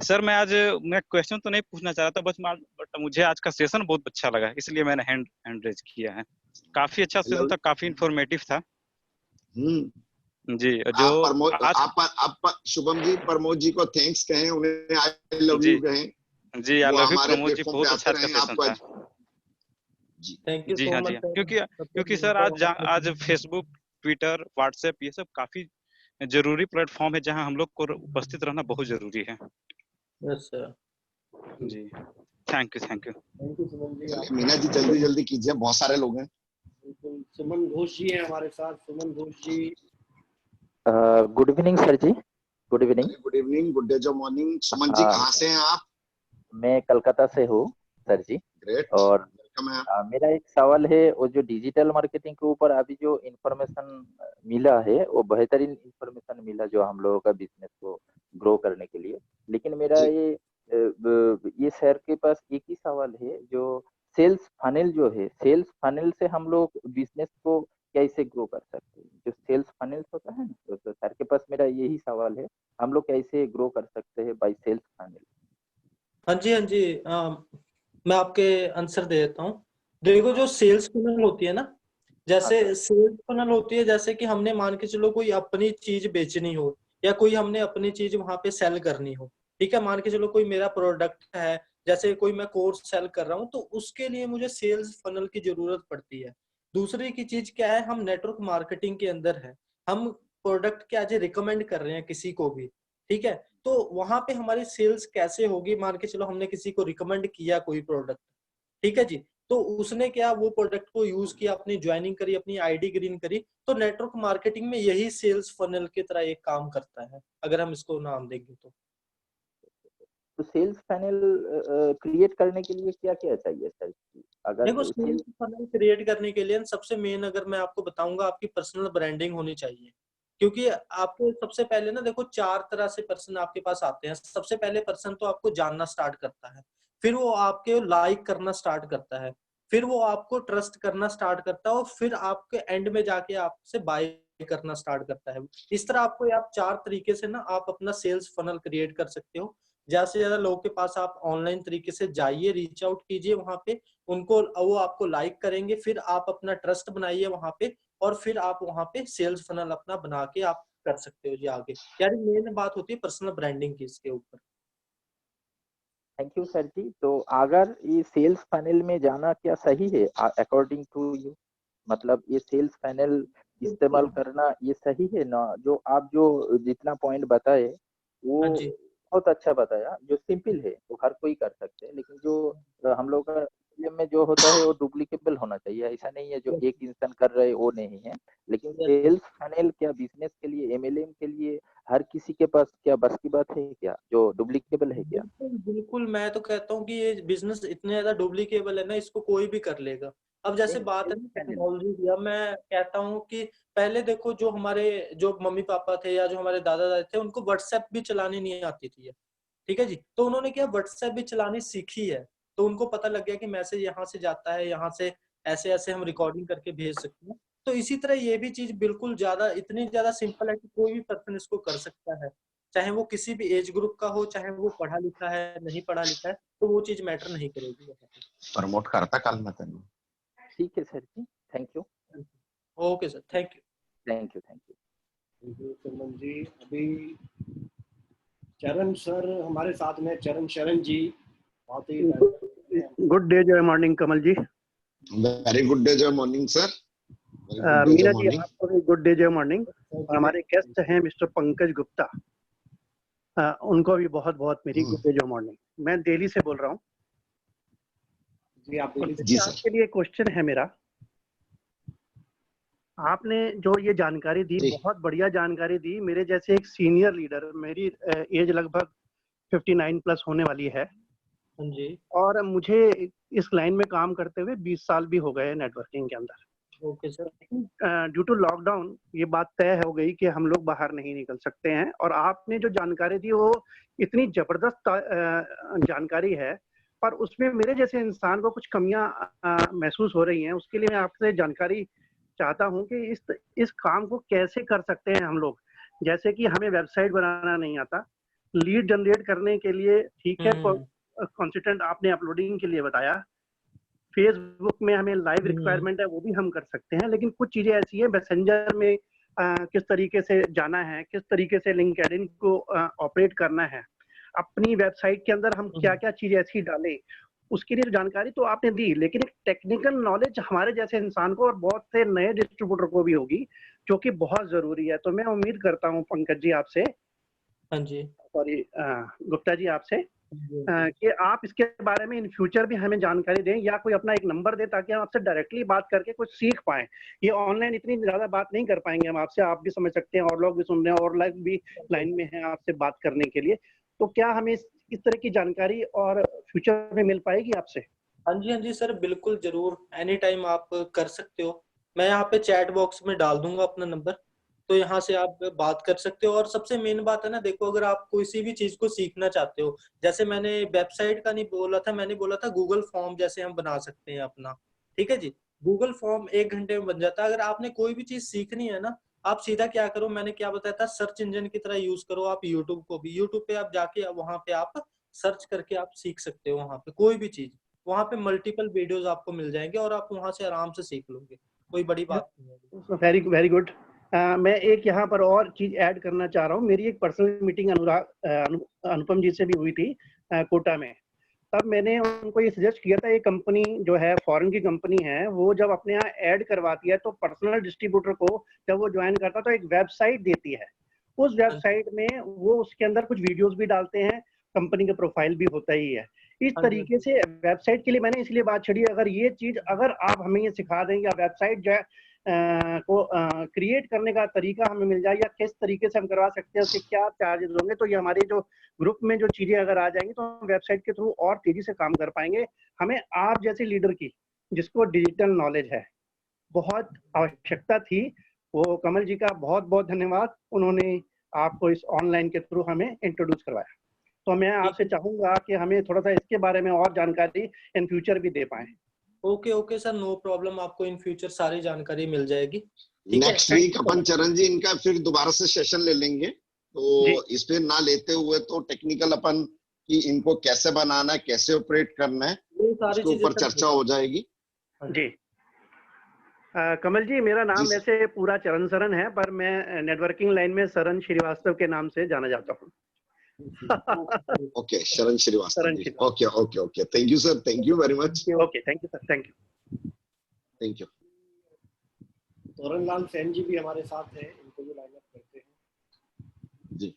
सर मैं क्वेश्चन तो नहीं पूछना चाह रहा था, बट मुझे आज का सेशन बहुत अच्छा लगा, इसलिए मैंने हैंड रेज किया है। काफी अच्छा सेशन था, काफी इंफॉर्मेटिव था। जी जो आप प्रमोद आज आप शुभम जी प्रमोद जी को थैंक्स कहें, उन्हें आई लव जी यू कहें। जी आई वो लव यू हमारे प्रमोद जी, प्लेटफॉर्म बहुत पे अच्छा आते आज का रहे सेशन आपको था। जी थैंक यू जी सो हाँ मच जी हाँ। सर। क्योंकि सर आज फेसबुक, ट्विटर, व्हाट्सएप ये सब काफी जरूरी प्लेटफॉर्म है जहां हम लोग को उपस्थित रहना बहुत जरूरी है। Yes sir. जी thank you thank you Suman ji. चलिए मीना जी जल्दी जल्दी कीजिए, बहुत सारे लोग हैं। बिल्कुल सुमन घोष जी हैं हमारे साथ। Suman Ghosh ji. Good evening sir जी। Good evening. Good evening, good day जो मॉर्निंग। सुमन जी कहाँ से हैं आप? मैं कलकत्ता से हूँ सर जी। ग्रेट, और वेलकम है। मेरा एक सवाल है, वो जो डिजिटल मार्केटिंग के ऊपर अभी जो इंफॉर्मेशन मिला है वो बेहतरीन इंफॉर्मेशन मिला जो हम लोगों का बिजनेस को ग्रो करने के लिए। लेकिन मेरा जी ये सर के पास एक ही सवाल है, जो सेल्स फनल जो है, सेल्स फनल से हम लोग बिजनेस को कैसे ग्रो कर सकते हैं? जो सेल्स फनल होता है ना, तो सर के पास मेरा यही सवाल है, हम लोग कैसे ग्रो कर सकते हैं बाय सेल्स फनल? हाँ जी हाँ जी। मैं आपके आंसर दे देता हूँ। देखो जो सेल्स फनल होती है ना, जैसे सेल्स फनल होती है, जैसे कि हमने मान के चलो कोई अपनी चीज बेचनी हो या कोई हमने अपनी चीज वहां पे सेल करनी हो। ठीक है, मान के चलो कोई मेरा प्रोडक्ट है, जैसे कोई मैं कोर्स सेल कर रहा हूँ, तो उसके लिए मुझे सेल्स फनल की जरूरत पड़ती है। दूसरी की चीज क्या है, हम नेटवर्क मार्केटिंग के अंदर है, हम प्रोडक्ट के आज रिकमेंड कर रहे हैं किसी को भी। ठीक है, तो वहां पे हमारी सेल्स कैसे होगी? मान के चलो हमने किसी को रिकमेंड किया कोई प्रोडक्ट, ठीक है जी, तो उसने क्या वो प्रोडक्ट को यूज किया, अपनी ज्वाइनिंग करी, अपनी आईडी ग्रीन करी, तो नेटवर्क मार्केटिंग में यही सेल्स फनल की तरह एक काम करता है, अगर हम इसको नाम देंगे तो। तो सेल्स फनल क्रिएट करने के लिए क्या क्या चाहिए सर? अगर देखो सेल्स सेल्स फनल क्रिएट करने के लिए सबसे मेन अगर मैं आपको बताऊंगा, आपकी पर्सनल ब्रांडिंग होनी चाहिए। क्योंकि आपको सबसे पहले ना देखो 4 तरह से पर्सन आपके पास आते हैं। सबसे पहले पर्सन तो आपको जानना स्टार्ट करता है, फिर वो आपके लाइक करना स्टार्ट करता है, फिर वो आपको ट्रस्ट करना स्टार्ट करता है, और फिर आपके एंड में जाके आपसे बाय करना स्टार्ट करता है। इस तरह आपको आप 4 तरीके से ना आप अपना सेल्स फनल क्रिएट कर सकते हो। ज्यादा से ज्यादा लोगों के पास आप ऑनलाइन तरीके से जाइए, रीच आउट कीजिए वहां पे, उनको वो आपको लाइक करेंगे, फिर आप अपना ट्रस्ट बनाइए वहां पे, और फिर आप वहां पे सेल्स फनल अपना बना के आप कर सकते हो जी आगे। यार मेन बात होती है पर्सनल ब्रांडिंग की इसके ऊपर। थैंक यू सर जी। तो अगर ये सेल्स फनल में जाना क्या सही है अकॉर्डिंग टू यू? मतलब ये सेल्स फनल इस्तेमाल करना ये सही है ना? जो आप जो जितना पॉइंट बताए वो हाँ जी। बहुत अच्छा बताया, जो सिंपल है वो हर कोई कर सकते हैं, लेकिन जो हम लोग का में जो होता है वो डुप्लीकेबल होना चाहिए। ऐसा नहीं है जो एक इंसान कर रहे वो नहीं है। लेकिन सेल्स फनल क्या बिजनेस के लिए, एमएलएम के लिए हर किसी के पास क्या बस की बात है क्या, जो डुप्लीकेबल है क्या? बिल्कुल बिल्कुल, मैं तो कहता हूँ कि ये बिजनेस इतने ज्यादा डुप्लीकेबल है ना, इसको कोई भी कर लेगा। अब जैसे नहीं, बात है सेल्स ना फनल। टेक्नोलॉजी की, अब मैं कहता हूँ कि पहले देखो जो हमारे जो मम्मी पापा थे या जो हमारे दादा दादी थे, उनको व्हाट्सएप भी चलानी नहीं आती थी। ठीक है जी, तो उन्होंने क्या व्हाट्सएप भी चलानी सीखी है। तो उनको पता लग गया कि मैसेज यहाँ से जाता है, यहाँ से ऐसे ऐसे हम रिकॉर्डिंग करके भेज सकते हैं। तो इसी तरह ये भी चीज बिल्कुल ज्यादा इतनी ज्यादा सिंपल है कि कोई भी पर्सन इसको कर सकता है, चाहे वो किसी भी एज ग्रुप का हो, चाहे वो पढ़ा लिखा है नहीं पढ़ा लिखा है, तो वो चीज मैटर नहीं करेगी यहाँ पे। प्रमोट करता काल में तेन। ठीक है सर जी, thank you. Okay sir, thank you. Thank you. Thank you. Thank you Suman ji. अभी चरण सर हमारे साथ में, चरण शरण जी, बहुत ही गुड डे जय मॉर्निंग कमल जी। वेरी गुड डे जय morning sir. Very good day Meena जय जी मॉर्निंग। आपको भी गुड डे जय मॉर्निंग। और हमारे गेस्ट हैं मिस्टर पंकज गुप्ता, उनको भी बहुत बहुत मेरी गुड डे जय मॉर्निंग। मैं दिल्ली से बोल रहा हूँ जी। आप दिल्ली से? जी सर। आपके लिए क्वेश्चन है मेरा। आपने जो ये जानकारी दी, जी। बहुत बढ़िया जानकारी दी। मेरे जैसे एक सीनियर लीडर, मेरी एज लगभग 59 प्लस होने वाली है हाँ जी। और मुझे इस लाइन में काम करते हुए 20 साल भी हो गए नेटवर्किंग के अंदर। Okay sir. Due to lockdown ये बात तय हो गई कि हम लोग बाहर नहीं निकल सकते हैं, और आपने जो जानकारी दी वो इतनी जबरदस्त जानकारी है, पर उसमें मेरे जैसे इंसान को कुछ कमियां महसूस हो रही हैं। उसके लिए मैं आपसे जानकारी चाहता हूं कि इस काम को कैसे कर सकते हैं हम लोग। जैसे कि हमें वेबसाइट बनाना नहीं आता, लीड जनरेट करने के लिए ठीक है, कंसिस्टेंट आपने अपलोडिंग के लिए बताया, फेसबुक में हमें लाइव रिक्वायरमेंट है वो भी हम कर सकते हैं, लेकिन कुछ चीजें ऐसी है मैसेंजर में किस तरीके से जाना है, किस तरीके से लिंक्डइन को ऑपरेट करना है, अपनी वेबसाइट के अंदर हम क्या क्या चीजें ऐसी डालें, उसके लिए जानकारी तो आपने दी, लेकिन एक टेक्निकल नॉलेज हमारे जैसे इंसान को और बहुत से नए डिस्ट्रीब्यूटर को भी होगी, जो कि बहुत जरूरी है। तो मैं उम्मीद करता हूँ पंकज जी आपसे, हाँ जी, सॉरी गुप्ता जी आपसे, कि आप इसके बारे में इन फ्यूचर भी हमें जानकारी दें, या कोई अपना एक नंबर दें ताकि हम आपसे डायरेक्टली बात करके कुछ सीख पाएं। ये ऑनलाइन इतनी ज्यादा बात नहीं कर पाएंगे हम आपसे, आप भी समझ सकते हैं और लोग भी सुन रहे हैं और लोग भी लाइन में हैं आपसे बात करने के लिए। तो क्या हमें इस तरह की जानकारी और फ्यूचर में मिल पाएगी आपसे? हाँ जी सर, बिल्कुल जरूर, एनी टाइम आप कर सकते हो। मैं यहाँ पे चैट बॉक्स में डाल दूंगा अपना नंबर, तो यहाँ से आप बात कर सकते हो। और सबसे मेन बात है ना, देखो अगर आप किसी भी चीज को सीखना चाहते हो, जैसे मैंने वेबसाइट का नहीं बोला था, मैंने बोला था गूगल फॉर्म जैसे हम बना सकते हैं अपना, ठीक है जी। गूगल फॉर्म 1 घंटे में बन जाता है। अगर आपने कोई भी चीज सीखनी है ना, आप सीधा क्या करो, मैंने क्या बताया था, सर्च इंजन की तरह यूज करो आप यूट्यूब को भी। यूट्यूब पे आप जाके वहां पे आप सर्च करके आप सीख सकते हो, वहां पे कोई भी चीज, वहां पे मल्टीपल वीडियोस आपको मिल जाएंगे और आप वहां से आराम से सीख लोगे, कोई बड़ी बात नहीं है। Very very good. मैं एक यहाँ पर और चीज ऐड करना चाह रहा हूँ। मेरी एक पर्सनल मीटिंग अनुपम जी से भी हुई थी कोटा में। तब मैंने उनको ये सजेस्ट किया था, एक कंपनी जो है फॉरेन की कंपनी है, वो जब अपने यहाँ ऐड करवाती है तो पर्सनल डिस्ट्रीब्यूटर को जब वो ज्वाइन करता है तो एक वेबसाइट देती है। उस वेबसाइट में वो उसके अंदर कुछ वीडियोस भी डालते हैं, कंपनी का प्रोफाइल भी होता ही है। इस तरीके से वेबसाइट के लिए मैंने इसलिए बात छड़ी, अगर ये चीज अगर आप हमें ये सिखा दें या वेबसाइट जो है को क्रिएट करने का तरीका हमें मिल जाए, या किस तरीके से हम करवा सकते हैं, उसके क्या चार्जेस होंगे, तो ये हमारे जो ग्रुप में जो चीजें अगर आ जाएंगी तो हम वेबसाइट के थ्रू और तेजी से काम कर पाएंगे। हमें आप जैसे लीडर की, जिसको डिजिटल नॉलेज है, बहुत आवश्यकता थी। वो कमल जी का बहुत बहुत धन्यवाद, उन्होंने आपको इस ऑनलाइन के थ्रू हमें इंट्रोड्यूस करवाया। तो मैं आपसे चाहूंगा कि हमें थोड़ा सा इसके बारे में और जानकारी इन फ्यूचर भी दे पाए। ओके सर, नो प्रॉब्लम, आपको इन फ्यूचर सारी जानकारी मिल जाएगी। नेक्स्ट वीक अपन चरण जी इनका फिर दोबारा से सेशन ले लेंगे, तो इस पे ना लेते हुए तो टेक्निकल अपन कि इनको कैसे बनाना है, कैसे ऑपरेट करना है, उसके ऊपर चर्चा हो जाएगी। जी कमल जी, मेरा नाम वैसे पूरा चरण सरन है, पर मैं नेटवर्किंग लाइन में सरन श्रीवास्तव के नाम से जाना जाता हूँ। Okay, Sharan Shrivastava ji. Okay okay okay, thank you sir, thank you very much. Okay, thank you sir, thank you, thank you. Toran Lal Sen जी भी हमारे साथ हैं, इनको भी लाइन अप करते हैं जी।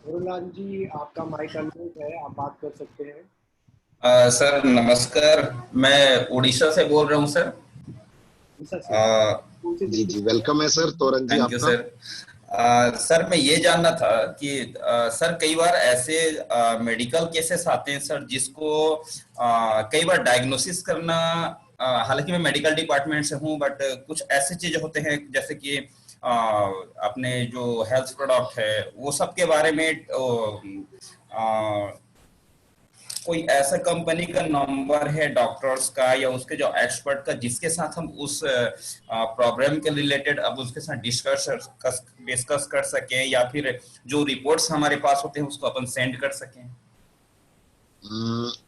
तोरण लाल जी, आपका माइक अनम्यूट है, आप बात कर सकते हैं। सर नमस्कार, मैं उड़ीसा से बोल रहा हूँ सर। जी जी, वेलकम है sir Toran ji. Thank you sir. Sir मैं ये जानना था कि सर कई बार ऐसे मेडिकल केसेस आते हैं सर, जिसको कई बार डायग्नोसिस करना, हालांकि मैं मेडिकल डिपार्टमेंट से हूँ, बट कुछ ऐसे चीज होते हैं जैसे कि अपने जो हेल्थ प्रोडक्ट है वो सब के बारे में कोई ऐसा कंपनी का नंबर है डॉक्टर्स का या उसके जो एक्सपर्ट का, जिसके साथ हम उस प्रॉब्लम के रिलेटेड अब उसके साथ डिस्कस कर सकें, या फिर जो रिपोर्ट्स हमारे पास होते हैं उसको अपन सेंड कर सकें?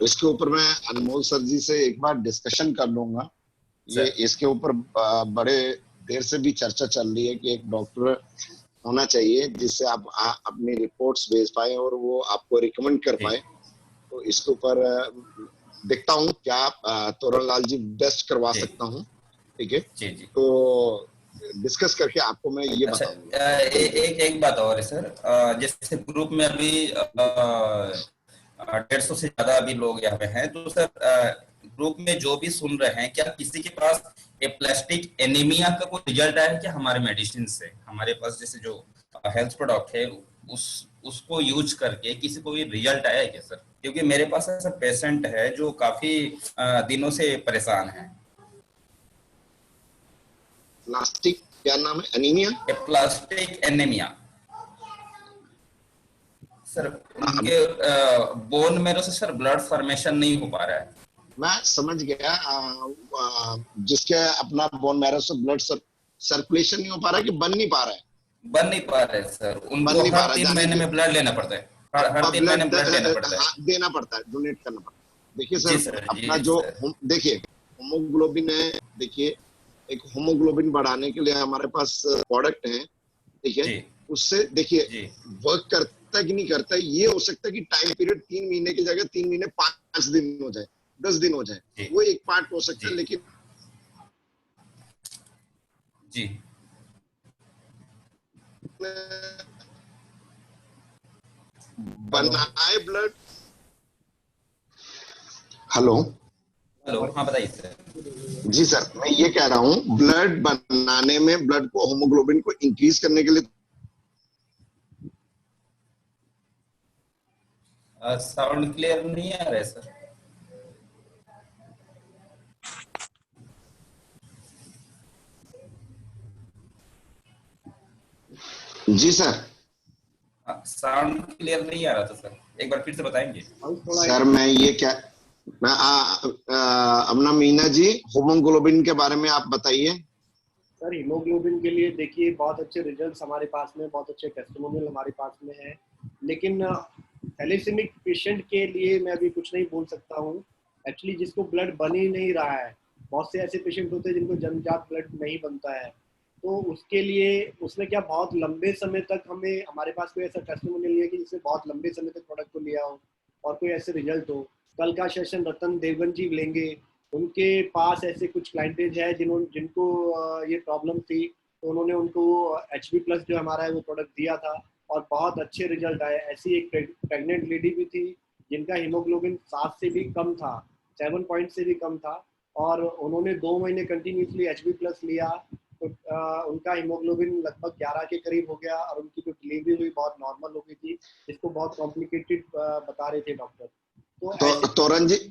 इसके ऊपर मैं अनमोल सर जी से एक बार डिस्कशन कर लूंगा। ये इसके ऊपर बड़े देर से भी चर्चा चल रही है कि एक डॉक्टर होना चाहिए जिससे आप अपनी रिपोर्ट्स भेज पाए और वो आपको रिकमेंड कर पाए। तो इसके ऊपर देखता हूँ क्या तोरण लाल जी बेस्ट करवा सकता हूँ। ठीक है जी जी। तो डिस्कस करके आपको मैं ये बताऊंगा। एक बात और है सर, जैसे ग्रुप में अभी 150 से ज्यादा अभी लोग यहाँ पे हैं, तो सर ग्रुप में जो भी सुन रहे हैं, क्या किसी के पास एप्लास्टिक एनीमिया का कोई रिजल्ट आया है क्या हमारे मेडिसिन से? हमारे पास जैसे जो हेल्थ प्रोडक्ट है उसको यूज करके किसी को भी रिजल्ट आया है क्या सर? क्योंकि मेरे पास ऐसा पेशेंट है जो काफी दिनों से परेशान है। प्लास्टिक क्या नाम है? एनीमिया? प्लास्टिक एनीमिया सर, उनके बोन मेरो से सर ब्लड फॉर्मेशन नहीं हो पा रहा है। मैं समझ गया, जिसके अपना बोन मैरो से ब्लड सर्कुलेशन नहीं हो पा रहा है कि बन नहीं पा रहा है? बन नहीं पा रहा है सर, उनको हर 3 महीने में ब्लड लेना पड़ता है, हर 3 महीने में ब्लड लेना पड़ता है, देना पड़ता है, डोनेट करना पड़ता है। देखिए सर, अपना जो देखिए होमोग्लोबिन है, देखिए एक होमोग्लोबिन बढ़ाने के लिए हमारे पास प्रोडक्ट है, ठीक है, उससे देखिए वर्क करता है कि नहीं करता है। ये हो सकता है कि टाइम पीरियड 3 महीने की जगह 3 महीने 5 दिन हो जाए, 10 दिन हो जाए, वो एक पार्ट हो सकता है। लेकिन जी बनाए ब्लड। हेलो हाँ बताइए सर। जी सर, मैं ये कह रहा हूँ ब्लड बनाने में, ब्लड को होमोग्लोबिन को इंक्रीज करने के लिए साउंड क्लियर नहीं आ रहा है सर। जी सर, साउंड क्लियर नहीं आ रहा था सर, एक बार फिर से बताएंगे सर? मैं ये क्या, मैं अपना मीना जी, होमोग्लोबिन के बारे में आप बताइए। सर हीमोग्लोबिन के लिए देखिए बहुत अच्छे रिजल्ट्स हमारे पास में, बहुत अच्छे टेस्टिमोनियल हमारे पास में है, लेकिन थैलेसीमिक पेशेंट के लिए मैं अभी कुछ नहीं बोल सकता हूँ। एक्चुअली जिसको ब्लड बन ही नहीं रहा है, बहुत से ऐसे पेशेंट होते हैं जिनको जन्मजात ब्लड नहीं बनता है, तो उसके लिए उसने क्या बहुत लंबे समय तक हमारे पास कोई ऐसा टेस्टिमोनियल नहीं है कि जिससे बहुत लंबे समय तक प्रोडक्ट को लिया हो और कोई ऐसे रिजल्ट हो। कल का सेशन रतन देवगन जी लेंगे, उनके पास ऐसे कुछ क्लाइंटेज है जिनको ये प्रॉब्लम थी, तो उन्होंने उनको HB+ जो हमारा है वो प्रोडक्ट दिया था और बहुत अच्छे रिजल्ट आए। ऐसी एक प्रेग्नेंट लेडी भी थी जिनका हीमोग्लोबिन 7 से भी कम था, 7 पॉइंट से भी कम था, और उन्होंने 2 महीने कंटिन्यूसली HB+ लिया, तो उनका हीमोग्लोबिन लगभग 11 के करीब हो गया और उनकी जो डिलीवरी हुई बहुत नॉर्मल हो गई थी, जिसको बहुत कॉम्प्लिकेटेड बता रहे थे डॉक्टर। तो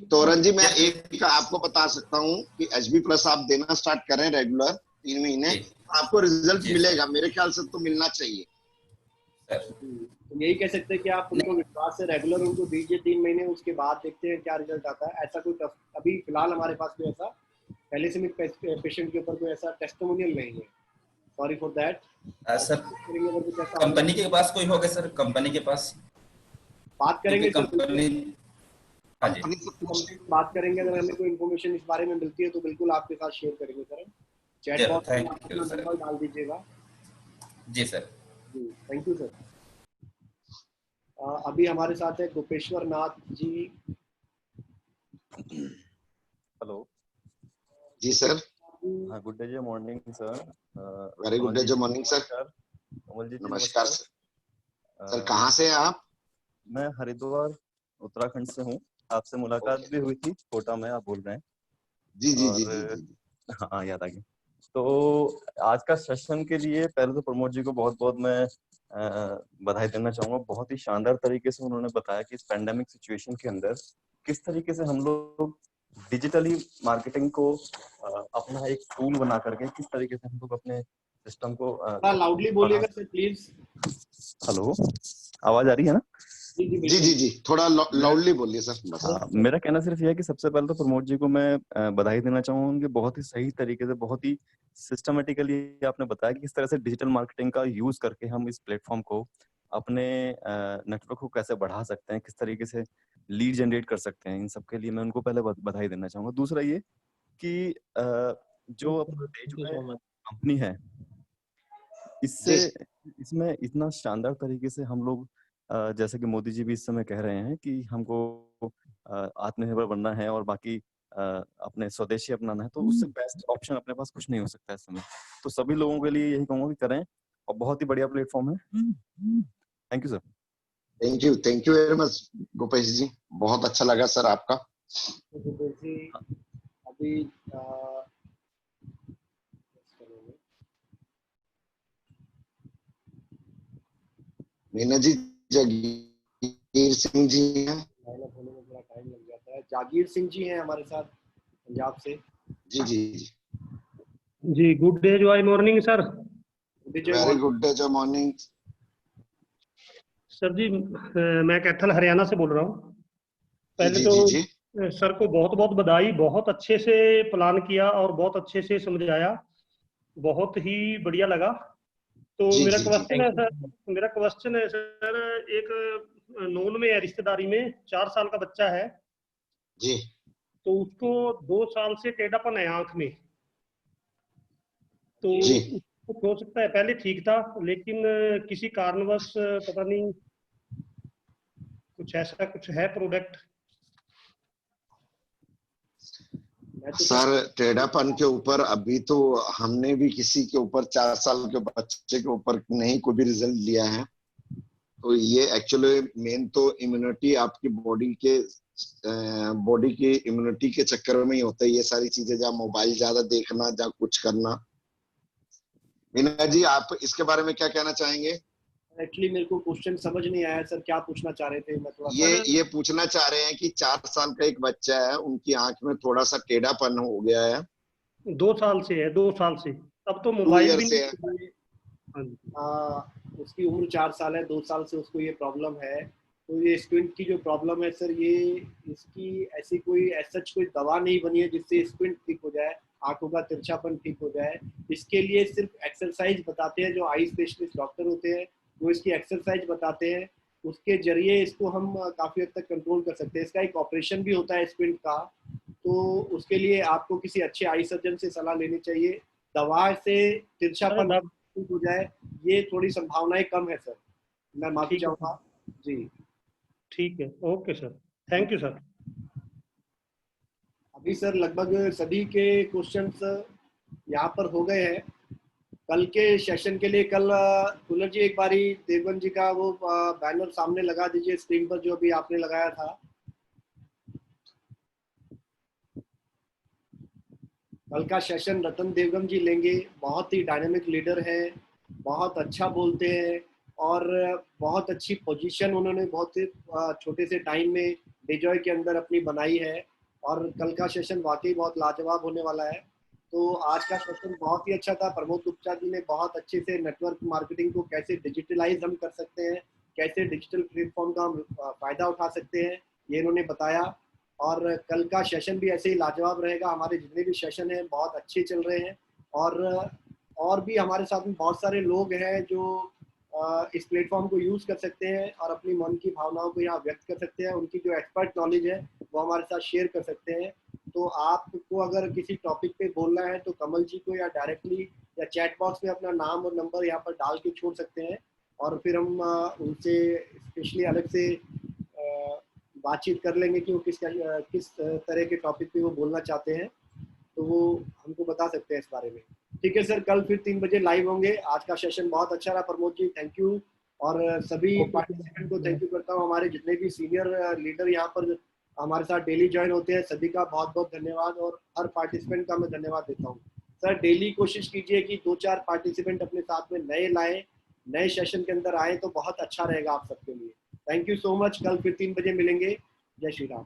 तोरण जी मैं एक आपको बता सकता हूँ कि HB+ आप देना स्टार्ट करें रेगुलर 3 महीने, आपको रिजल्ट मिलेगा, मेरे ख्याल से तो मिलना चाहिए। तो यही कह सकते हैं कि आप उनको विश्वास से रेगुलर उनको दीजिए 3 महीने, उसके बाद देखते हैं क्या रिजल्ट आता है। ऐसा कोई अभी फिलहाल हमारे पास कोई ऐसा थैलेसीमिक पेशेंट के ऊपर कोई ऐसा टेस्टिमोनियल नहीं है, sorry for that. Sir company के पास कोई होगा सर? कंपनी के पास बात करेंगे, कंपनी बात करेंगे, अगर हमें कोई इन्फॉर्मेशन इस बारे में मिलती है तो बिल्कुल आपके साथ शेयर करेंगे सर। चैट बॉक्स में अपना नंबर डाल दीजिएगा। जी सर। जी थैंक यू सर। अभी हमारे साथ है गोपेश्वर नाथ जी। हेलो जी सर। हाँ, good day morning sir. Very good day morning sir. Kamal ji नमस्कार सर। सर कहाँ से हैं आप? मैं हरिद्वार उत्तराखंड से हूँ। आपसे मुलाकात भी हुई थी कोटा में, आप बोल रहे हैं? जी जी जी जी। हाँ याद आ गया। तो आज का सेशन के लिए पहले तो प्रमोद जी को बहुत बहुत मैं बधाई देना चाहूंगा। बहुत ही शानदार तरीके से उन्होंने बताया कि इस पैंडेमिक सिचुएशन के अंदर किस तरीके से हम लोग डिजिटली मार्केटिंग को अपना एक टूल बना करके किस तरीके से हम लोग अपने सिस्टम को लाउडली बोलिएगा सर प्लीज। हेलो, आवाज आ रही है ना? जी जी जी, थोड़ा लाउडली बोलिए सर। हाँ, मेरा कहना सिर्फ यह है कि सबसे पहले तो प्रमोद जी को मैं बधाई देना चाहूंगा। उनके बहुत ही सही तरीके से, बहुत ही सिस्टमेटिकली आपने बताया कि किस तरह से डिजिटल मार्केटिंग का यूज करके हम इस प्लेटफॉर्म को, अपने नेटवर्क को कैसे बढ़ा सकते हैं, किस तरीके से लीड जनरेट कर सकते हैं। इन सब के लिए मैं उनको पहले बधाई देना चाहूंगा। दूसरा ये कि जो अपना देश में कंपनी है, इससे इसमें इतना शानदार तरीके से हम लोग जैसे कि मोदी जी भी इस समय कह रहे हैं कि हमको आत्मनिर्भर बनना है और बाकी अपने स्वदेशी अपनाना है, तो उससे बेस्ट ऑप्शन अपने पास कुछ नहीं हो सकता इस समय। तो सभी लोगों के लिए यही कहूंगा कि करें, और बहुत ही बढ़िया प्लेटफॉर्म है। Thank you sir. Thank you very much Gopesh ji, बहुत अच्छा लगा सर आपका। अभी मीना जी, जागीर सिंह जी हैं। होने में थोड़ा टाइम लग जाता है। जागीर सिंह जी हैं हमारे साथ पंजाब से। जी जी जी, good day joy morning sir. Very good day joy morning sir जी, मैं कैथल हरियाणा से बोल रहा हूँ। पहले जी, तो जी, जी। सर को बहुत बहुत बधाई, बहुत अच्छे से प्लान किया और बहुत अच्छे से समझाया, बहुत ही बढ़िया लगा। तो जी, मेरा जी, क्वेश्चन है सर, एक नॉन में है, रिश्तेदारी में 4 साल का बच्चा है जी तो उसको 2 साल से टेढ़ापन है आंख में। तो जी उसको हो सकता है पहले ठीक था, लेकिन किसी कारणवश पता नहीं कुछ ऐसा कुछ है प्रोडक्ट। सर टेढ़ापन के ऊपर अभी तो हमने भी किसी के ऊपर 4 साल के बच्चे के ऊपर नहीं कोई भी रिजल्ट लिया है। तो ये एक्चुअली मेन तो इम्यूनिटी, आपकी बॉडी की इम्यूनिटी के चक्कर में ही होता है ये सारी चीजें, जहाँ मोबाइल ज्यादा देखना, जहाँ कुछ करना। मीना जी, आप इसके बारे में क्या कहना चाहेंगे? एक्चुअली मेरे को क्वेश्चन समझ नहीं आया सर, क्या पूछना चाह रहे थे? मैं थोड़ा ये पूछना चाह रहे हैं कि 4 साल का एक बच्चा है, उनकी आंख में थोड़ा सा टेढ़ापन हो गया है। 2 साल से है, 2 साल से। अब तो 2 मोबाइल ईयर भी से नहीं। उसकी उम्र 4 साल है, 2 साल से उसको ये प्रॉब्लम है। तो ये स्क्विंट की जो प्रॉब्लम है सर, ये इसकी ऐसी कोई सच कोई दवा नहीं बनी है जिससे स्क्विंट ठीक हो जाए, आंखों का तिरछापन ठीक हो जाए। इसके लिए सिर्फ एक्सरसाइज बताते हैं, जो आई स्पेशलिस्ट डॉक्टर होते हैं वो इसकी एक्सरसाइज बताते हैं, उसके जरिए इसको हम काफ़ी हद तक कंट्रोल कर सकते हैं। इसका एक ऑपरेशन भी होता है स्क्विंट का, तो उसके लिए आपको किसी अच्छे आई सर्जन से सलाह लेनी चाहिए। दवा से तिरछापन ठीक हो जाए ये थोड़ी संभावनाएं कम है सर, मैं माफी चाहूंगा जी। ठीक है, okay sir, thank you sir. अभी सर लगभग सभी के क्वेश्चंस यहाँ पर हो गए हैं कल के सेशन के लिए। कल कुलर जी एक बारी देवगन जी का वो बैनर सामने लगा दीजिए स्क्रीन पर, जो अभी आपने लगाया था। कल का सेशन रतन देवगन जी लेंगे, बहुत ही डायनामिक लीडर है, बहुत अच्छा बोलते हैं और बहुत अच्छी पोजीशन उन्होंने बहुत ही छोटे से टाइम में डिजॉय के अंदर अपनी बनाई है। और कल का सेशन वाकई बहुत लाजवाब होने वाला है। तो आज का सेशन बहुत ही अच्छा था। प्रमोद गुप्ता जी ने बहुत अच्छे से नेटवर्क मार्केटिंग को कैसे डिजिटलाइज हम कर सकते हैं, कैसे डिजिटल प्लेटफॉर्म का हम फ़ायदा उठा सकते हैं, ये इन्होंने बताया। और कल का सेशन भी ऐसे ही लाजवाब रहेगा। हमारे जितने भी सेशन हैं बहुत अच्छे चल रहे हैं और भी हमारे साथ में बहुत सारे लोग हैं जो इस प्लेटफॉर्म को यूज़ कर सकते हैं और अपनी मन की भावनाओं को यहाँ व्यक्त कर सकते हैं। उनकी जो एक्सपर्ट नॉलेज है वो हमारे साथ शेयर कर सकते हैं। तो आपको अगर किसी टॉपिक पे बोलना है तो कमल जी को या डायरेक्टली या चैट बॉक्स में अपना नाम और नंबर यहाँ पर डाल के छोड़ सकते हैं और फिर हम उनसे स्पेशली अलग से बातचीत कर लेंगे कि वो किस तरह के टॉपिक पे वो बोलना चाहते हैं, तो वो हमको बता सकते हैं इस बारे में। ठीक है सर, कल फिर 3 बजे लाइव होंगे। आज का सेशन बहुत अच्छा रहा प्रमोद जी, थैंक यू। और सभी पार्टिसिपेंट को थैंक यू करता हूँ। हमारे जितने भी सीनियर लीडर यहाँ पर हमारे साथ डेली ज्वाइन होते हैं, सभी का बहुत बहुत धन्यवाद और हर पार्टिसिपेंट का मैं धन्यवाद देता हूँ। सर डेली कोशिश कीजिए कि 2-4 पार्टिसिपेंट अपने साथ में नए लाएं, नए सेशन के अंदर आए तो बहुत अच्छा रहेगा आप सबके लिए। Thank you so much. कल फिर 3 बजे मिलेंगे। जय श्री राम।